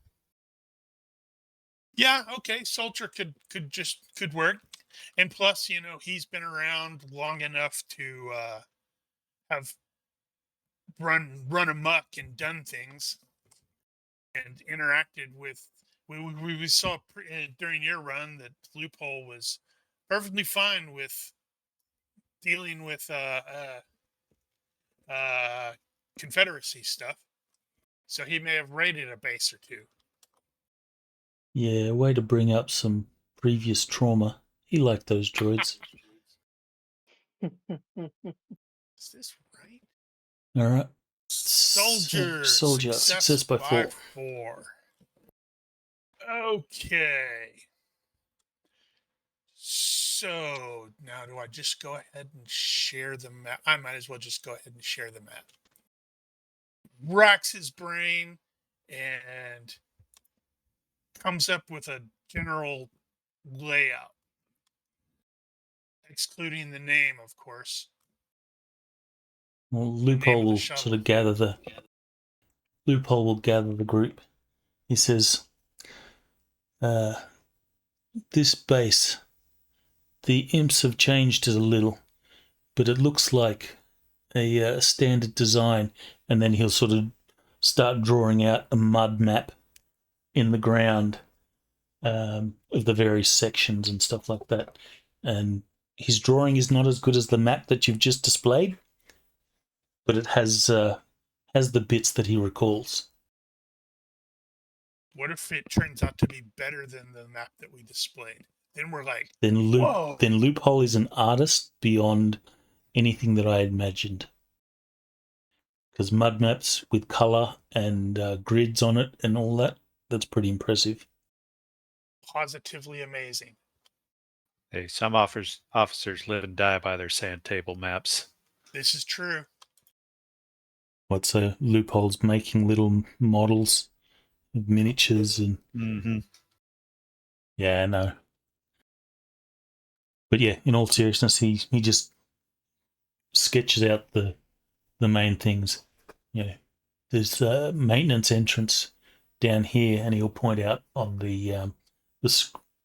B: Yeah, okay. Soldier could work. And plus, he's been around long enough to have run amok and done things and interacted with. We saw during your run that Loophole was perfectly fine with dealing with Confederacy stuff. So he may have raided a base or 2.
A: Yeah, way to bring up some previous trauma. He liked those droids.
B: Is this right?
A: All right.
B: Soldier.
A: Soldier. Success by 4.
B: 4. Okay. So now do I just go ahead and share the map? I might as well just go ahead and share the map. Racks his brain and comes up with a general layout, excluding the name, of course.
A: Well, Loophole will sort of gather the group. He says, "This base, the imps have changed it a little, but it looks like a standard design." And then he'll sort of start drawing out a mud map in the ground of the various sections and stuff like that. And his drawing is not as good as the map that you've just displayed, but it has the bits that he recalls.
B: What if it turns out to be better than the map that we displayed? Then we're like,
A: whoa. Then Loophole is an artist beyond anything that I had imagined. Because mud maps with colour and grids on it and all that, that's pretty impressive.
B: Positively amazing.
E: Hey, some officers live and die by their sand table maps.
B: This is true.
A: What's Loophole's making little models of miniatures and...
E: Mm-hmm.
A: Yeah, I know. But yeah, in all seriousness, he just sketches out the main things. You know, there's a maintenance entrance down here, and he'll point out on the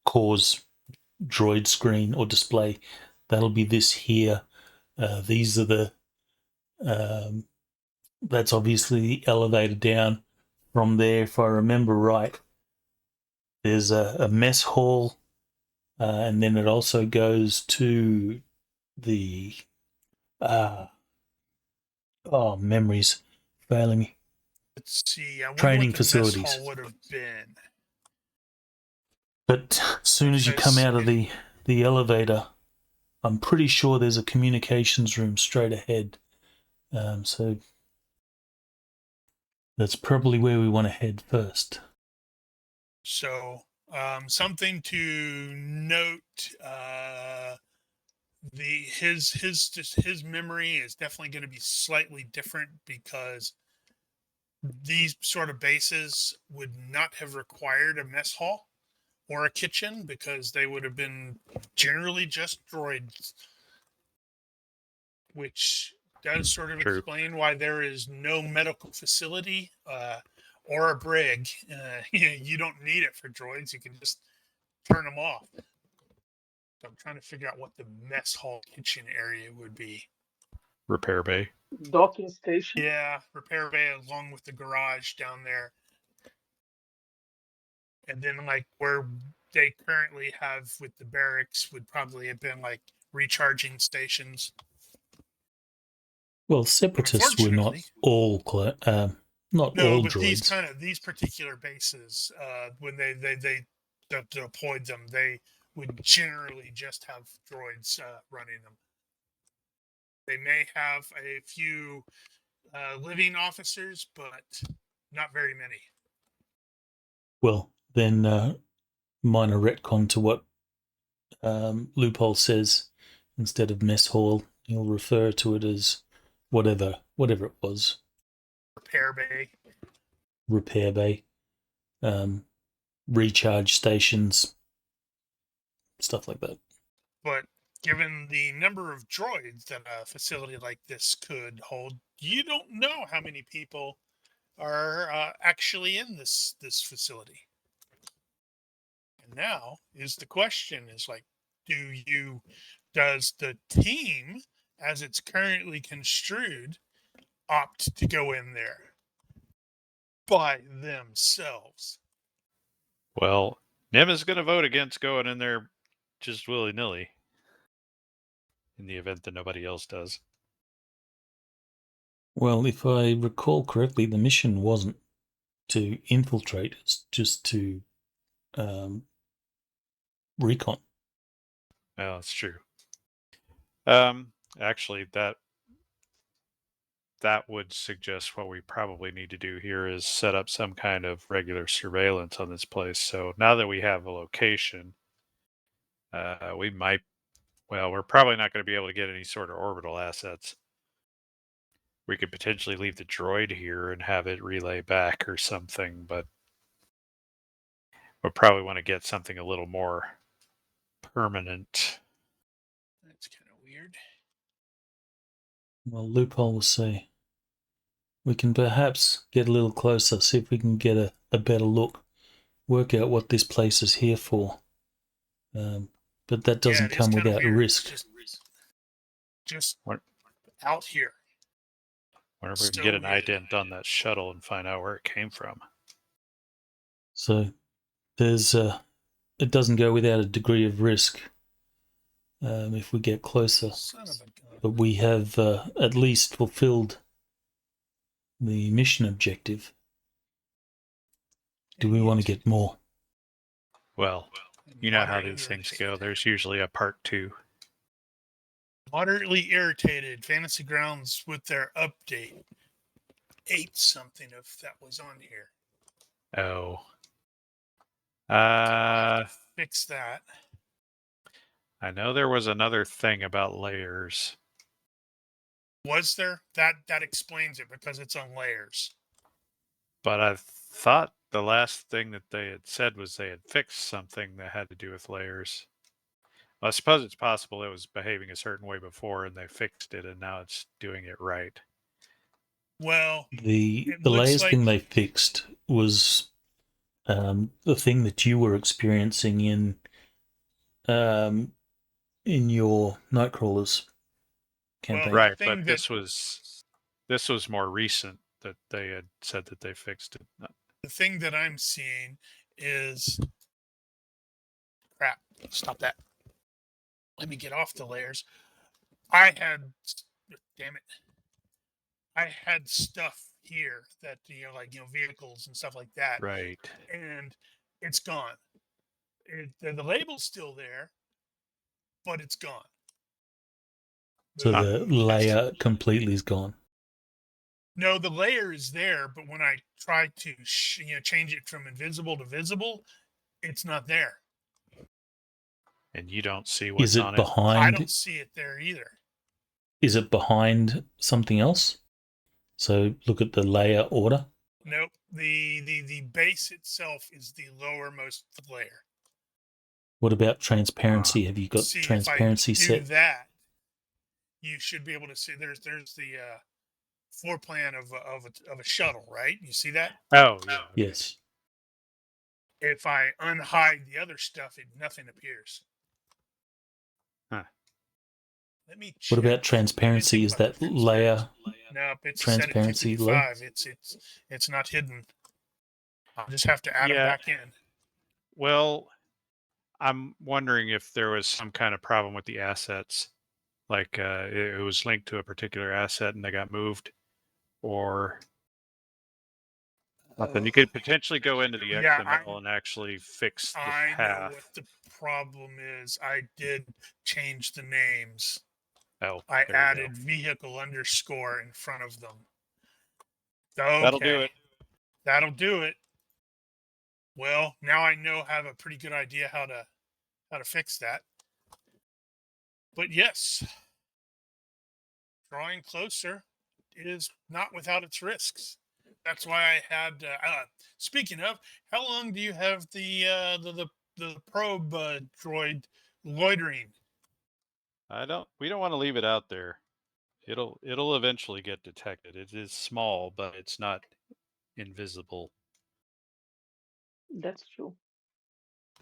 A: cause droid screen or display, that'll be this here. These are the that's obviously the elevator down from there. If I remember right, there's a mess hall, and then it also goes to the memories failing me.
B: Let's see. I wonder
A: Training
B: what the
A: facilities.
B: mess hall would have been.
A: But as soon as you come out of the elevator, I'm pretty sure there's a communications room straight ahead. So that's probably where we want to head first.
B: So something to note: his memory is definitely going to be slightly different because these sort of bases would not have required a mess hall or a kitchen because they would have been generally just droids, which does sort of explain why there is no medical facility or a brig. You don't need it for droids. You can just turn them off. So I'm trying to figure out what the mess hall kitchen area would be.
E: Repair bay.
C: Docking station?
B: Yeah, repair bay along with the garage down there. And then like where they currently have with the barracks would probably have been like recharging stations.
A: Well, separatists were not all not all
B: but
A: droids.
B: these particular bases, when they deployed them, they would generally just have droids running them. They may have a few living officers, but not very many.
A: Well, then minor retcon to what Loophole says. Instead of mess hall, he'll refer to it as whatever it was. Repair bay. Recharge stations. Stuff like that.
B: But given the number of droids that a facility like this could hold, you don't know how many people are actually in this facility. And now is the question: is like, does the team, as it's currently construed, opt to go in there by themselves?
E: Well, Nim is going to vote against going in there just willy-nilly in the event that nobody else does.
A: Well, if I recall correctly, the mission wasn't to infiltrate, it's just to recon.
E: Well, that's true. Actually, that would suggest what we probably need to do here is set up some kind of regular surveillance on this place. So now that we have a location, we might, well, we're probably not going to be able to get any sort of orbital assets. We could potentially leave the droid here and have it relay back or something, but we'll probably want to get something a little more permanent.
B: That's kind of weird.
A: Well, Loophole will say we can perhaps get a little closer, see if we can get a better look, work out what this place is here for. But that doesn't
B: it is
A: come
B: kind of
A: without
B: weird.
A: risk.
B: Just
E: What?
B: out here.
E: Wonder if we can
B: So
E: get an
B: weird.
E: ident on that shuttle and find out where it came from.
A: So there's it doesn't go without a degree of risk if we get closer.
B: Son of a gun.
A: But we have at least fulfilled the mission objective. Do we want to get more?
E: Well, you know how
B: Moderately
E: these things
B: irritated.
E: go. There's usually a part 2.
B: Moderately irritated. Fantasy Grounds with their update ate something if that was on here.
E: Oh.
B: I'll have to fix that.
E: I know there was another thing about layers.
B: Was there? That explains it because it's on layers.
E: But I thought the last thing that they had said was they had fixed something that had to do with layers. Well, I suppose it's possible it was behaving a certain way before and they fixed it and now it's doing it right.
B: Well,
A: The
B: it looks
A: layers
B: like
A: thing they fixed was the thing that you were experiencing in your Nightcrawlers campaign.
B: Well,
E: Right, but this was more recent that they had said that they fixed it.
B: the thing that I'm seeing is crap. Stop that. Let me get off the layers. Damn it. I had stuff here that, vehicles and stuff like that.
E: Right.
B: And it's gone. The label's still there, but it's gone.
A: So the layer completely is gone.
B: No, the layer is there, but when I try to change it from invisible to visible, it's not there.
E: And you don't see what's
A: Is it
E: on it?
A: behind?
B: I don't see it there either.
A: Is it behind something else? So look at the layer order.
B: Nope. The base itself is the lowermost layer.
A: What about transparency? Have you got
B: See,
A: transparency
B: if I do
A: set?
B: that, you should be able to see. There's the floor plan of a shuttle, right? You see that?
E: Oh, yeah. Okay.
A: Yes.
B: If I unhide the other stuff, nothing appears.
E: Huh.
B: Let me check.
A: What about transparency? Is that layer?
B: Nope, it's
A: transparency
B: set at 255. It's not hidden. I'll just have to add them back in.
E: Well, I'm wondering if there was some kind of problem with the assets, like it was linked to a particular asset and they got moved, or something. You could potentially go into the XML and actually fix the path.
B: I know what the problem is. I did change the names.
E: Oh,
B: I added vehicle underscore in front of them. Okay.
E: That'll do it.
B: That'll do it. Well, now I have a pretty good idea how to fix that. But yes, drawing closer is not without its risks. That's why I had. Speaking of, how long do you have the probe droid loitering?
E: We don't want to leave it out there. It'll eventually get detected. It is small, but it's not invisible.
C: That's true.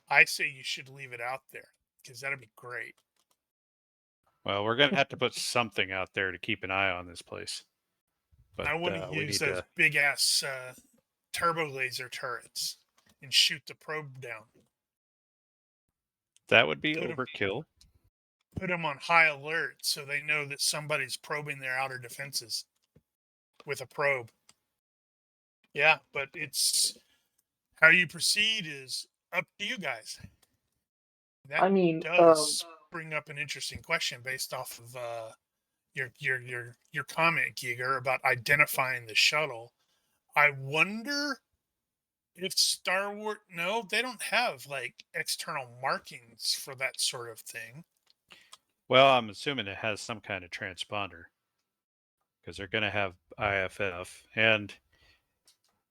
B: I say you should leave it out there because that'd be great.
E: Well, we're gonna have to put something out there to keep an eye on this place. But
B: I want to use those big ass turbo laser turrets and shoot the probe down.
E: That would be overkill.
B: Put them on high alert so they know that somebody's probing their outer defenses with a probe. Yeah, but it's how you proceed is up to you guys. That does bring up an interesting question based off of your comment, Giger, about identifying the shuttle. I wonder if Star Wars. No, they don't have like external markings for that sort of thing.
E: Well, I'm assuming it has some kind of transponder because they're going to have IFF, and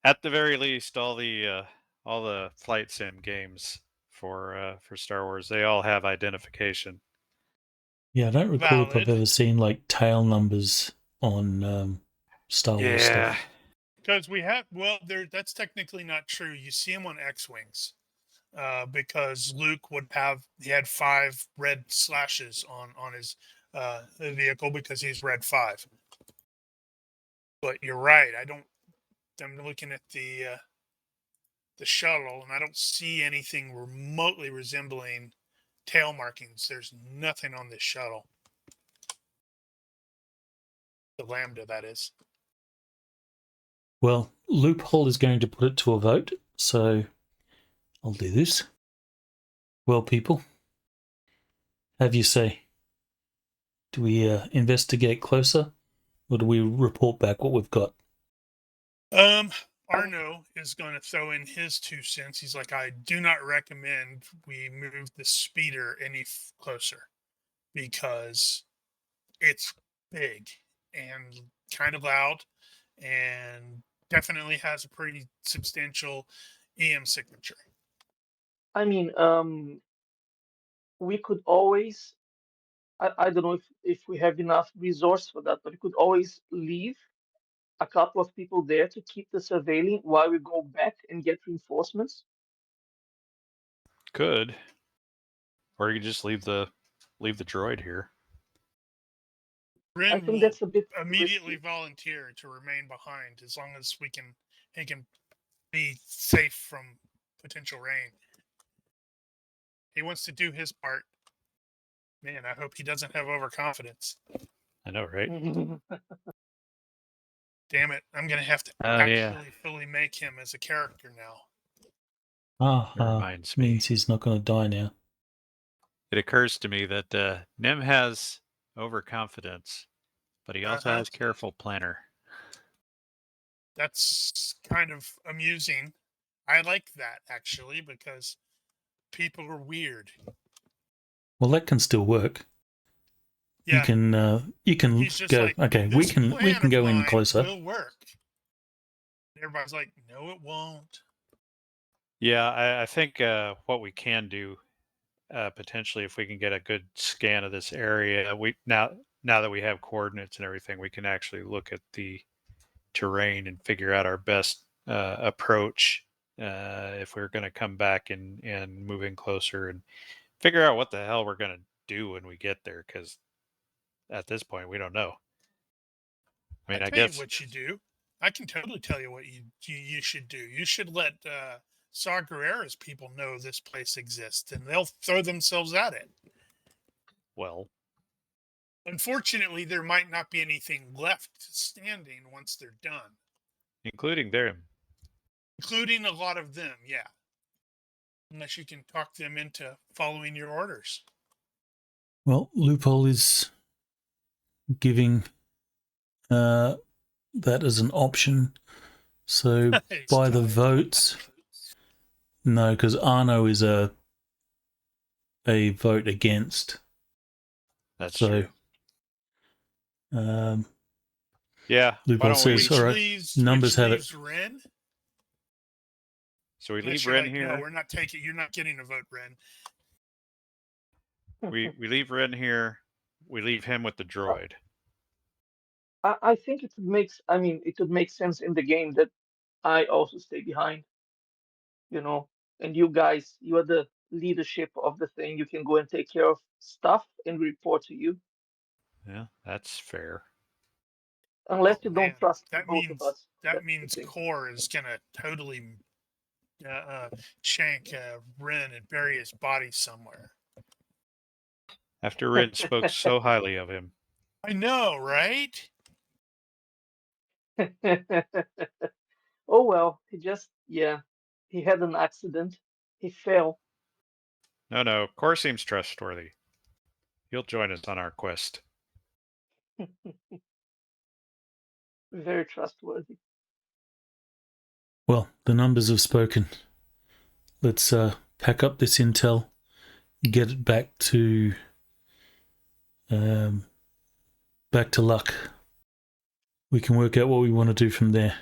E: at the very least, all the flight sim games for Star Wars, they all have identification.
A: Yeah, I don't recall if I've
B: Valid.
A: ever seen like tail numbers on Star Wars stuff.
B: Because we have, well, that's technically not true. You see them on X-wings, because Luke he had 5 red slashes on his vehicle because he's red 5. But you're right. I'm looking at the shuttle, and I don't see anything remotely resembling tail markings. There's nothing on this shuttle. The Lambda, that is.
A: Well, Loophole is going to put it to a vote, so I'll do this. Well, people, have you say? Do we investigate closer, or do we report back what we've got?
B: Arno is going to throw in his 2 cents. He's like, I do not recommend we move the speeder any closer because it's big and kind of loud and definitely has a pretty substantial EM signature.
C: I mean, we could always, I don't know if we have enough resource for that, but we could always leave a couple of people there to keep the surveilling while we go back and get reinforcements.
E: Could, or you could just leave the droid here.
C: I
B: Rin
C: think
B: will
C: that's a bit
B: immediately
C: risky.
B: volunteer to remain behind as long as he can be safe from potential rain. He wants to do his part. Man, I hope he doesn't have overconfidence.
E: I know, right?
B: Damn it, I'm going to have to actually fully make him as a character now.
E: It reminds me.
A: Means he's not going to die now.
E: It occurs to me that Nim has overconfidence, but he also has careful planner.
B: That's kind of amusing. I like that, actually, because people are weird.
A: Well, that can still work.
B: Yeah.
A: You can
B: He's just
A: go.
B: like,
A: Okay, we can go in closer.
B: Will work. Everybody's like, no, it won't.
E: Yeah, I think what we can do potentially, if we can get a good scan of this area, we now that we have coordinates and everything, we can actually look at the terrain and figure out our best approach if we're going to come back and move in closer and figure out what the hell we're going to do when we get there, because at this point we don't know. I mean, I guess
B: what you do. I can totally tell you what you should do. You should let Saw Gerrera's people know this place exists, and they'll throw themselves at it.
E: Well,
B: unfortunately, there might not be anything left standing once they're done.
E: Including them.
B: Including a lot of them, yeah. Unless you can talk them into following your orders.
A: Well, Loophole is giving that as an option. So by the votes, no, because Arno is a vote against.
E: That's true.
A: Yeah. Loophole says, all right, numbers have it.
B: Ren?
E: So we leave Ren here.
B: No, we're not taking. You're not getting a vote, Ren.
E: We leave Ren here. We leave him with the droid.
C: I think it would make sense in the game that I also stay behind. And you guys, you are the leadership of the thing. You can go and take care of stuff and report to you.
E: Yeah, that's fair.
C: Unless you don't trust both of us.
B: That means Core is gonna totally shank Ren and bury his body somewhere.
E: After Ren spoke so highly of him.
B: I know, right?
C: Oh well, he had an accident. He fell.
E: No, Core seems trustworthy. He'll join us on our quest.
C: Very trustworthy.
A: Well, the numbers have spoken. Let's pack up this intel, get it back to luck. We can work out what we want to do from there.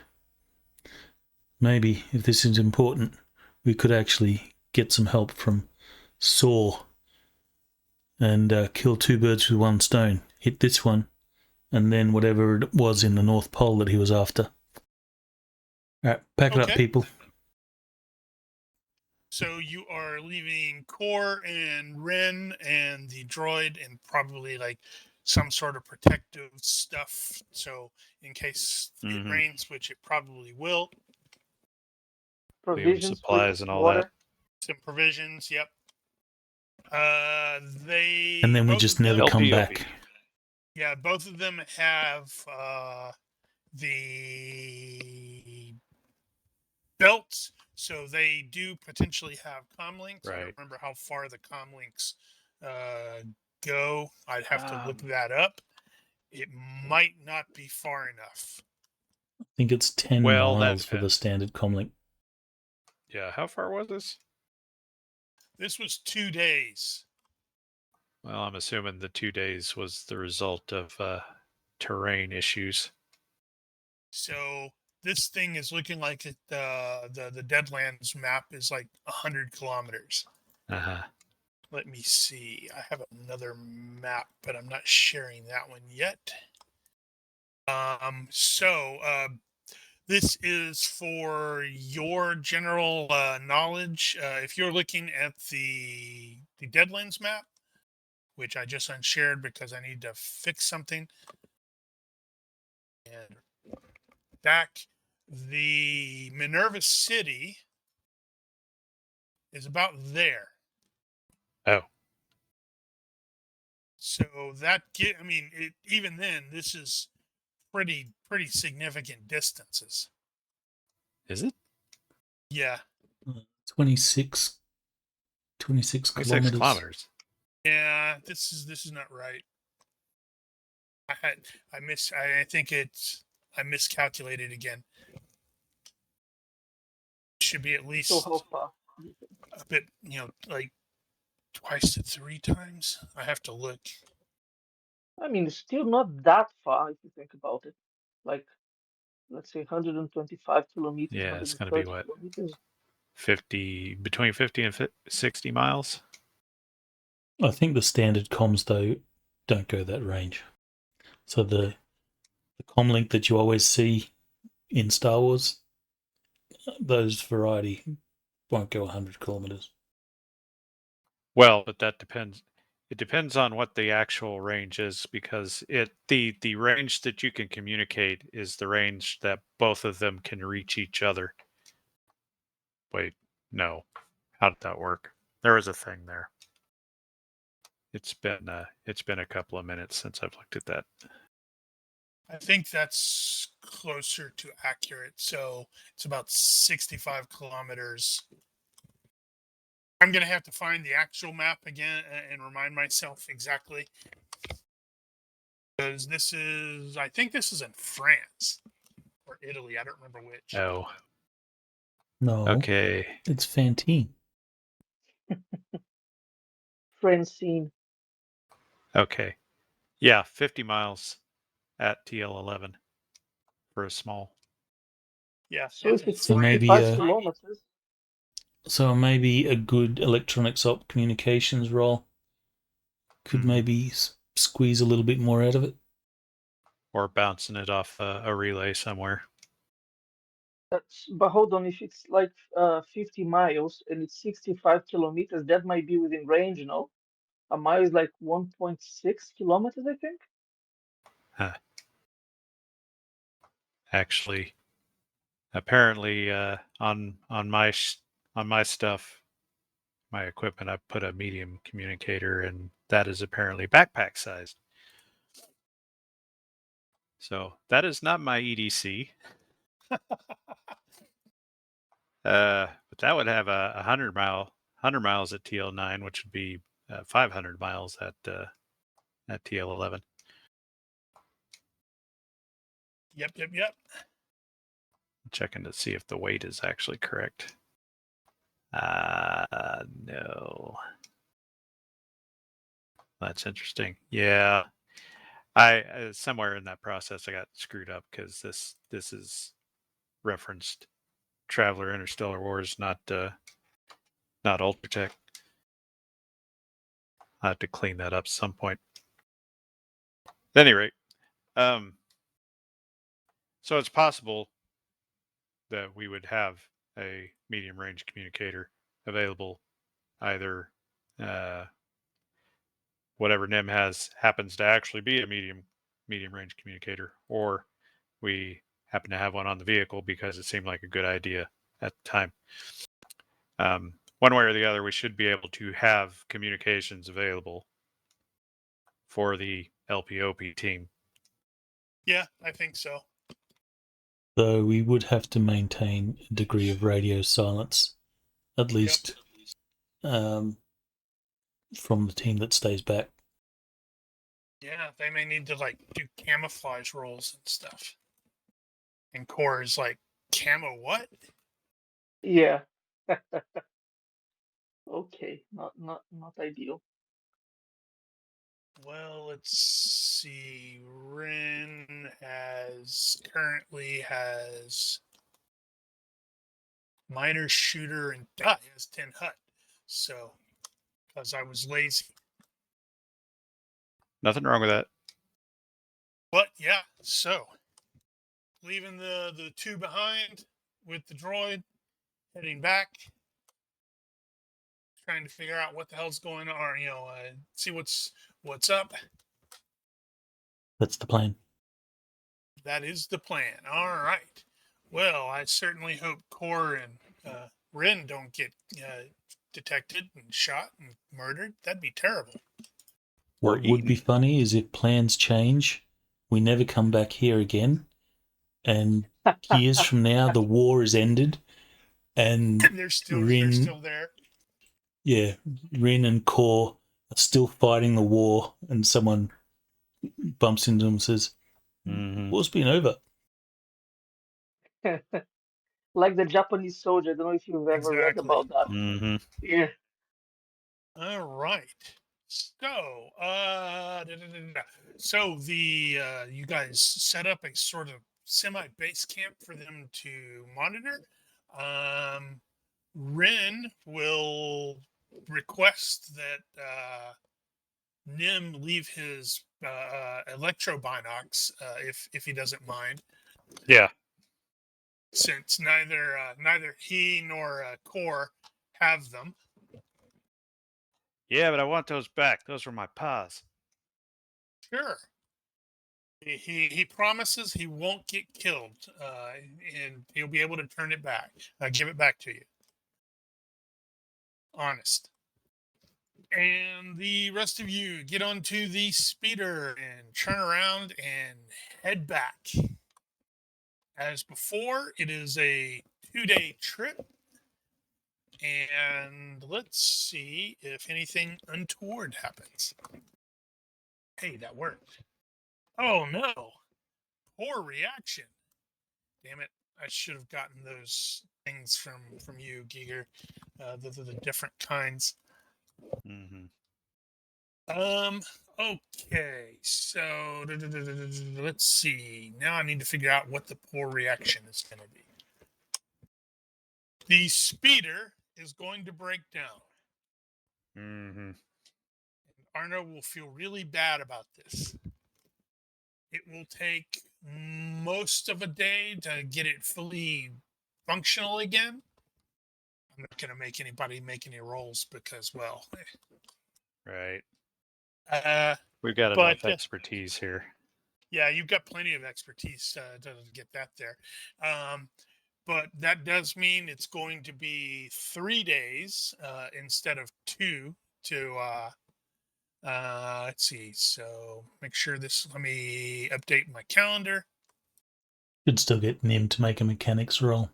A: Maybe, if this is important, we could actually get some help from Saw and kill two birds with one stone. Hit this one, and then whatever it was in the North Pole that he was after. All right, pack it up,
B: Okay.
A: people.
B: So you are leaving Core and Ren and the droid and probably like some sort of protective stuff. So in case it rains, which it probably will,
E: Leave 'em
C: Provisions, food,
E: supplies and all
C: water.
E: that.
B: some provisions. Yep.
A: And then we
B: both
A: just
B: of them-
A: never come
E: LPOV.
A: back.
B: Yeah, both of them have the belts, so they do potentially have comm links. I don't
E: Right.
B: remember how far the comm links go. I'd have to look
E: Um,
B: that up. It might not be far enough.
A: I think it's 10
E: Well, that
A: miles for the
E: depends.
A: standard comlink.
E: Yeah, how far was this?
B: This was 2 days.
E: Well, I'm assuming the 2 days was the result of terrain issues.
B: So this thing is looking like the Deadlands map is like 100 kilometers.
E: Uh-huh.
B: Let me see. I have another map, but I'm not sharing that one yet. This is for your general knowledge. If you're looking at the Deadlands map, which I just unshared because I need to fix something, and back, the Minerva City is about there.
E: Oh.
B: So even then, this is pretty significant distances.
E: Is it?
B: Yeah.
A: 26
E: 26
A: kilometers.
E: kilometers.
B: Yeah, this is not right. I miscalculated again. Should be at least
C: So how far?
B: a bit, like twice to 3 times. I have to look.
C: I mean, it's still not that far if you think about it. Like, let's say 125 kilometers,
E: Yeah, it's going to be
C: 130
E: what?
C: kilometers.
E: 50, between 50 and 60 miles?
A: I think the standard comms, though, don't go that range. So the comlink that you always see in Star Wars, those variety won't go 100 kilometers.
E: Well, but that depends. It depends on what the actual range is, because the range that you can communicate is the range that both of them can reach each other. Wait, no. How did that work? There was a thing there. It's been a couple of minutes since I've looked at that.
B: I think that's closer to accurate. So it's about 65 kilometers. I'm going to have to find the actual map again and remind myself exactly. Because I think this is in France or Italy. I don't remember which.
E: Oh.
A: No.
E: Okay.
A: It's Fantine.
C: Francine.
E: Okay. Yeah, 50 miles at TL11 for a small.
B: Yeah.
C: So if it's
A: So maybe
C: 65 kilometers,
A: So maybe a good electronics op communications role could maybe squeeze a little bit more out of it.
E: Or bouncing it off a relay somewhere.
C: but hold on, if it's like 50 miles and it's 65 kilometers, that might be within range, you know? A mile is like 1.6 kilometers, I think.
E: Huh. Actually, apparently, on my stuff, my equipment, I put a medium communicator, and that is apparently backpack sized. So that is not my EDC. But that would have a 100 miles at TL9, which would be 500 miles at TL11.
B: Yep.
E: Checking to see if the weight is actually correct. No. That's interesting. Yeah. I somewhere in that process I got screwed up because this is referenced Traveler Interstellar Wars, not Ultratech. I have to clean that up at some point. At any rate, so it's possible that we would have a medium range communicator available, either whatever NIM has happens to actually be a medium range communicator, or we happen to have one on the vehicle because it seemed like a good idea at the time. One way or the other, we should be able to have communications available for the LPOP team.
B: Yeah, I think so.
A: Though we would have to maintain a degree of radio silence, at least from the team that stays back.
B: Yeah, they may need to like do camouflage roles and stuff. And Core is like, camo what?
C: Yeah. Okay. Not ideal.
B: Well, let's see. Rin currently has miner, shooter, and he has 10 hut. So, because I was lazy.
E: Nothing wrong with that.
B: But yeah, so leaving the two behind with the droid, heading back, trying to figure out what the hell's going on, or see what's up.
A: That's the plan.
B: That is the plan. All right. Well, I certainly hope Core and Rin don't get detected and shot and murdered. That'd be terrible.
A: What would be funny is if plans change, we never come back here again, and years from now the war is ended, and
B: they're still there.
A: Yeah, Rin and Core are still fighting the war, and someone bumps into them and says, "War's been over."
C: Like the Japanese soldier. I don't know if you've ever read
B: Exactly.
C: about that.
E: Mm-hmm.
C: Yeah.
B: All right. So, so the you guys set up a sort of semi-base camp for them to monitor. Rin will request that Nim leave his electro binocs if he doesn't mind,
E: Yeah.
B: since neither he nor Core have them.
E: Yeah, but I want those back. Those were my paws.
B: Sure. He promises he won't get killed, and he'll be able to turn it back, give it back to you. Honest. And the rest of you get onto the speeder and turn around and head back. As before, it is a 2-day trip. And let's see if anything untoward happens. Hey, that worked. Oh no. Poor reaction. Damn it. I should have gotten those things from you, Giger. The different kinds.
E: Mm-hmm.
B: Okay, so let's see. Now I need to figure out what the poor reaction is going to be. The speeder is going to break down.
E: Mm-hmm.
B: And Arno will feel really bad about this. It will take most of a day to get it fully functional again. I'm not going to make anybody make any rolls because, well,
E: Right.
B: uh,
E: We've got enough expertise here.
B: Yeah, you've got plenty of expertise to get that there. But that does mean it's going to be 3 days instead of 2 to, let's see. So make sure let me update my calendar.
A: Could still get Nim to make a mechanics roll.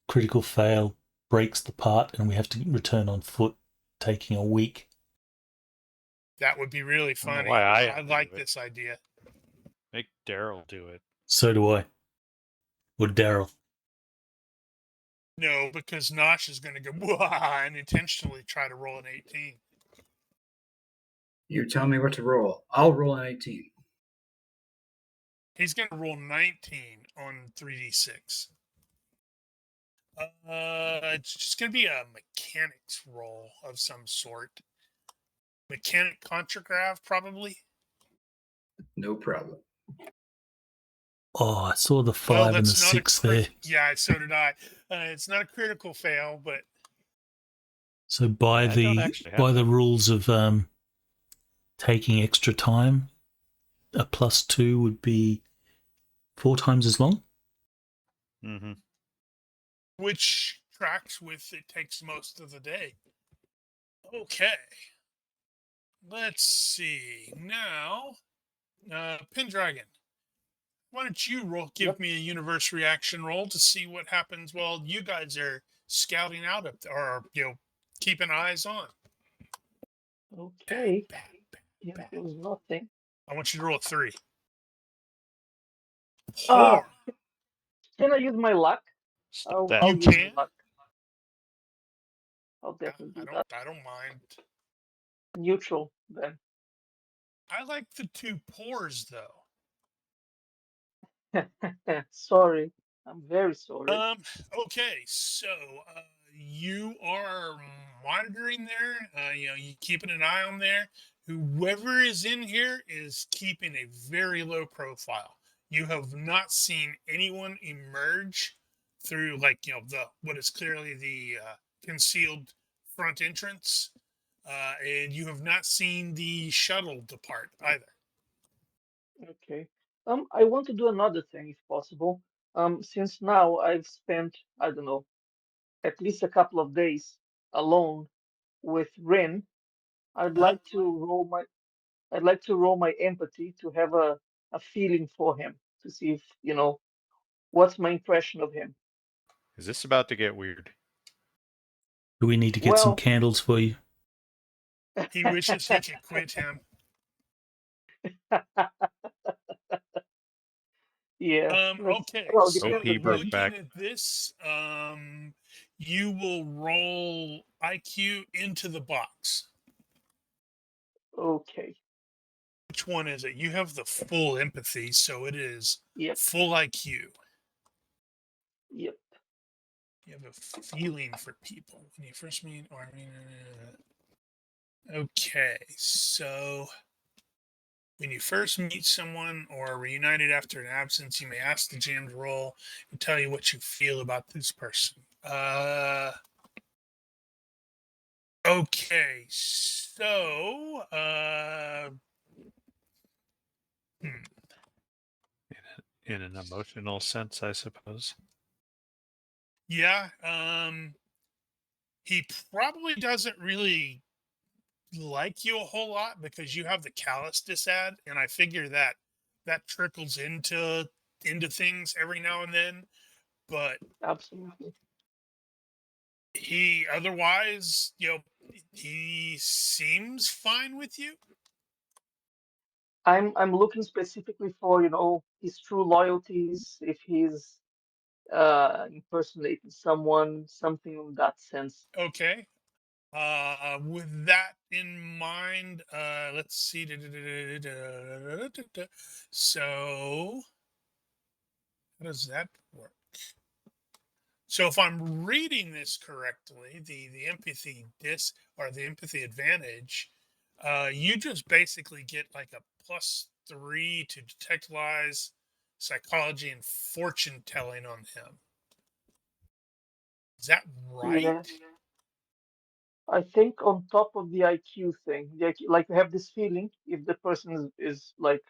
A: Critical fail breaks the part, and we have to return on foot, taking a week.
B: That would be really funny.
E: Why
B: I like this idea.
E: Make Daryl do it.
A: So do I. Or Daryl.
B: No, because Nosh is going to go "Wah," and intentionally try to roll an 18.
D: You tell me what to roll. I'll roll an 18.
B: He's going to roll 19 on 3d6. It's just going to be a mechanics roll of some sort. Mechanic contragraph, probably.
D: No problem.
A: Oh, I saw the 5
B: Well,
A: and the
B: that's not
A: 6 there.
B: Yeah, so did I. It's not a critical fail, but
A: So by
E: I don't actually have
A: the
E: that.
A: rules of taking extra time, a +2 would be 4 times as long.
E: Mm-hmm.
B: which tracks with it takes most of the day. Okay. Let's see. Now, Pendragon, why don't you give
C: Yep.
B: me a universe reaction roll to see what happens while you guys are scouting out up there, or keeping eyes on.
C: Okay.
B: Bad,
C: Here
B: bad.
C: goes nothing.
B: I want you to roll a 3.
C: Ah,
B: Poor.
C: can I use my luck?
E: Stop
C: I'll
E: that.
B: You
C: use my
B: can?
C: luck. I'll
B: Yeah,
C: definitely do
B: I don't mind.
C: that. Neutral then.
B: I like the 2 pours though.
C: Sorry. I'm very sorry.
B: Okay, so you are monitoring there. You keeping an eye on there. Whoever is in here is keeping a very low profile. You have not seen anyone emerge through the what is clearly the concealed front entrance, and you have not seen the shuttle depart either.
C: Okay. I want to do another thing if possible. Since now I've spent, I don't know, at least a couple of days alone with Rin, I'd
B: Uh-huh.
C: like to roll my empathy to have a feeling for him, to see if, what's my impression of him.
E: Is this about to get weird?
A: Do we need to get some
C: Well,
A: candles for you?
B: He wishes he could quit him.
C: yeah.
B: Okay,
C: Well,
E: Go
C: depends on
B: so
E: keep her
C: him.
B: looking
E: back.
B: at this, you will roll IQ into the box.
C: Okay.
B: Which one is it? You have the full empathy, so it is
C: Yep.
B: full IQ.
C: Yep.
B: You have a feeling for people when you first meet, okay, so when you first meet someone or are reunited after an absence, you may ask the GM to roll and tell you what you feel about this person. Okay, so
E: In an emotional sense, I suppose.
B: yeah, he probably doesn't really like you a whole lot because you have the callous disad, and I figure that trickles into things every now and then, but
C: Absolutely.
B: he otherwise, he seems fine with you.
C: I'm looking specifically for, his true loyalties, if he's impersonating someone, something in that sense.
B: Okay. With that in mind, let's see. So, how does that work? So, if I'm reading this correctly, the empathy or the empathy advantage, you just basically get like a +3 to detect lies, psychology, and fortune telling on him. Is that right?
C: Yeah. I think on top of the IQ thing, like you have this feeling if the person is like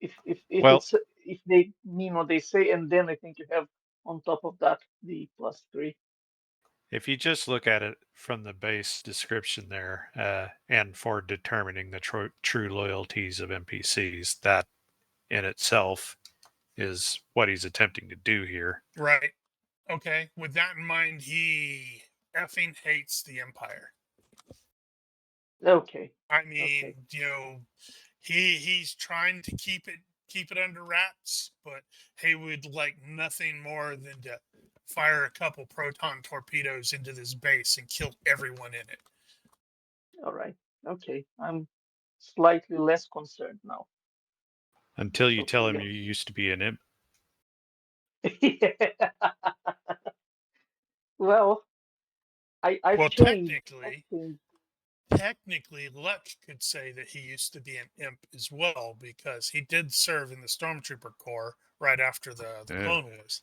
C: if
E: Well,
C: it's if they mean what they say, and then I think you have on top of that the +3.
E: if you just look at it from the base description there, and for determining the true loyalties of NPCs, that in itself is what he's attempting to do here.
B: Right. Okay. With that in mind, he effing hates the Empire.
C: Okay.
B: I
C: Okay.
B: mean, he's trying to keep it keep it under wraps, but he would like nothing more than to fire a couple proton torpedoes into this base and kill everyone in it.
C: All right. Okay. I'm slightly less concerned now.
E: Until you tell him
C: Okay.
E: you used to be an imp.
C: Yeah. Well, I've
B: Well,
C: changed. I've changed.
B: technically, Luck could say that he used to be an imp as well because he did serve in the Stormtrooper Corps right after the
E: Yeah.
B: Clone Wars.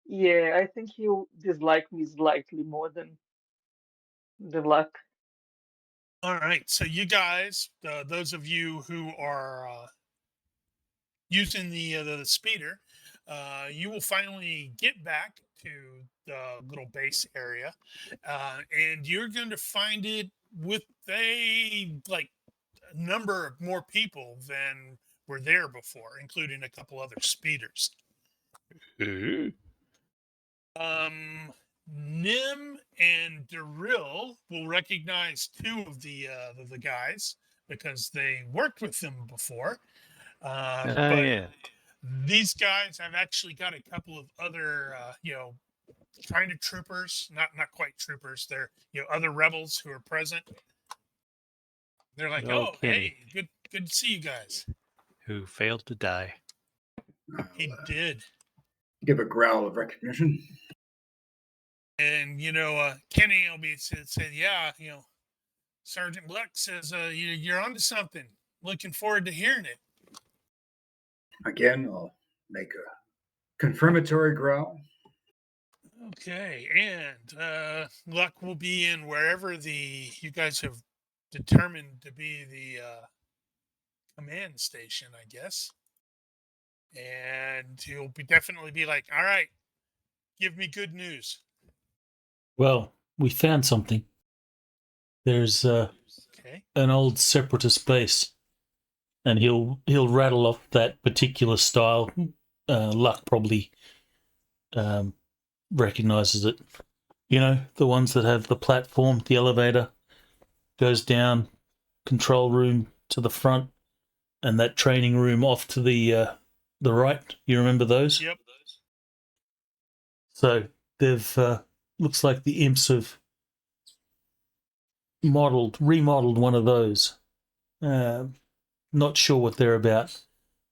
C: Yeah, I think he'll dislike me slightly more than Luck.
B: All right, so you guys, those of you who are using the speeder, you will finally get back to the little base area, and you're going to find it with a number of more people than were there before, including a couple other speeders.
E: Ooh.
B: Nim and Daril will recognize two of the guys because they worked with them before. But
E: Yeah.
B: these guys have actually got a couple of other, kind of troopers, not quite troopers. They're other rebels who are present. They're like,
E: Oh,
B: oh,
E: Kenny.
B: hey, good to see you guys.
E: Who failed to die.
B: He
D: I'll,
B: did.
D: give a growl of recognition.
B: And Kenny will be said, yeah, Sergeant Luck says you're onto something. Looking forward to hearing it.
D: Again, I'll make a confirmatory growl.
B: Okay, and Luck will be in wherever you guys have determined to be the command station, I guess. And he'll definitely be like, all right, give me good news.
A: Well, we found something. There's
B: Okay.
A: an old separatist base, and he'll rattle off that particular style. Luck probably recognizes it. You know, the ones that have the platform, the elevator goes down, control room to the front, and that training room off to the right. You remember those?
B: Yep.
A: So they've looks like the imps have remodeled one of those. Not sure what they're about.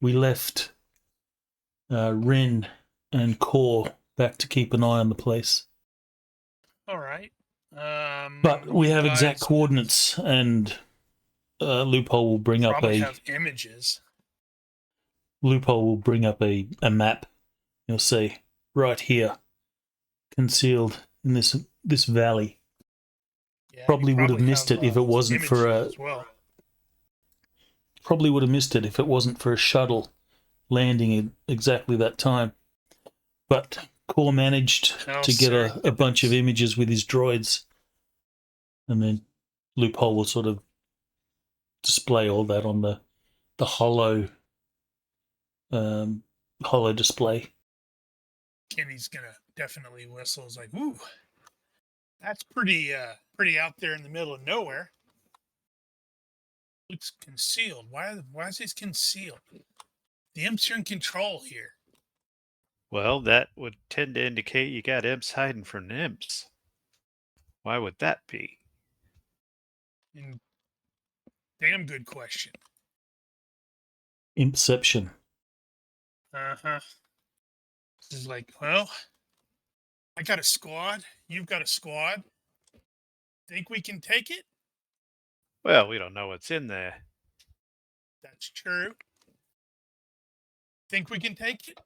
A: We left Ren and Core back to keep an eye on the place.
B: All right.
A: But we
B: you
A: have exact
B: guys
A: coordinates, and Loophole will bring up
B: probably
A: a
B: have images.
A: map. You'll see right here, concealed in this valley.
B: Yeah,
A: Probably would have missed it if it wasn't for a.
B: as well.
A: Probably would have missed it if it wasn't for a shuttle landing at exactly that time. But Core managed to get a bunch of images with his droids, and then Loophole will sort of display all that on the holo display.
B: Kenny's gonna definitely whistle. It's like, ooh, that's pretty out there in the middle of nowhere. Looks concealed. Why is this concealed? The imps are in control here.
E: Well, that would tend to indicate you got imps hiding from imps. Why would that be?
B: And damn good question.
A: Impception.
B: Uh-huh. This is like, well, I got a squad. You've got a squad. Think we can take it?
E: Well, we don't know what's in there.
B: That's true. Think we can take it?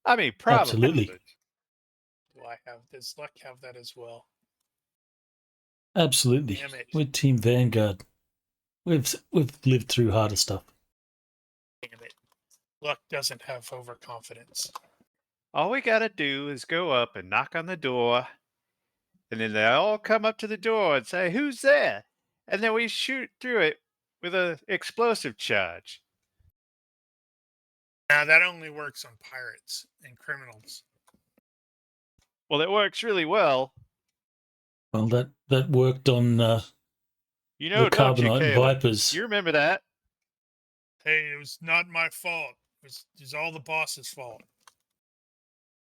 E: I mean, probably.
A: Absolutely.
B: Does Luck have that as well?
A: Absolutely.
B: Damn it.
A: We're Team Vanguard. We've lived through harder stuff.
B: Damn it. Luck doesn't have overconfidence.
E: All we gotta do is go up and knock on the door, and then they all come up to the door and say, "Who's there?" And then we shoot through it with an explosive charge.
B: Now, that only works on pirates and criminals.
E: Well, it works really well.
A: Well, that worked on
E: You know,
A: The
E: don't you,
A: Carbonite
E: Caleb?
A: Vipers.
E: You remember that?
B: Hey, it was not my fault. It was all the boss's fault.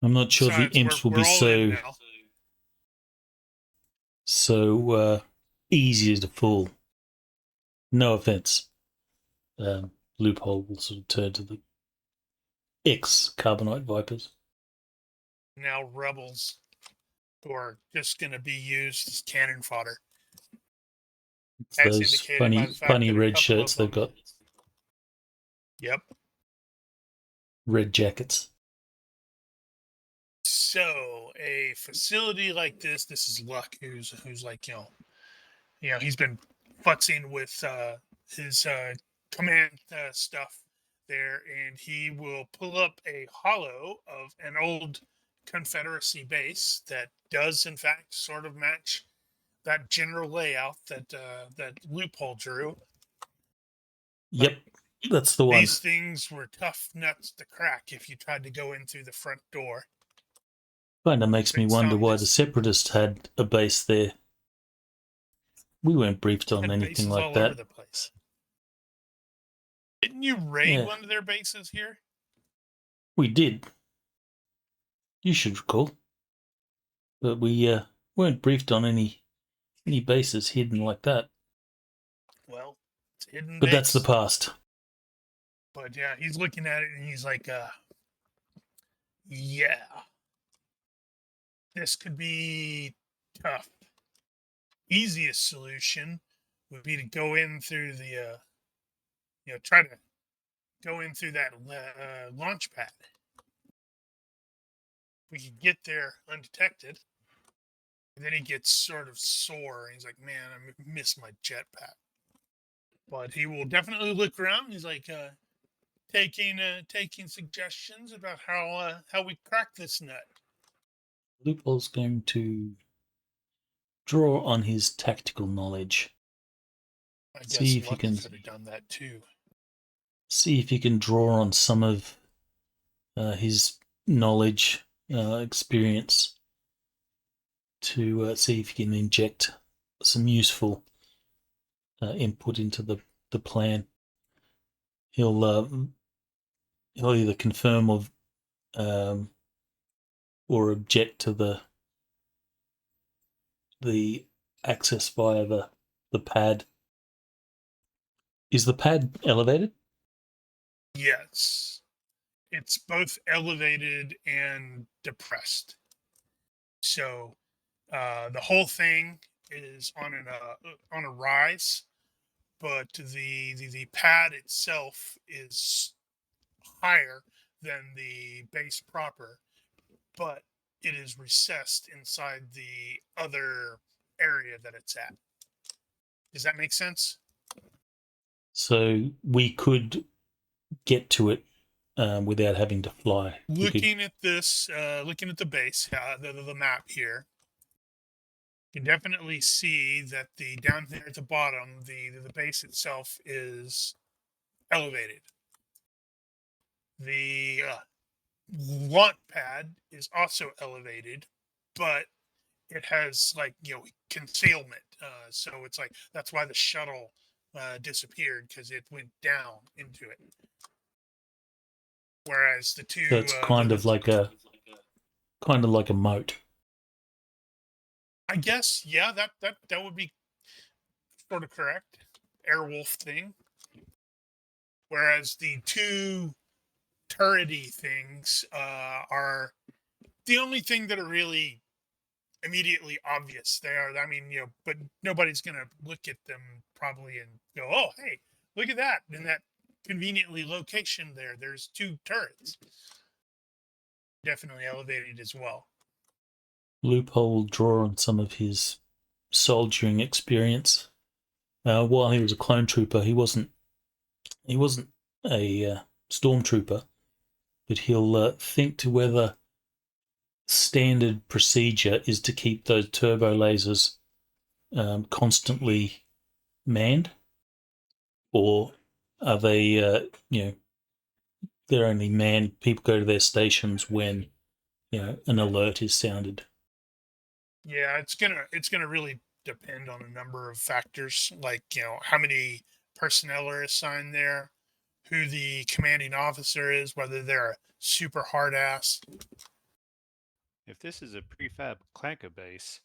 A: I'm not sure the
B: Besides,
A: imps will
B: we're
A: be
B: all in now.
A: so easy to fool. No offense. Loophole will sort of turn to the ex-Carbonite Vipers.
B: Now rebels who are just going to be used as cannon fodder.
A: It's
B: As
A: those
B: indicated by the fact
A: funny
B: that a
A: red
B: couple
A: shirts
B: of
A: they've
B: them-
A: got.
B: Yep.
A: Red jackets.
B: So a facility like this is Luck, who's like he's been futzing with his command stuff there, and he will pull up a hollow of an old Confederacy base that does in fact sort of match that general layout that Loophole drew.
A: Yep, that's the one.
B: These things were tough nuts to crack if you tried to go in through the front door.
A: Kind of makes me
B: Based
A: wonder
B: on
A: why
B: this-
A: the Separatists had a base there. We weren't briefed on
B: Had
A: anything
B: bases
A: like
B: all over
A: that.
B: the place. Didn't you raid
A: Yeah.
B: one of their bases here?
A: We did. You should recall. But we weren't briefed on any bases hidden like that.
B: Well, it's a hidden
A: But that's the
B: base.
A: past.
B: But yeah, he's looking at it and he's like, yeah, this could be tough. Easiest solution would be to go in through the, try to go in through that launch pad. We could get there undetected. And then he gets sort of sore. He's like, man, I miss my jetpack. But he will definitely look around. He's like, taking suggestions about how we crack this nut.
A: Loophole's going to draw on his tactical knowledge.
B: I
A: See
B: guess
A: if you
B: Lucky
A: can-
B: could have done that too.
A: See if you can draw on some of his knowledge, experience, to see if you can inject some useful input into the plan. He'll either confirm or object to the access via the pad. Is the pad elevated?
B: Yes, it's both elevated and depressed. So the whole thing is on a rise, but the pad itself is higher than the base proper, but it is recessed inside the other area that it's at. Does that make sense?
A: So we could get to it without having to fly.
B: Looking at this, looking at the base, the map here, you can definitely see that the down there at the bottom, the base itself is elevated. The launch pad is also elevated, but it has concealment. So it's like that's why the shuttle disappeared, because it went down into it. Whereas the two,
A: So it's kind of like a moat.
B: I guess, yeah, that would be sort of correct. Airwolf thing. Whereas the two turrety things are the only thing that are really immediately obvious. They are, I mean, but nobody's going to look at them probably and go, oh, hey, look at that. In that conveniently location there's two turrets. Definitely elevated as well.
A: Loophole will draw on some of his soldiering experience. While he was a clone trooper, he wasn't a stormtrooper, but he'll think to whether standard procedure is to keep those turbo lasers constantly manned, or are they, they're only manned. People go to their stations when an alert is sounded.
B: Yeah, it's gonna really depend on a number of factors, like, how many personnel are assigned there, who the commanding officer is, whether they're a super hard ass.
E: If this is a prefab Clanka base,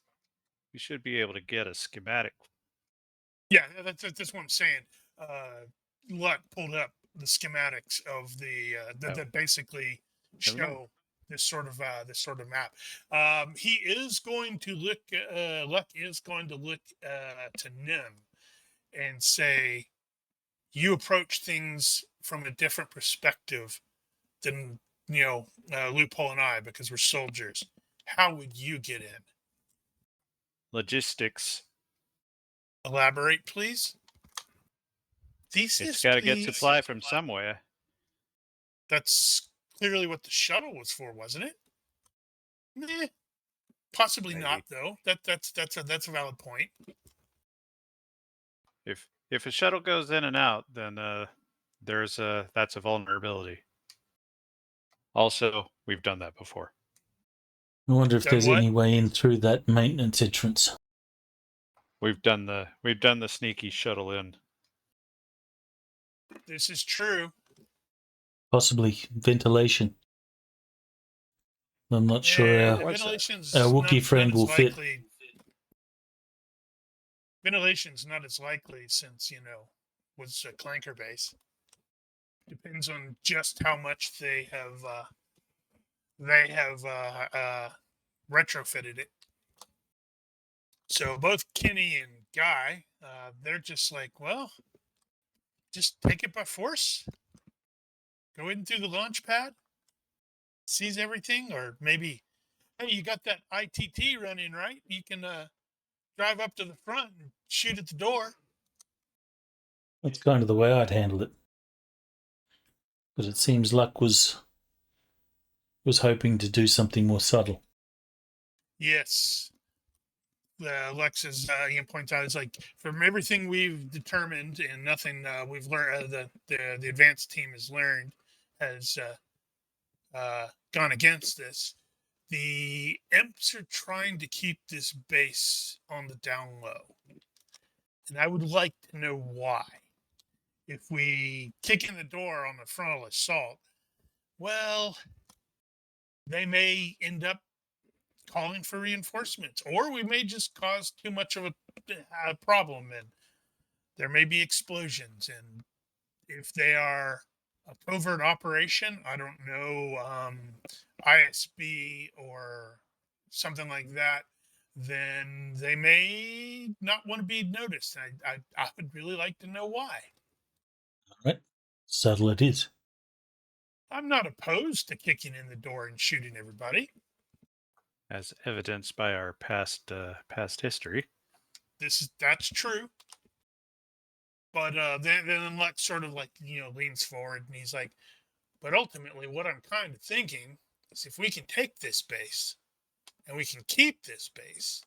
E: we should be able to get a schematic.
B: Yeah, that's what I'm saying. Luck pulled up the schematics of the that basically
E: Never mind.
B: show this sort of map. He is going to look. Luck is going to look to Nim and say, "You approach things from a different perspective than Loophole and I, because we're soldiers. How would you get in?
E: Logistics.
B: Elaborate, please."
E: It's got to get supply from somewhere.
B: That's clearly what the shuttle was for, wasn't it? Meh. Possibly
E: Maybe.
B: not, though. That's a valid point.
E: If a shuttle goes in and out, then that's a vulnerability. Also, we've done that before.
A: I wonder if
B: Done
A: there's
B: what?
A: any way in through that maintenance entrance.
E: We've done the sneaky shuttle in.
B: This is true.
A: Possibly ventilation. I'm not sure our
B: Ventilation's
A: Wookiee friend
B: not as
A: will fit.
B: likely. Ventilation's not as likely since, was a clanker base. Depends on just how much they have retrofitted it. So both Kenny and Guy, they're just like, well, just take it by force. Go in through the launch pad, seize everything, or maybe, hey, you got that ITT running, right? You can drive up to the front and shoot at the door.
A: That's kind of the way I'd handle it. But it seems Luck was hoping to do something more subtle.
B: Yes. Alexis points out, it's like, from everything we've determined and nothing we've learned, the advanced team has learned, has gone against this. The Imps are trying to keep this base on the down low. And I would like to know why. If we kick in the door on the frontal assault, well, they may end up calling for reinforcements, or we may just cause too much of a problem, and there may be explosions. And if they are a covert operation, I don't know, ISB or something like that, then they may not want to be noticed. I would really like to know why.
A: All right. Subtle it is.
B: I'm not opposed to kicking in the door and shooting everybody.
E: As evidenced by our past history.
B: That's true. But then Lex sort of leans forward and he's like, but ultimately what I'm kind of thinking is, if we can take this base and we can keep this base,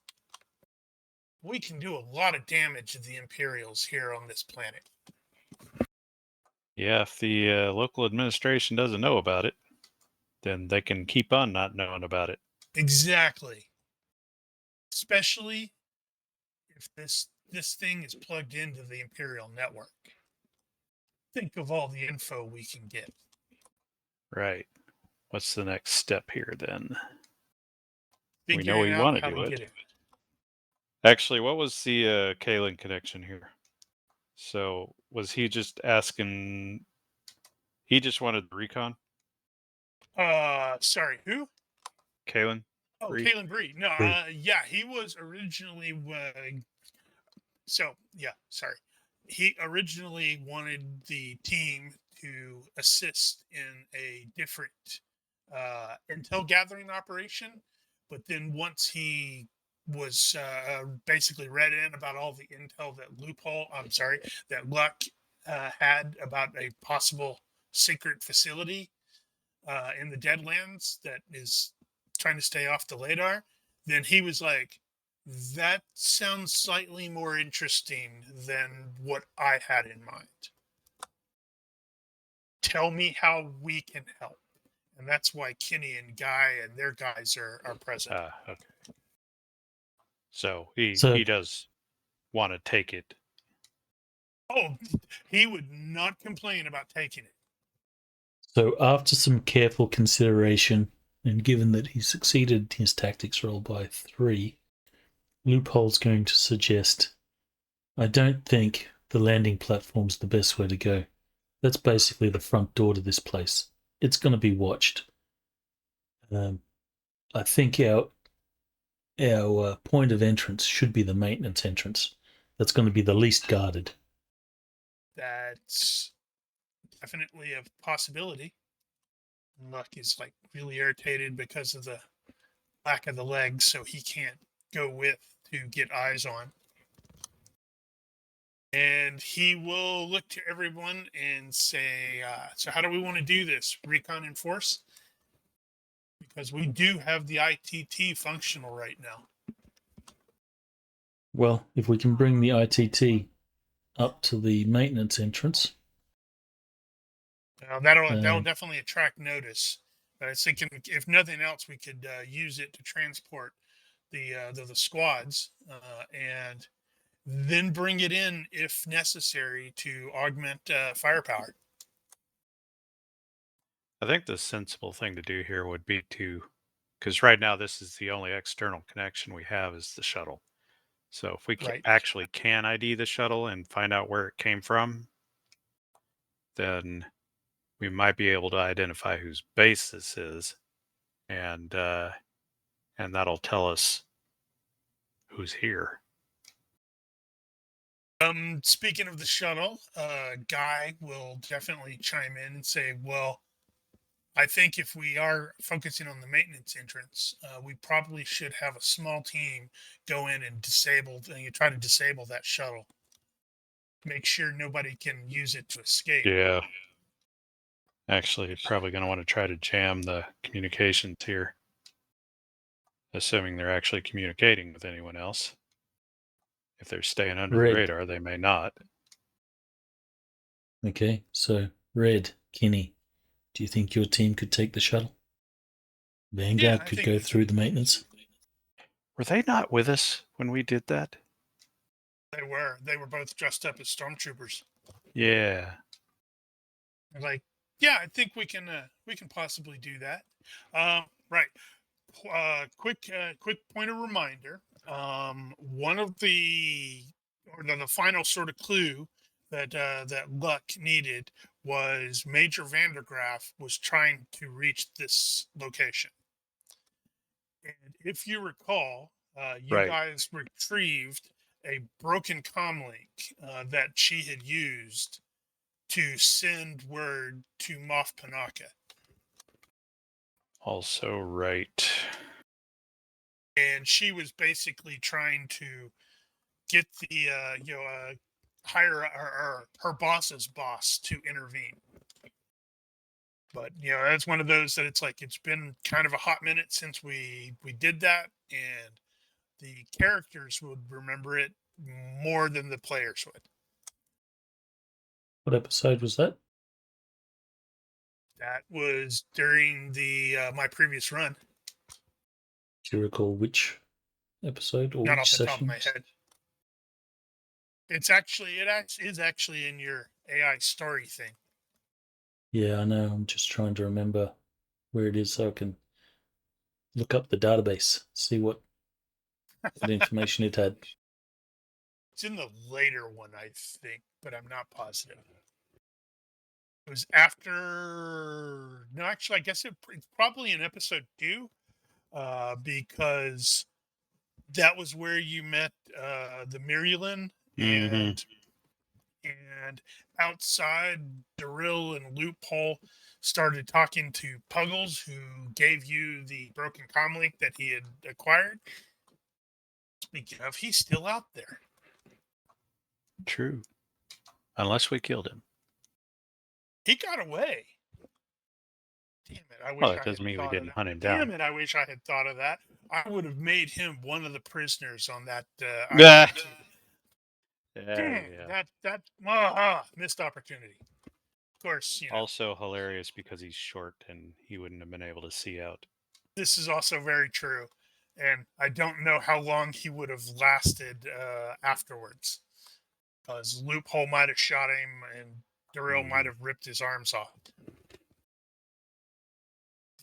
B: we can do a lot of damage to the Imperials here on this planet.
E: Yeah, if the local administration doesn't know about it, then they can keep on not knowing about it.
B: Exactly. Especially if this thing is plugged into the Imperial network. Think of all the info we can get.
E: Right. What's the next step here then?
B: Figuring
E: we know we
B: out
E: want
B: how
E: to do
B: get
E: it. Actually, what was the Kalen connection here? So was he just asking? He just wanted the recon.
B: Sorry, who?
E: Kalen.
B: Oh,
E: Bree?
B: Kalen Bree. No,
A: Bree.
B: yeah, he was originally. Sorry. He originally wanted the team to assist in a different intel gathering operation, but then once he was basically read in about all the intel that Luck had about a possible secret facility in the Deadlands that is trying to stay off the radar, then he was like, that sounds slightly more interesting than what I had in mind. Tell me how we can help. And that's why Kenny and Guy and their guys are present.
E: Okay. So he
A: So-
E: does want to take it.
B: Oh, he would not complain about taking it.
A: So after some careful consideration, and given that he succeeded his tactics roll by 3, Loophole's going to suggest, I don't think the landing platform's the best way to go. That's basically the front door to this place. It's going to be watched. I think our point of entrance should be the maintenance entrance. That's going to be the least guarded.
B: That's definitely a possibility. Luck is like really irritated because of the lack of the legs, so he can't go with to get eyes on. And he will look to everyone and say, so how do we want to do this? Recon and force? Because we do have the ITT functional right now.
A: Well, if we can bring the ITT up to the maintenance entrance.
B: That'll definitely attract notice. But I was thinking, if nothing else, we could use it to transport the squads and then bring it in if necessary to augment firepower.
E: I think the sensible thing to do here would be because right now this is the only external connection we have is the shuttle. So if we actually can ID the shuttle and find out where it came from, then we might be able to identify whose base this is, and that'll tell us who's here.
B: Speaking of the shuttle, Guy will definitely chime in and say, well, I think if we are focusing on the maintenance entrance, we probably should have a small team go in and try to disable that shuttle. Make sure nobody can use it to escape.
E: Yeah. Actually, probably going to want to try to jam the communications here. Assuming they're actually communicating with anyone else. If they're staying under the radar, they may not.
A: Okay, so Red, Kinney, do you think your team could take the shuttle? Vanguard could go through the maintenance?
E: Were they not with us when we did that?
B: They were. They were both dressed up as stormtroopers.
E: Yeah.
B: They're like, yeah, I think we can possibly do that. Right. Quick point of reminder. One of the final sort of clue that Luck needed was Major Vandergraaf was trying to reach this location. And if you recall, you guys retrieved a broken comlink that she had used to send word to Moff Panaka.
E: Also right.
B: And she was basically trying to get the hire her boss's boss to intervene. But that's one of those that it's like it's been kind of a hot minute since we did that, and the characters would remember it more than the players would.
A: What episode was that?
B: That was during the my previous run.
A: Do you recall which episode or
B: Not
A: which
B: off the top of
A: session?
B: my head. It is actually in your AI story thing.
A: Yeah, I know. I'm just trying to remember where it is so I can look up the database, see what information it had.
B: It's in the later one, I think, but I'm not positive. It was after. No, actually, I guess it's probably in episode 2, because that was where you met the Mirielin and outside Darryl and Loophole started talking to Puggles, who gave you the broken comlink that he had acquired. Speaking of, he's still out there.
E: True. Unless we killed him.
B: He got away. Damn it! I wish
E: Well, that doesn't mean we didn't hunt him down.
B: Damn it! I wish I had thought of that. I would have made him one of the prisoners on that. Missed opportunity. Of course,
E: Also hilarious because he's short and he wouldn't have been able to see out.
B: This is also very true. And I don't know how long he would have lasted afterwards. Because Loophole might have shot him, and Darrell might have ripped his arms off.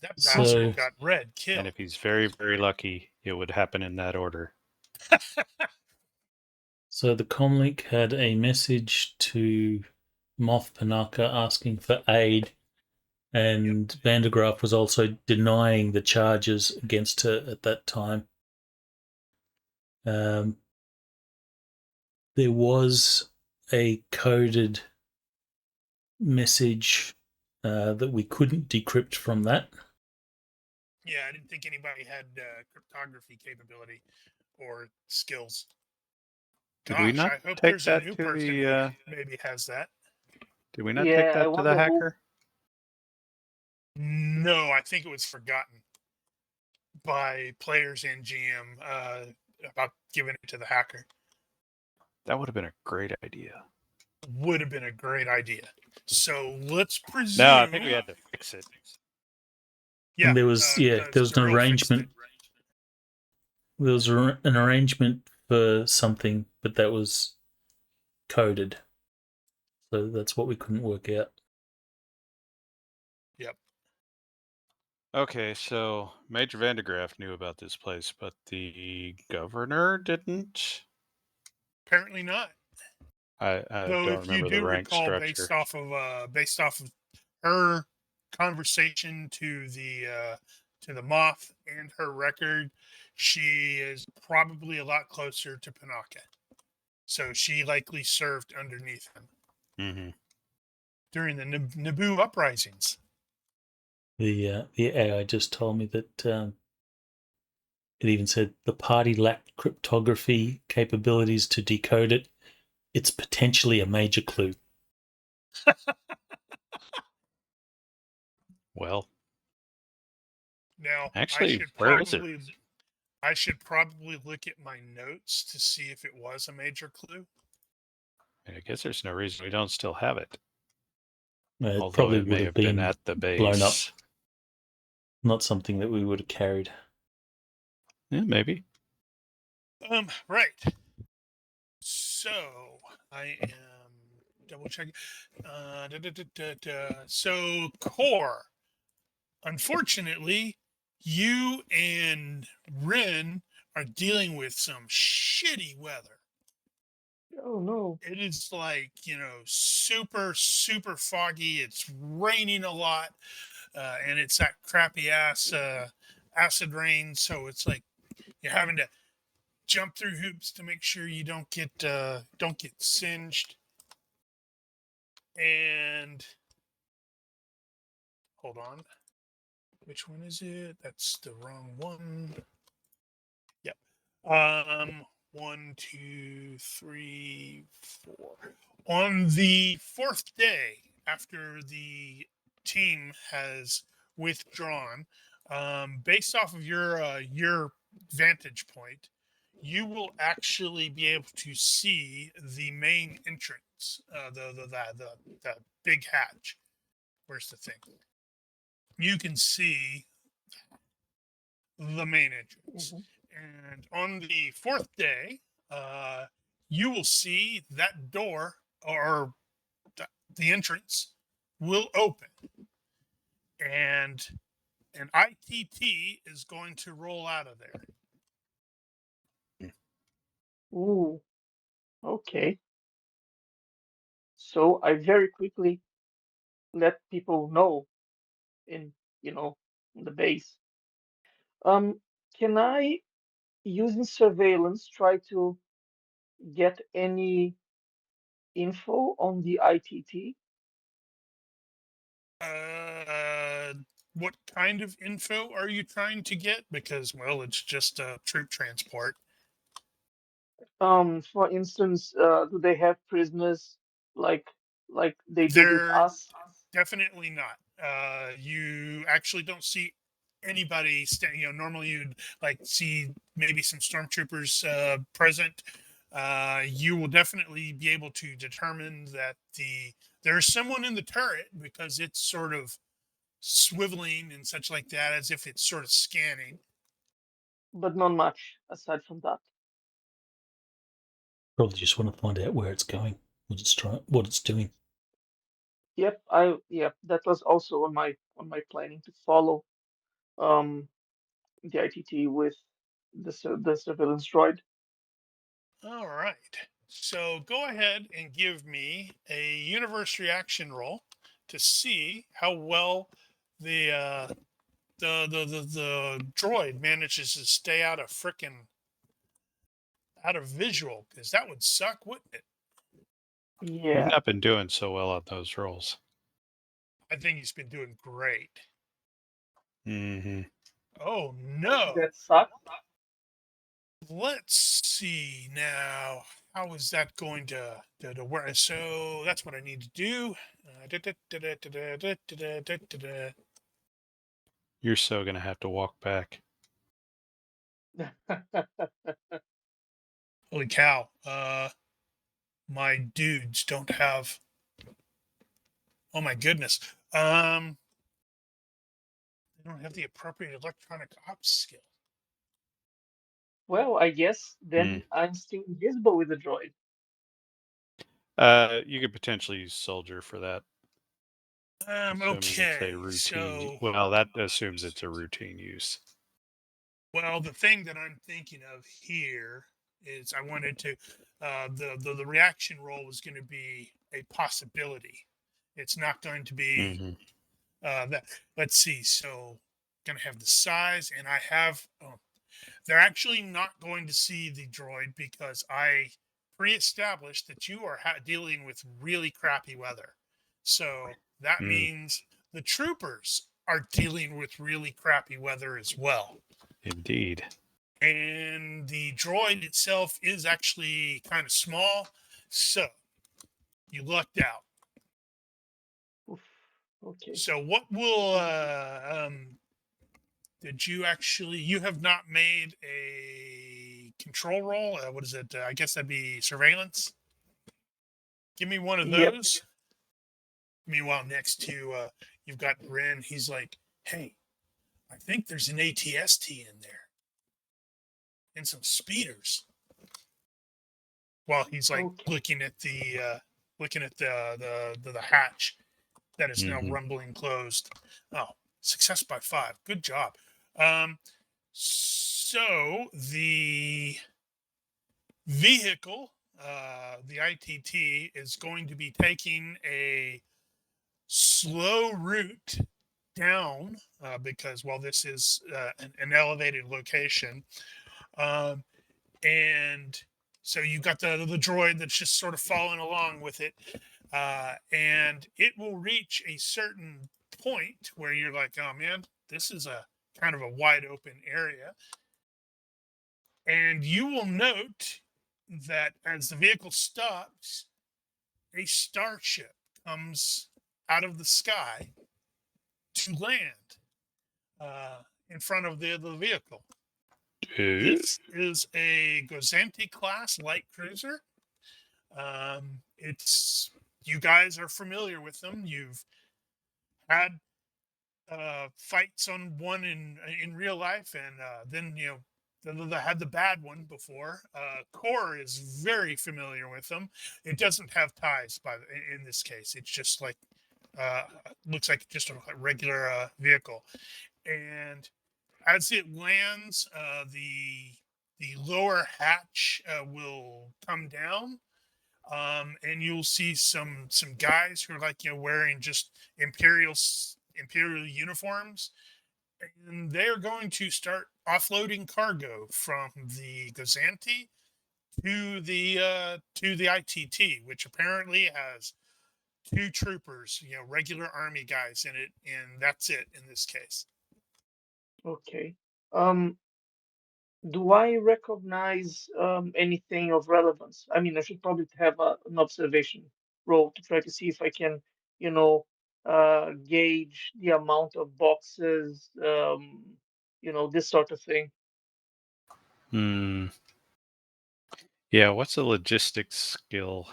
B: That bastard
A: So,
B: got Red
E: And
B: killed.
E: if he's very, very lucky, it would happen in that order.
A: so the comlink had a message to Moff Panaka asking for aid, and Vandergraaf was also denying the charges against her at that time. There was a coded message that we couldn't decrypt from that.
B: Yeah, I didn't think anybody had cryptography capability or skills.
E: Did we not
B: I hope
E: take
B: there's
E: that
B: a new
E: to
B: person
E: the?
B: who maybe has that.
E: Did we not
C: Yeah,
E: take
C: I
E: that to
C: wonder
E: the
C: who.
E: hacker?
B: No, I think it was forgotten by players and GM about giving it to the hacker.
E: That would have been a great idea.
B: Would have been a great idea. So let's presume.
E: No, I think we had to fix it.
B: Yeah,
A: And there was there was an
B: Darrell fixed
A: arrangement.
B: it.
A: There was an arrangement for something, but that was coded. So that's what we couldn't work out.
B: Yep.
E: Okay, so Major Vandergraaf knew about this place, but the governor didn't.
B: Apparently not.
E: I
B: Though,
E: don't
B: if you
E: remember the
B: do
E: rank
B: recall,
E: structure.
B: based off of her conversation to the moth and her record, she is probably a lot closer to Panaka. So she likely served underneath him
E: Mm-hmm.
B: during the Naboo uprisings.
A: The AI just told me that it even said the party lacked cryptography capabilities to decode it. It's potentially a major clue.
E: Well,
B: Now,
E: actually, where is it?
B: I should probably look at my notes to see if it was a major clue.
E: I guess there's no reason we don't still have it.
A: It
E: Although
A: probably
E: it
A: would
E: may
A: have
E: have been
A: been
E: at the base.
A: blown up. Not something that we would have carried.
E: Yeah, maybe.
B: Right. So I am double checking. So Core, unfortunately, you and Rin are dealing with some shitty weather.
C: Oh no.
B: It is like, super, super foggy. It's raining a lot. And it's that crappy ass acid rain. So it's like you're having to jump through hoops to make sure you don't get singed. And hold on. Which one is it? That's the wrong one. Yep. 1, 2, 3, 4. On the fourth day after the team has withdrawn, based off of your vantage point, you will actually be able to see the main entrance, the big hatch. Where's the thing? You can see the main entrance.
C: Mhm.
B: And on the fourth day, you will see that door or the entrance will open. And an ITT is going to roll out of there.
C: Ooh. Okay. So I very quickly let people know in, the base. Can I, using surveillance, try to get any info on the ITT?
B: What kind of info are you trying to get? Because, well, it's just a troop transport.
C: For instance, do they have prisoners like they did with
B: They're
C: us?
B: definitely not. You actually don't see anybody normally you'd like see maybe some stormtroopers present. You will definitely be able to determine that there's someone in the turret because it's sort of swiveling and such like that, as if it's sort of scanning.
C: but not much aside from that.
A: Probably just want to find out where it's going, what it's doing.
C: Yep, that was also on my planning to follow the ITT with the surveillance droid.
B: All right. So go ahead and give me a universe reaction roll to see how well the the droid manages to stay out of visual, because that would suck, wouldn't it?
E: You've
C: Yeah.
E: not been doing so well on those rolls.
B: I think he's been doing great.
E: Mm-hmm.
B: Oh no.
C: That sucks.
B: Let's see now. How is that going to work? So that's what I need to do.
E: You're so going to have to walk back.
B: Holy cow. My dudes don't have. Oh my goodness. They don't have the appropriate electronic ops skill.
C: Well, I guess then I'm still invisible with the droid.
E: You could potentially use soldier for that. Assuming it's
B: Okay.
E: a routine.
B: So,
E: Well, that assumes it's a routine use.
B: well, the thing that I'm thinking of here is I wanted to the reaction roll was going to be a possibility. It's not going to be
E: Mm-hmm.
B: that. Let's see. So, going to have the size, and I have. They're actually not going to see the droid because I pre-established that you are dealing with really crappy weather. So that means the troopers are dealing with really crappy weather as well.
E: Indeed.
B: And the droid itself is actually kind of small. So you lucked out.
C: Oof. Okay.
B: So what will did you have not made a control roll? What is it? I guess that'd be surveillance. Give me one of
C: Yep.
B: those. Meanwhile, next to you've got Ren. He's like, "Hey, I think there's an ATST in there and some speeders." While he's like
C: Okay.
B: looking at the hatch that is now
E: Mhm.
B: rumbling closed. Oh, success by 5. Good job. So the vehicle, the ITT, is going to be taking a slow route down because, well, this is an elevated location. And so you've got the droid that's just sort of following along with it. And it will reach a certain point where you're like, oh man, this is a kind of a wide open area. And you will note that as the vehicle stops, a starship comes out of the sky to land in front of the vehicle. This is a Gozanti class light cruiser. It's you guys are familiar with them. You've had fights on one in real life, and then they had the bad one before. Core is very familiar with them. It doesn't have ties in this case. It's just like looks like just a regular vehicle. And as it lands, the lower hatch will come down, and you'll see some guys who are like wearing just imperial uniforms, and they're going to start offloading cargo from the Gozanti to the ITT, which apparently has 2 troopers, regular army guys in it, and that's it in this case.
C: Okay. Do I recognize anything of relevance? I mean, I should probably have an observation roll to try to see if I can, gauge the amount of boxes, this sort of thing.
E: Yeah, what's a logistics skill?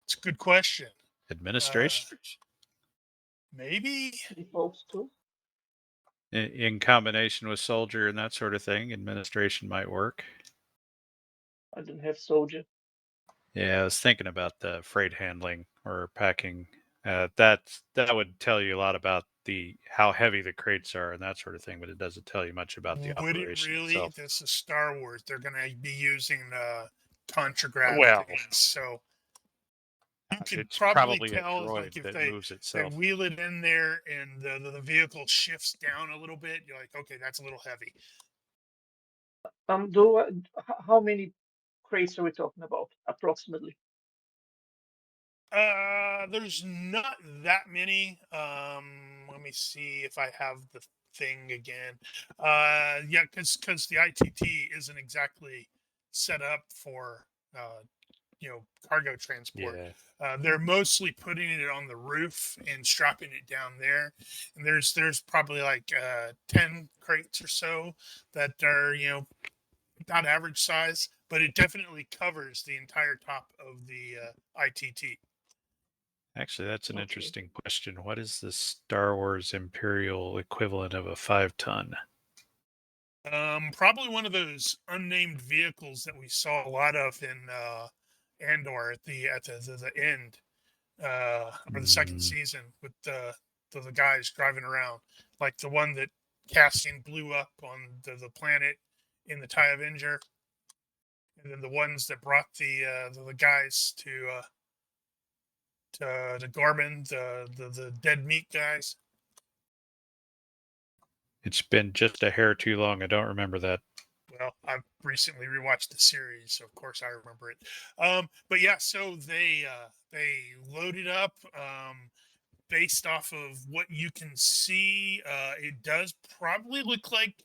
B: It's a good question.
E: Administration?
B: Maybe.
C: Default to?
E: In combination with soldier and that sort of thing, administration might work.
C: I don't have soldier.
E: Yeah, I was thinking about the freight handling or packing. That would tell you a lot about how heavy the crates are and that sort of thing, but it doesn't tell you much about the
B: Would it
E: operation
B: really?
E: itself.
B: This is Star Wars. They're going to be using contragrav
E: Well,
B: things, so you could
E: it's
B: probably
E: probably a
B: tell, like,
E: droid
B: if
E: that moves
B: they
E: itself.
B: wheel it in there and the vehicle shifts down a little bit. You're like, okay, that's a little heavy.
C: How many crates are we talking about, approximately?
B: There's not that many. Let me see if I have the thing again. Yeah, because the ITT isn't exactly set up for cargo transport.
E: Yeah.
B: They're mostly putting it on the roof and strapping it down there. And there's probably like 10 crates or so that are about average size, but it definitely covers the entire top of the ITT.
E: Actually, that's an
C: Okay.
E: interesting question. What is the Star Wars Imperial equivalent of a 5-ton?
B: Probably one of those unnamed vehicles that we saw a lot of in Andor at the end, or the second season with the guys driving around, like the one that Cassian blew up on the planet in the TIE Avenger, and then the ones that brought the guys to Gorman, the dead meat guys.
E: It's been just a hair too long. I don't remember that.
B: Well, I've recently rewatched the series, so of course I remember it. But yeah, so they loaded up. Based off of what you can see, it does probably look like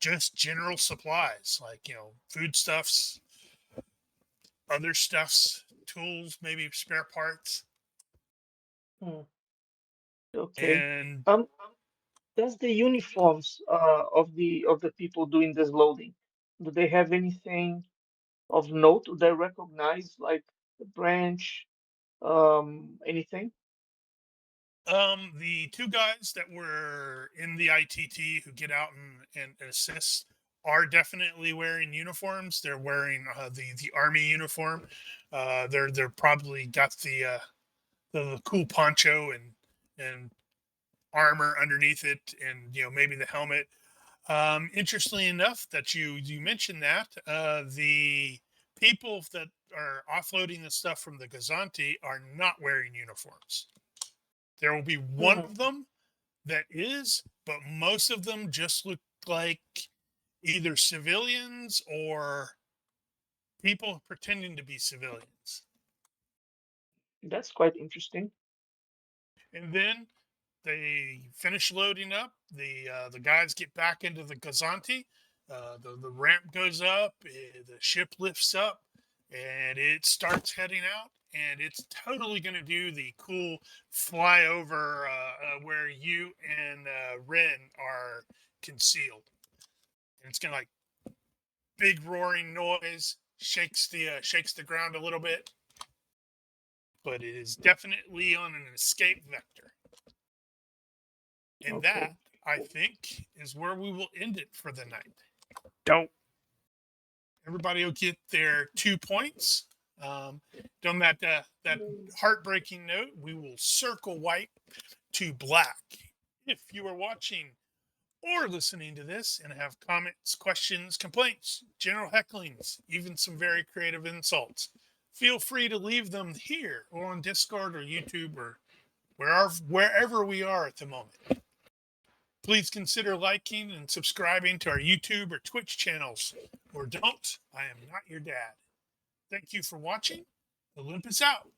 B: just general supplies, like foodstuffs, other stuffs, tools, maybe spare parts,
C: Hmm. Okay.
B: and
C: Um, does the uniforms of the people doing this loading, do they have anything of note? Do they recognize, like, the branch, anything?
B: the two guys that were in the ITT who get out and assist are definitely wearing uniforms. They're wearing the army uniform. They're probably got the cool poncho and armor underneath it, and maybe the helmet. Interestingly enough, that you mentioned that the people that are offloading the stuff from the Gazanti are not wearing uniforms. There will be one
C: Hmm.
B: of them that is, but most of them just look like either civilians or people pretending to be civilians.
C: That's quite interesting.
B: And then they finish loading up. The guys get back into the Gazanti. The ramp goes up. The ship lifts up, and it starts heading out. And it's totally going to do the cool flyover where you and Ren are concealed. And it's going to, like, big roaring noise, shakes the ground a little bit, but it is definitely on an escape vector. And that,
C: Okay.
B: I think, is where we will end it for the night.
E: Don't.
B: Everybody will get their 2 points. On that heartbreaking note, we will circle white to black. If you are watching or listening to this and have comments, questions, complaints, general hecklings, even some very creative insults, feel free to leave them here or on Discord or YouTube or wherever we are at the moment. Please consider liking and subscribing to our YouTube or Twitch channels. Or don't, I am not your dad. Thank you for watching. Olympus out.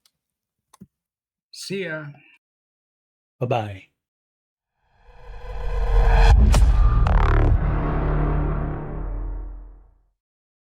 D: See ya.
A: Bye bye.